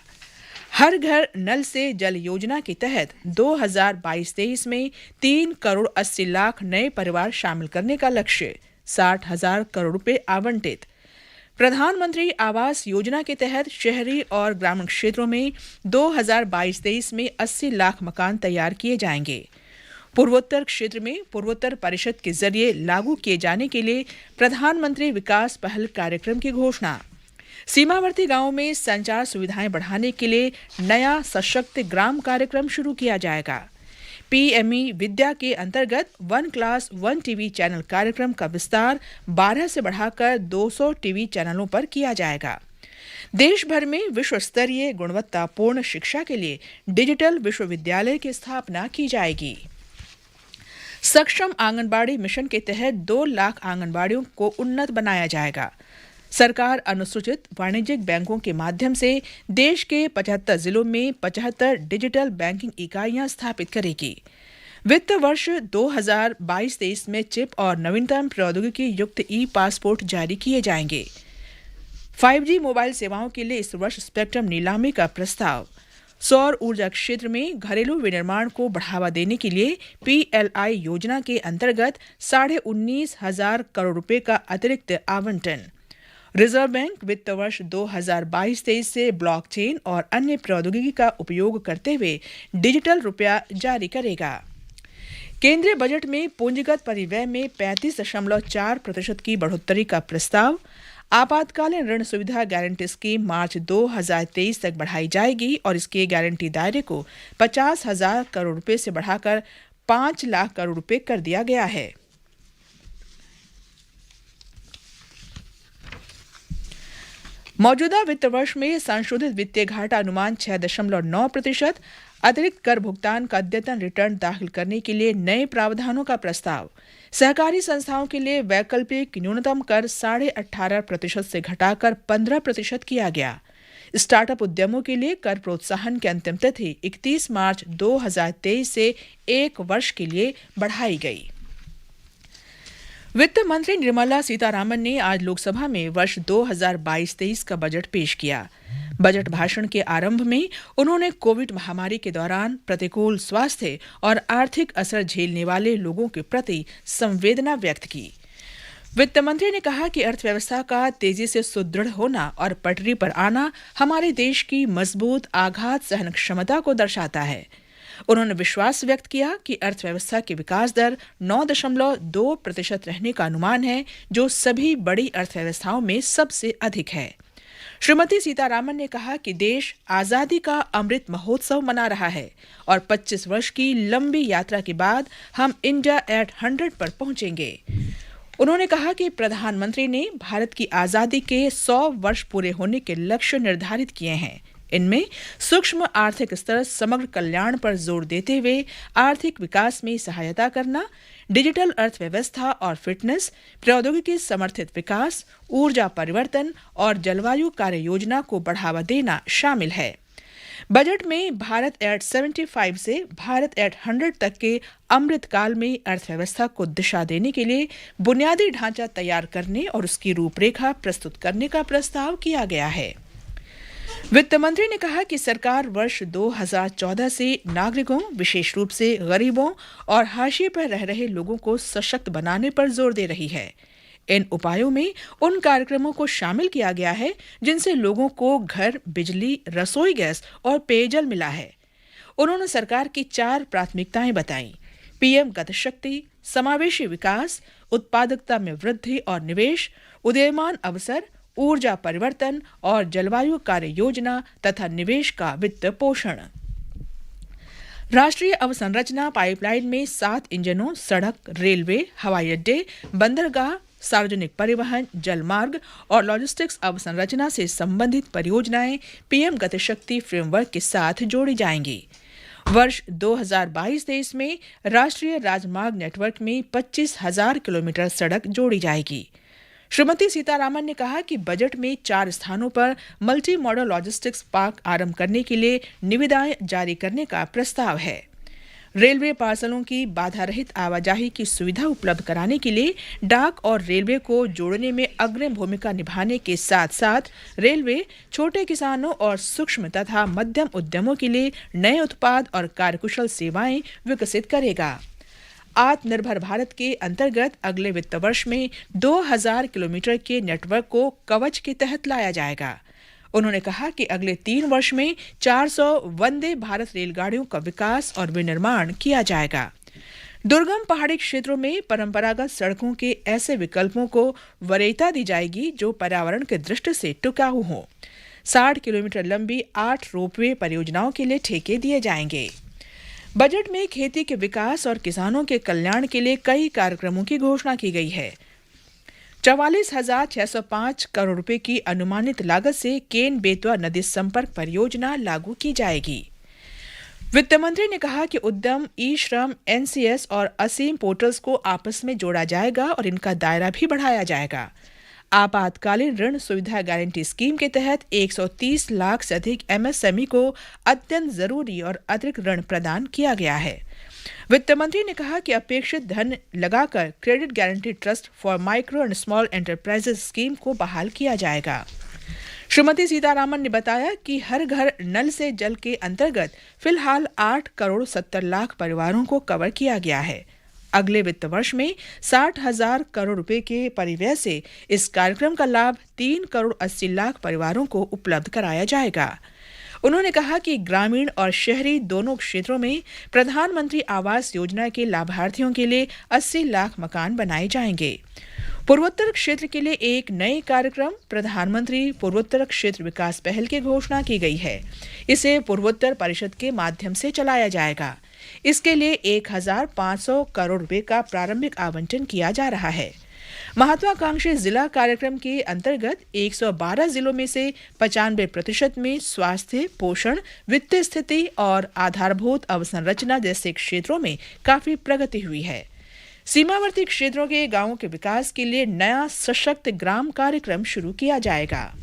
हर घर नल से जल योजना के तहत 2022-23 में 3 करोड़ 80 लाख नए परिवार शामिल करने का लक्ष्य, 60,000 करोड़ रुपए आवंटित। प्रधानमंत्री आवास योजना के तहत शहरी और ग्रामीण क्षेत्रों में 2022-23 में 80 लाख मकान तैयार किए जाएंगे। पूर्वोत्तर क्षेत्र में पूर्वोत्तर परिषद के जरिए लागू किए जाने के लिए प्रधानमंत्री विकास पहल कार्यक्रम की घोषणा। सीमावर्ती गांवों में संचार सुविधाएं बढ़ाने के लिए नया सशक्त ग्राम कार्यक्रम शुरू किया जाएगा। पीएमई विद्या के अंतर्गत 1 क्लास 1 टीवी चैनल कार्यक्रम का विस्तार 12 से बढ़ाकर 200 टीवी चैनलों पर किया जाएगा। देश भर में विश्व स्तरीय गुणवत्तापूर्ण शिक्षा के लिए डिजिटल विश्वविद्यालय की स्थापना की जाएगी। सक्षम आंगनबाड़ी मिशन के तहत 2 लाख आंगनबाड़ियों को उन्नत बनाया जाएगा। सरकार अनुसूचित वाणिज्यिक बैंकों के माध्यम से देश के 75 जिलों में 75 डिजिटल बैंकिंग इकाइयां स्थापित करेगी। वित्त वर्ष 2022-23 में चिप और नवीनतम प्रौद्योगिकी युक्त ई पासपोर्ट जारी किए जाएंगे। 5G मोबाइल सेवाओं के लिए इस वर्ष स्पेक्ट्रम नीलामी का प्रस्ताव। सौर ऊर्जा क्षेत्र में घरेलू विनिर्माण को बढ़ावा देने के लिए PLI योजना के अंतर्गत 19,500 करोड़ रुपए का अतिरिक्त आवंटन। रिजर्व बैंक वित्त वर्ष 2022-23 से ब्लॉकचेन और अन्य प्रौद्योगिकी का उपयोग करते हुए डिजिटल रुपया जारी करेगा। केंद्रीय बजट में पूंजीगत परिव्यय में 35.4% की बढ़ोतरी का प्रस्ताव। आपातकालीन ऋण सुविधा गारंटी स्कीम मार्च 2023 तक बढ़ाई जाएगी और इसके गारंटी दायरे को 50,000 करोड़ रुपए से बढ़ाकर 5 लाख करोड़ रुपए कर दिया गया है। मौजूदा वित्त वर्ष में संशोधित वित्तीय घाटा अनुमान 6.9%। अतिरिक्त कर भुगतान का अद्यतन रिटर्न दाखिल करने के लिए नए प्रावधानों का प्रस्ताव। सहकारी संस्थाओं के लिए वैकल्पिक न्यूनतम कर 18.5% से घटाकर 15% किया गया। स्टार्टअप उद्यमों के लिए कर प्रोत्साहन की अंतिम तिथि 31 मार्च 2023 से 1 वर्ष के लिए बढ़ाई गई। वित्त मंत्री निर्मला सीतारामन ने आज लोकसभा में वर्ष 2022-23 का बजट पेश किया। बजट भाषण के आरंभ में उन्होंने कोविड महामारी के दौरान प्रतिकूल स्वास्थ्य और आर्थिक असर झेलने वाले लोगों के प्रति संवेदना व्यक्त की। वित्त मंत्री ने कहा कि अर्थव्यवस्था का तेजी से सुदृढ़ होना और पटरी पर आना हमारे देश की मजबूत आघात सहन क्षमता को दर्शाता है। उन्होंने विश्वास व्यक्त किया कि अर्थव्यवस्था की विकास दर 9.2% रहने का अनुमान है, जो सभी बड़ी अर्थव्यवस्थाओं में सबसे अधिक है। श्रीमती सीतारामन ने कहा कि देश आजादी का अमृत महोत्सव मना रहा है और 25 वर्ष की लंबी यात्रा के बाद हम इंडिया एट 100 पर पहुंचेंगे। उन्होंने कहा कि प्रधानमंत्री ने भारत की आजादी के 100 वर्ष पूरे होने के लक्ष्य निर्धारित किए हैं। इनमें सूक्ष्म आर्थिक स्तर समग्र कल्याण पर जोर देते हुए आर्थिक विकास में सहायता करना, डिजिटल अर्थव्यवस्था और फिटनेस, प्रौद्योगिकी समर्थित विकास, ऊर्जा परिवर्तन और जलवायु कार्य योजना को बढ़ावा देना शामिल है। बजट में भारत एट 75 से भारत एट 100 तक के अमृतकाल में अर्थव्यवस्था को दिशा देने के लिए बुनियादी ढांचा तैयार करने और उसकी रूपरेखा प्रस्तुत करने का प्रस्ताव किया गया है। वित्त मंत्री ने कहा कि सरकार वर्ष 2014 से नागरिकों, विशेष रूप से गरीबों और हाशिए पर रह रहे लोगों को सशक्त बनाने पर जोर दे रही है। इन उपायों में उन कार्यक्रमों को शामिल किया गया है जिनसे लोगों को घर, बिजली, रसोई गैस और पेयजल मिला है। उन्होंने सरकार की 4 प्राथमिकताएं बताईं: पीएम गतिशक्ति, समावेशी विकास, उत्पादकता में वृद्धि और निवेश, उदीयमान अवसर, ऊर्जा परिवर्तन और जलवायु कार्य योजना तथा निवेश का वित्त पोषण। राष्ट्रीय अवसंरचना पाइपलाइन में 7 इंजनों, सड़क, रेलवे, हवाई अड्डे, बंदरगाह, सार्वजनिक परिवहन, जलमार्ग और लॉजिस्टिक्स अवसंरचना से संबंधित परियोजनाएं पीएम गतिशक्ति फ्रेमवर्क के साथ जोड़ी जाएंगी। वर्ष 2022-23 में राष्ट्रीय राजमार्ग नेटवर्क में 25,000 किलोमीटर सड़क जोड़ी जाएगी। श्रीमती सीतारामन ने कहा कि बजट में 4 स्थानों पर मल्टी मॉडल लॉजिस्टिक्स पार्क आरंभ करने के लिए निविदाएं जारी करने का प्रस्ताव है। रेलवे पार्सलों की बाधा रहित आवाजाही की सुविधा उपलब्ध कराने के लिए डाक और रेलवे को जोड़ने में अग्रिम भूमिका निभाने के साथ साथ रेलवे छोटे किसानों और सूक्ष्म तथा मध्यम उद्यमों के लिए नए उत्पाद और कार्यकुशल सेवाएं विकसित करेगा। आत्मनिर्भर भारत के अंतर्गत अगले वित्त वर्ष में 2000 किलोमीटर के नेटवर्क को कवच के तहत लाया जाएगा। उन्होंने कहा कि अगले 3 वर्ष में 400 वंदे भारत रेलगाड़ियों का विकास और विनिर्माण किया जाएगा। दुर्गम पहाड़ी क्षेत्रों में परंपरागत सड़कों के ऐसे विकल्पों को वरीयता दी जाएगी जो पर्यावरण की दृष्टि से टिकाऊ हों। 60 किलोमीटर लंबी 8 रोपवे परियोजनाओं के लिए ठेके दिए जाएंगे। बजट में खेती के विकास और किसानों के कल्याण के लिए कई कार्यक्रमों की घोषणा की गई है। 44,605 करोड़ रुपए की अनुमानित लागत से केन बेतवा नदी संपर्क परियोजना लागू की जाएगी। वित्त मंत्री ने कहा कि उद्यम, ई श्रम, एनसीएस और असीम पोर्टल्स को आपस में जोड़ा जाएगा और इनका दायरा भी बढ़ाया जाएगा। आपातकालीन ऋण सुविधा गारंटी स्कीम के तहत 130 लाख से अधिक एमएसएमई को अत्यंत जरूरी और अतिरिक्त ऋण प्रदान किया गया है। वित्त मंत्री ने कहा कि अपेक्षित धन लगाकर credit guarantee trust for micro and small enterprises scheme को बहाल किया जाएगा। श्रीमती सीतारामन ने बताया कि हर घर नल से जल के अंतर्गत फिलहाल 8 करोड़ 70 लाख परिवारों को कवर किया गया है। अगले वित्त वर्ष में 60,000 करोड़ रुपए के परिव्यय से इस कार्यक्रम का लाभ 3 करोड़ 80 लाख परिवारों को उपलब्ध कराया जाएगा। उन्होंने कहा कि ग्रामीण और शहरी दोनों क्षेत्रों में प्रधानमंत्री आवास योजना के लाभार्थियों के लिए 80 लाख मकान बनाए जाएंगे। पूर्वोत्तर क्षेत्र के लिए एक नए कार्यक्रम प्रधानमंत्री पूर्वोत्तर क्षेत्र विकास पहल की घोषणा की गई है। इसे पूर्वोत्तर परिषद के माध्यम से चलाया जाएगा। इसके लिए 1,500 करोड़ रुपए का प्रारंभिक आवंटन किया जा रहा है। महत्वाकांक्षी जिला कार्यक्रम के अंतर्गत 112 जिलों में से 95% में स्वास्थ्य, पोषण, वित्तीय स्थिति और आधारभूत अवसंरचना जैसे क्षेत्रों में काफी प्रगति हुई है। सीमावर्ती क्षेत्रों के गांवों के विकास के लिए नया सशक्त ग्राम कार्यक्रम शुरू किया जाएगा।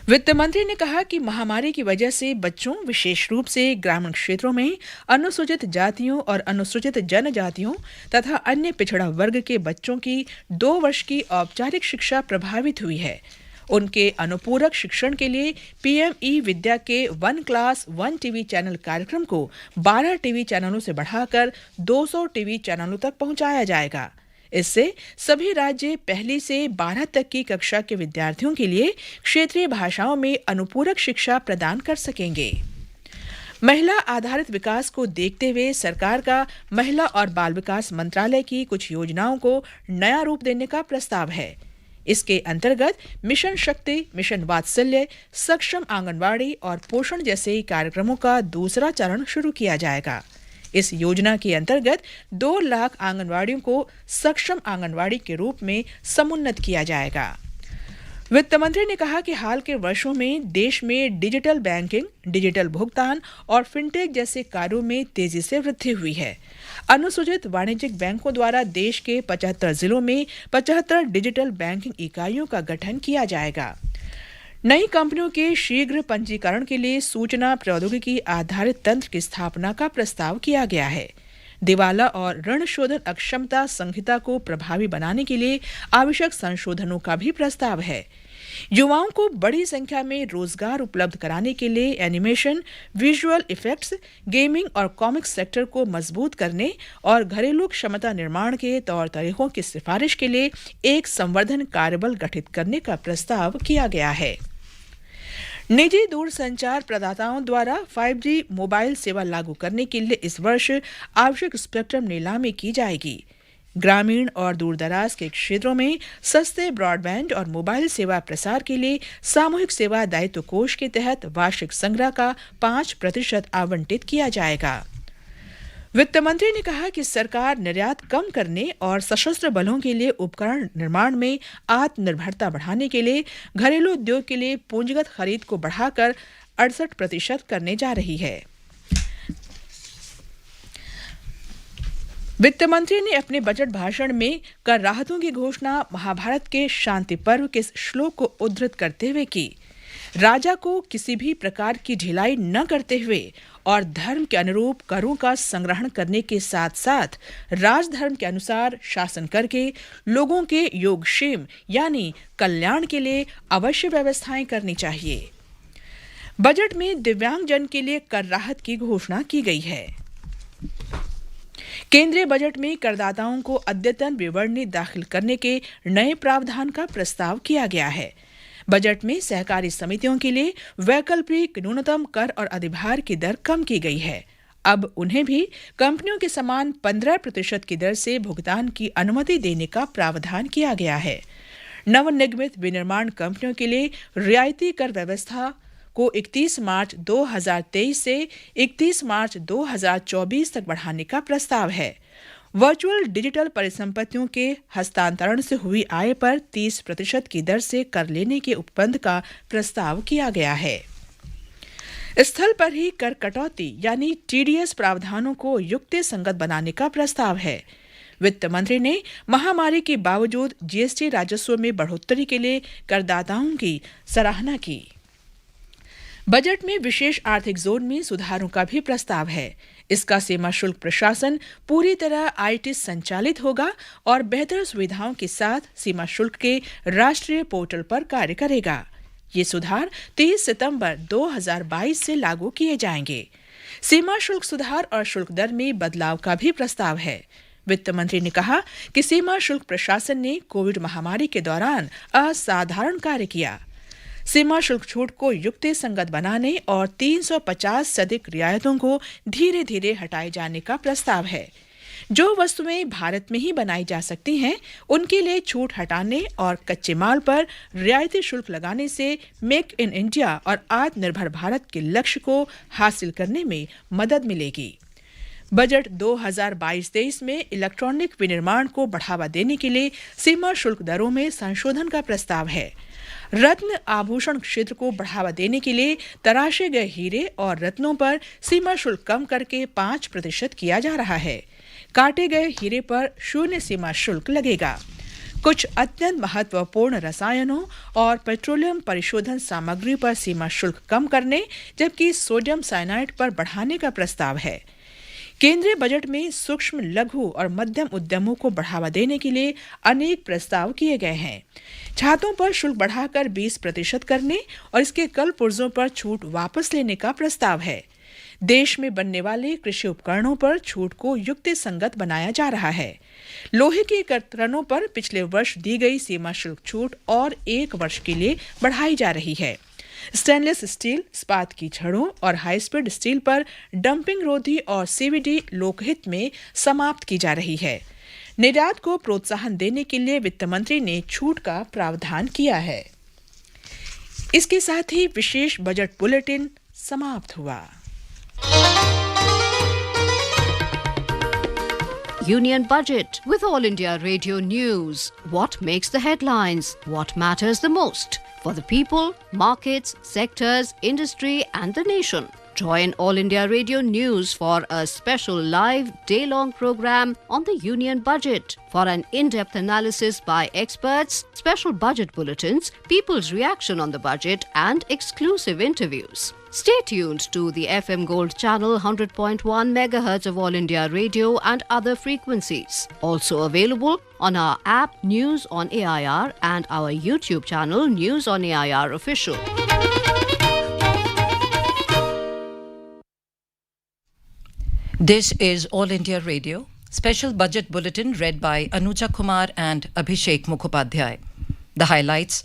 वित्त मंत्री ने कहा कि महामारी की वजह से बच्चों, विशेष रूप से ग्रामीण क्षेत्रों में अनुसूचित जातियों और अनुसूचित जनजातियों तथा अन्य पिछड़ा वर्ग के बच्चों की 2 वर्ष की औपचारिक शिक्षा प्रभावित हुई है। उनके अनुपूरक शिक्षण के लिए पीएम ई विद्या के 1 क्लास 1 टीवी चैनल कार्यक्रम को 12 टीवी चैनलों से बढ़ाकर 200 टीवी चैनलों तक पहुंचाया जाएगा। इससे सभी राज्य 1 से 12 तक की कक्षा के विद्यार्थियों के लिए क्षेत्रीय भाषाओं में अनुपूरक शिक्षा प्रदान कर सकेंगे। महिला आधारित विकास को देखते हुए सरकार का महिला और बाल विकास मंत्रालय की कुछ योजनाओं को नया रूप देने का प्रस्ताव है। इसके अंतर्गत मिशन शक्ति, मिशन वात्सल्य, सक्षम आंगनवाड़ी और पोषण जैसे कार्यक्रमों का दूसरा चरण शुरू किया जाएगा। इस योजना के अंतर्गत 2 लाख आंगनवाड़ियों को सक्षम आंगनवाड़ी के रूप में समुन्नत किया जाएगा। वित्त मंत्री ने कहा कि हाल के वर्षों में देश में डिजिटल बैंकिंग, डिजिटल भुगतान और फिनटेक जैसे कार्यों में तेजी से वृद्धि हुई है। अनुसूचित वाणिज्यिक बैंकों द्वारा देश के 75 जिलों में 75 डिजिटल बैंकिंग इकाइयों का गठन किया जाएगा। नई कंपनियों के शीघ्र पंजीकरण के लिए सूचना प्रौद्योगिकी आधारित तंत्र की स्थापना का प्रस्ताव किया गया है। दिवाला और ऋण शोधन अक्षमता संहिता को प्रभावी बनाने के लिए आवश्यक संशोधनों का भी प्रस्ताव है। युवाओं को बड़ी संख्या में रोजगार उपलब्ध कराने के लिए एनिमेशन, विजुअल इफेक्ट्स, गेमिंग और कॉमिक्स सेक्टर को मजबूत करने और घरेलू क्षमता निर्माण के तौर तरीकों की सिफारिश के लिए एक संवर्धन कार्यबल गठित करने का प्रस्ताव किया गया है। निजी दूरसंचार प्रदाताओं द्वारा 5G मोबाइल सेवा लागू करने के लिए इस वर्ष आवश्यक स्पेक्ट्रम नीलामी की जाएगी। ग्रामीण और दूरदराज के क्षेत्रों में सस्ते ब्रॉडबैंड और मोबाइल सेवा प्रसार के लिए सामूहिक सेवा दायित्व कोष के तहत वार्षिक संग्रह का 5% आवंटित किया जाएगा। वित्त मंत्री ने कहा कि सरकार निर्यात कम करने और सशस्त्र बलों के लिए उपकरण निर्माण में आत्मनिर्भरता बढ़ाने के लिए घरेलू उद्योग के लिए पूंजीगत खरीद को बढ़ाकर 68% करने जा रही है। वित्त मंत्री ने अपने बजट भाषण में कर राहतों की घोषणा महाभारत के शांति पर्व के श्लोक को उद्धृत करते हुए की। राजा को किसी भी प्रकार की ढिलाई न करते हुए और धर्म के अनुरूप करों का संग्रहण करने के साथ साथ राजधर्म के अनुसार शासन करके लोगों के योगक्षेम यानी कल्याण के लिए अवश्य व्यवस्थाएं करनी चाहिए। बजट में दिव्यांगजन के लिए कर राहत की घोषणा की गई है। केंद्रीय बजट में करदाताओं को अद्यतन विवरणी दाखिल करने के नए प्रावधान का प्रस्ताव किया गया है। बजट में सहकारी समितियों के लिए वैकल्पिक न्यूनतम कर और अधिभार की दर कम की गई है। अब उन्हें भी कंपनियों के समान 15% की दर से भुगतान की अनुमति देने का प्रावधान किया गया है। नवनिर्मित विनिर्माण कंपनियों के लिए रियायती कर व्यवस्था को 31 मार्च 2023 से 31 मार्च 2024 तक बढ़ाने का प्रस्ताव है। वर्चुअल डिजिटल परिसंपत्तियों के हस्तांतरण से हुई आय पर 30% की दर से कर लेने के उपबंध का प्रस्ताव किया गया है। स्थल पर ही कर कटौती यानी TDS प्रावधानों को युक्ति संगत बनाने का प्रस्ताव है। वित्त मंत्री ने महामारी के बावजूद GST राजस्व में बढ़ोतरी के लिए करदाताओं की सराहना की। बजट में विशेष आर्थिक जोन में सुधारों का भी प्रस्ताव है। इसका सीमा शुल्क प्रशासन पूरी तरह IT संचालित होगा और बेहतर सुविधाओं के साथ सीमा शुल्क के राष्ट्रीय पोर्टल पर कार्य करेगा। ये सुधार 30 सितंबर 2022 से लागू किए जाएंगे। सीमा शुल्क सुधार और शुल्क दर में बदलाव का भी प्रस्ताव है। वित्त मंत्री ने कहा कि सीमा शुल्क प्रशासन ने कोविड महामारी के दौरान असाधारण कार्य किया। सीमा शुल्क छूट को युक्ति संगत बनाने और 350 से अधिक रियायतों को धीरे धीरे हटाए जाने का प्रस्ताव है। जो वस्तुएं भारत में ही बनाई जा सकती हैं, उनके लिए छूट हटाने और कच्चे माल पर रियायती शुल्क लगाने से मेक इन इंडिया और आत्मनिर्भर भारत के लक्ष्य को हासिल करने में मदद मिलेगी। बजट 2022-23 में इलेक्ट्रॉनिक विनिर्माण को बढ़ावा देने के लिए सीमा शुल्क दरों में संशोधन का प्रस्ताव है। रत्न आभूषण क्षेत्र को बढ़ावा देने के लिए तराशे गए हीरे और रत्नों पर सीमा शुल्क कम करके 5% किया जा रहा है। काटे गए हीरे पर 0 सीमा शुल्क लगेगा। कुछ अत्यंत महत्वपूर्ण रसायनों और पेट्रोलियम परिशोधन सामग्री पर सीमा शुल्क कम करने जबकि सोडियम साइनाइड पर बढ़ाने का प्रस्ताव है। केंद्रीय बजट में सूक्ष्म, लघु और मध्यम उद्यमों को बढ़ावा देने के लिए अनेक प्रस्ताव किए गए हैं। छातों पर शुल्क बढ़ाकर 20% करने और इसके कल पुर्जों पर छूट वापस लेने का प्रस्ताव है। देश में बनने वाले कृषि उपकरणों पर छूट को युक्ति संगत बनाया जा रहा है। लोहे के कर्तनों पर पिछले वर्ष दी गई सीमा शुल्क छूट और 1 वर्ष के लिए बढ़ाई जा रही है। स्टेनलेस स्टील, इस्पात की छड़ों और हाई स्पीड स्टील पर डंपिंग रोधी और सीवीडी लोकहित में समाप्त की जा रही है। निर्यात को प्रोत्साहन देने के लिए वित्त मंत्री ने छूट का प्रावधान किया है। इसके साथ ही विशेष बजट बुलेटिन समाप्त हुआ। Union Budget with All India Radio News. What makes the headlines? What matters the most? For the people, markets, sectors, industry and the nation. Join All India Radio News for a special live day-long program on the Union Budget for an in-depth analysis by experts, special budget bulletins, people's reaction on the budget and exclusive interviews. Stay tuned to the FM Gold channel 100.1 MHz of All India Radio and other frequencies. Also available on our app News on AIR and our YouTube channel News on AIR Official. This is All India Radio. Special budget bulletin read by Anuja Kumar and Abhishek Mukhopadhyay. The highlights.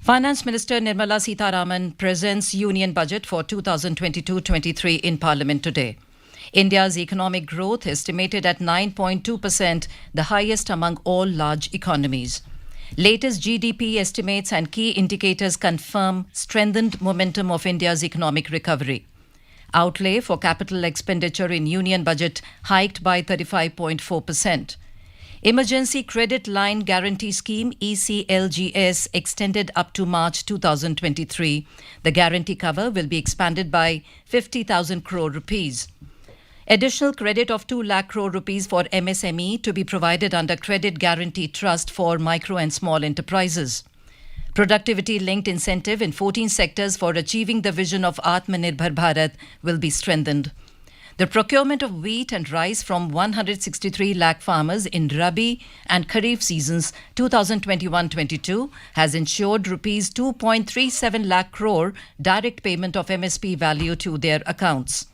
Finance Minister Nirmala Sitharaman presents Union Budget for 2022-23 in Parliament today. India's economic growth estimated at 9.2%, the highest among all large economies. Latest GDP estimates and key indicators confirm strengthened momentum of India's economic recovery. Outlay for capital expenditure in Union Budget hiked by 35.4%. Emergency Credit Line Guarantee Scheme ECLGS extended up to March 2023. The guarantee cover will be expanded by 50,000 crore rupees. Additional credit of 2 lakh crore rupees for MSME to be provided under Credit Guarantee Trust for micro and small enterprises. Productivity-linked incentive in 14 sectors for achieving the vision of Atmanirbhar Bharat will be strengthened. The procurement of wheat and rice from 163 lakh farmers in Rabi and Kharif seasons 2021-22 has ensured rupees 2.37 lakh crore direct payment of MSP value to their accounts.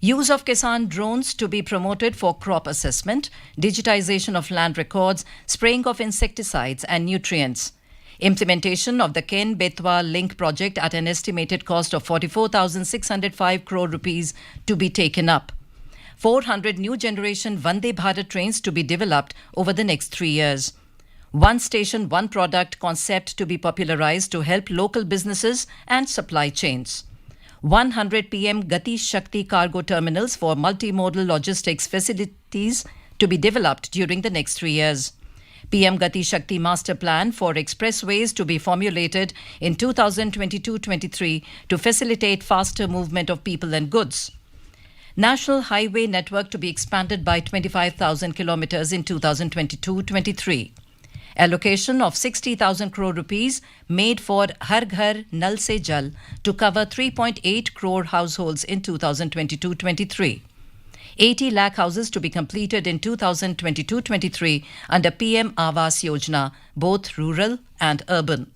Use of Kisan drones to be promoted for crop assessment, digitization of land records, spraying of insecticides and nutrients. Implementation of the Ken-Betwa link project at an estimated cost of 44,605 crore rupees to be taken up. 400 new generation Vande Bharat trains to be developed over the next 3 years. One station, one product concept to be popularized to help local businesses and supply chains. 100 PM Gati Shakti cargo terminals for multimodal logistics facilities to be developed during the next 3 years. PM Gati Shakti Master Plan for expressways to be formulated in 2022-23 to facilitate faster movement of people and goods. National Highway Network to be expanded by 25,000 kilometers in 2022-23. Allocation of 60,000 crore rupees made for Har Ghar Nal Se Jal to cover 3.8 crore households in 2022-23. 80 lakh houses to be completed in 2022-23 under PM Awas Yojana, both rural and urban.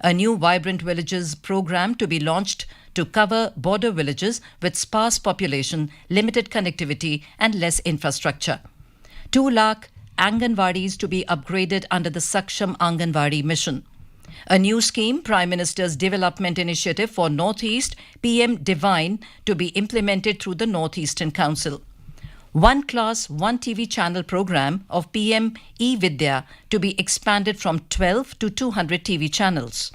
A new Vibrant Villages program to be launched to cover border villages with sparse population, limited connectivity and less infrastructure. 2 lakh Anganwadis to be upgraded under the Saksham Anganwadi mission. A new scheme, Prime Minister's Development Initiative for Northeast, PM Divine, to be implemented through the Northeastern Council. One Class, One TV channel program of PM E-Vidya to be expanded from 12 to 200 TV channels.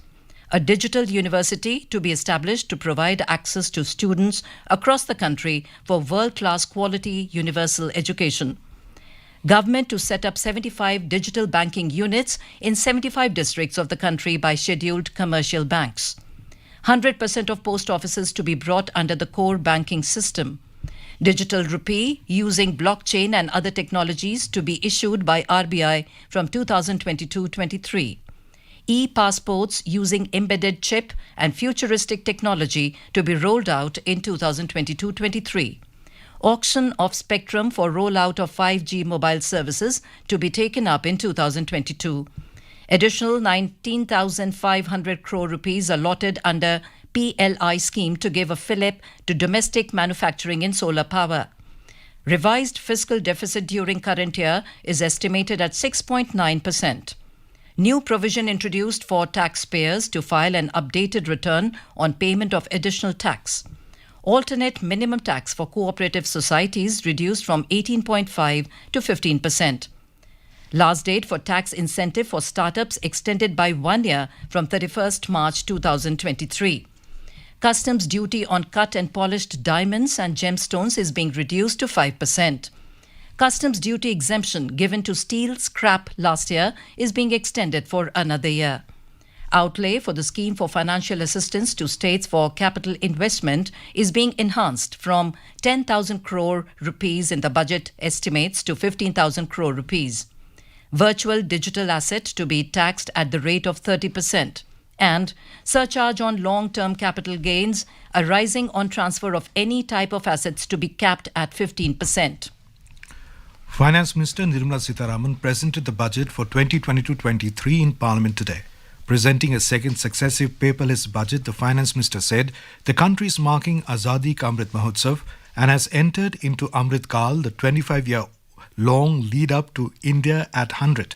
A digital university to be established to provide access to students across the country for world-class quality universal education. Government to set up 75 digital banking units in 75 districts of the country by scheduled commercial banks. 100% of post offices to be brought under the core banking system. Digital rupee using blockchain and other technologies to be issued by RBI from 2022-23. E-passports using embedded chip and futuristic technology to be rolled out in 2022-23. Auction of spectrum for rollout of 5G mobile services to be taken up in 2022. Additional 19,500 crore rupees allotted under PLI scheme to give a fillip to domestic manufacturing in solar power. Revised fiscal deficit during current year is estimated at 6.9%. New provision introduced for taxpayers to file an updated return on payment of additional tax. Alternate minimum tax for cooperative societies reduced from 18.5 to 15%. Last date for tax incentive for startups extended by 1 year from 31st March 2023. Customs duty on cut and polished diamonds and gemstones is being reduced to 5%. Customs duty exemption given to steel scrap last year is being extended for another year. Outlay for the scheme for financial assistance to states for capital investment is being enhanced from 10,000 crore rupees in the budget estimates to 15,000 crore rupees. Virtual digital asset to be taxed at the rate of 30%. And surcharge on long-term capital gains arising on transfer of any type of assets to be capped at 15%. Finance Minister Nirmala Sitharaman presented the budget for 2022-23 in Parliament today. Presenting a second successive paperless budget, the Finance Minister said the country is marking Azadi Ka Amrit Mahotsav and has entered into Amrit Kal, the 25-year-long lead-up to India at 100.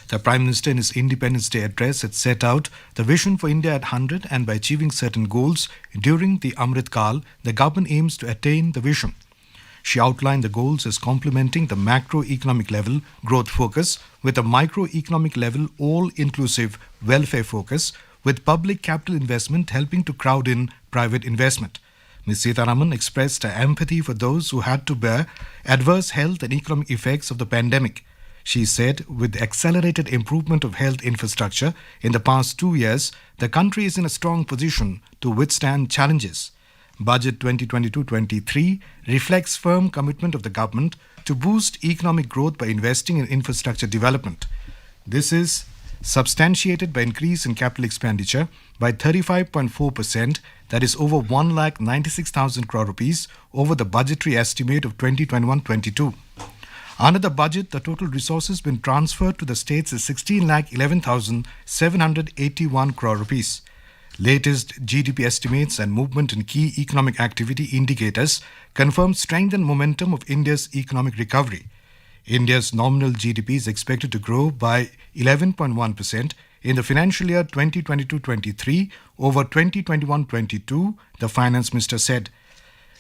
The Prime Minister in his Independence Day address had set out the vision for India at 100, and by achieving certain goals during the Amrit Kal, the government aims to attain the vision. She outlined the goals as complementing the macroeconomic level growth focus with a microeconomic level all-inclusive welfare focus, with public capital investment helping to crowd in private investment. Ms. Sitharaman expressed her empathy for those who had to bear adverse health and economic effects of the pandemic. She said, with the accelerated improvement of health infrastructure in the past 2 years, the country is in a strong position to withstand challenges. Budget 2022-23 reflects firm commitment of the government to boost economic growth by investing in infrastructure development. This is substantiated by increase in capital expenditure by 35.4%, that is over 1,96,000 crore rupees over the budgetary estimate of 2021-22. Under the budget, the total resources been transferred to the states is 16,11,781 crore rupees. Latest GDP estimates and movement in key economic activity indicators confirm strength and momentum of India's economic recovery. India's nominal GDP is expected to grow by 11.1% in the financial year 2022-23 over 2021-22, the Finance Minister said.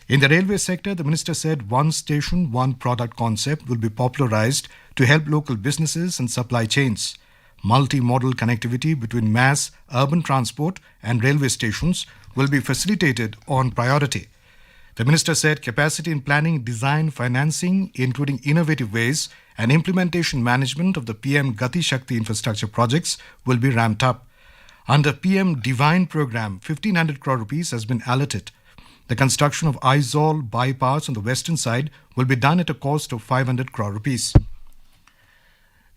In the railway sector, the Minister said one station, one product concept will be popularized to help local businesses and supply chains. Multi-modal connectivity between mass urban transport and railway stations will be facilitated on priority. The Minister said capacity in planning, design, financing, including innovative ways and implementation management of the PM Gati Shakti infrastructure projects will be ramped up. Under PM Divine program, 1,500 crore rupees has been allotted. The construction of Aizawl bypass on the western side will be done at a cost of 500 crore rupees.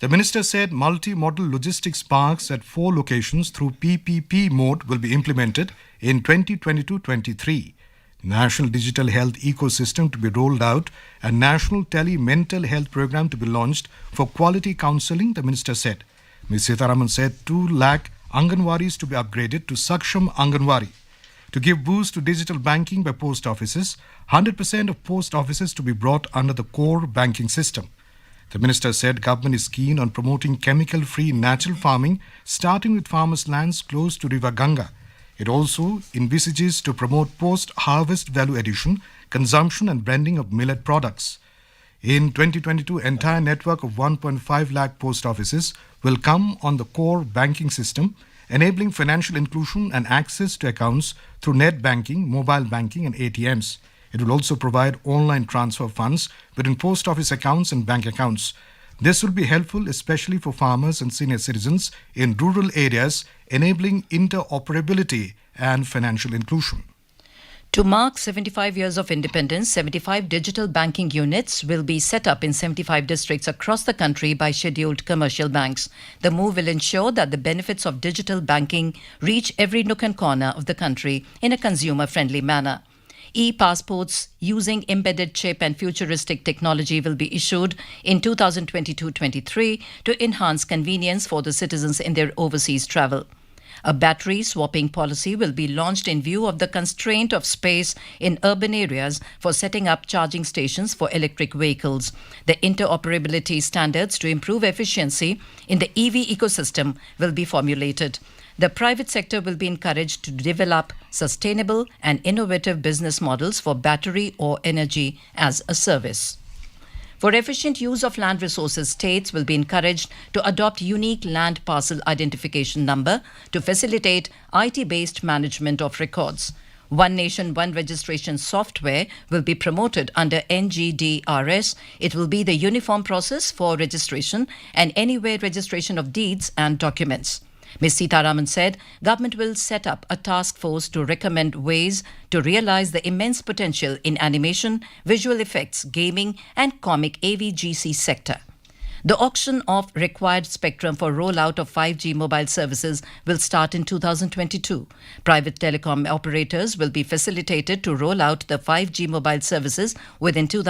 The Minister said multi-modal logistics parks at 4 locations through PPP mode will be implemented in 2022-23. National Digital Health Ecosystem to be rolled out and National Tele Mental Health Program to be launched for quality counselling, the Minister said. Ms. Sitharaman said 2 lakh Anganwaris to be upgraded to Saksham Anganwari. To give boost to digital banking by post offices, 100% of post offices to be brought under the core banking system. The Minister said government is keen on promoting chemical-free natural farming, starting with farmers' lands close to River Ganga. It also envisages to promote post-harvest value addition, consumption and blending of millet products. In 2022, entire network of 1.5 lakh post offices will come on the core banking system, enabling financial inclusion and access to accounts through net banking, mobile banking and ATMs. It will also provide online transfer funds between post office accounts and bank accounts. This will be helpful especially for farmers and senior citizens in rural areas, enabling interoperability and financial inclusion. To mark 75 years of independence, 75 digital banking units will be set up in 75 districts across the country by scheduled commercial banks. The move will ensure that the benefits of digital banking reach every nook and corner of the country in a consumer-friendly manner. E-passports using embedded chip and futuristic technology will be issued in 2022-23 to enhance convenience for the citizens in their overseas travel. A battery swapping policy will be launched in view of the constraint of space in urban areas for setting up charging stations for electric vehicles. The interoperability standards to improve efficiency in the EV ecosystem will be formulated. The private sector will be encouraged to develop sustainable and innovative business models for battery or energy as a service. For efficient use of land resources, states will be encouraged to adopt unique land parcel identification number to facilitate IT-based management of records. One Nation, One Registration software will be promoted under NGDRS. It will be the uniform process for registration and anywhere registration of deeds and documents. Ms. Sitaraman said government will set up a task force to recommend ways to realize the immense potential in animation, visual effects, gaming and comic AVGC sector. The auction of required spectrum for rollout of 5G mobile services will start in 2022. Private telecom operators will be facilitated to roll out the 5G mobile services within 2022.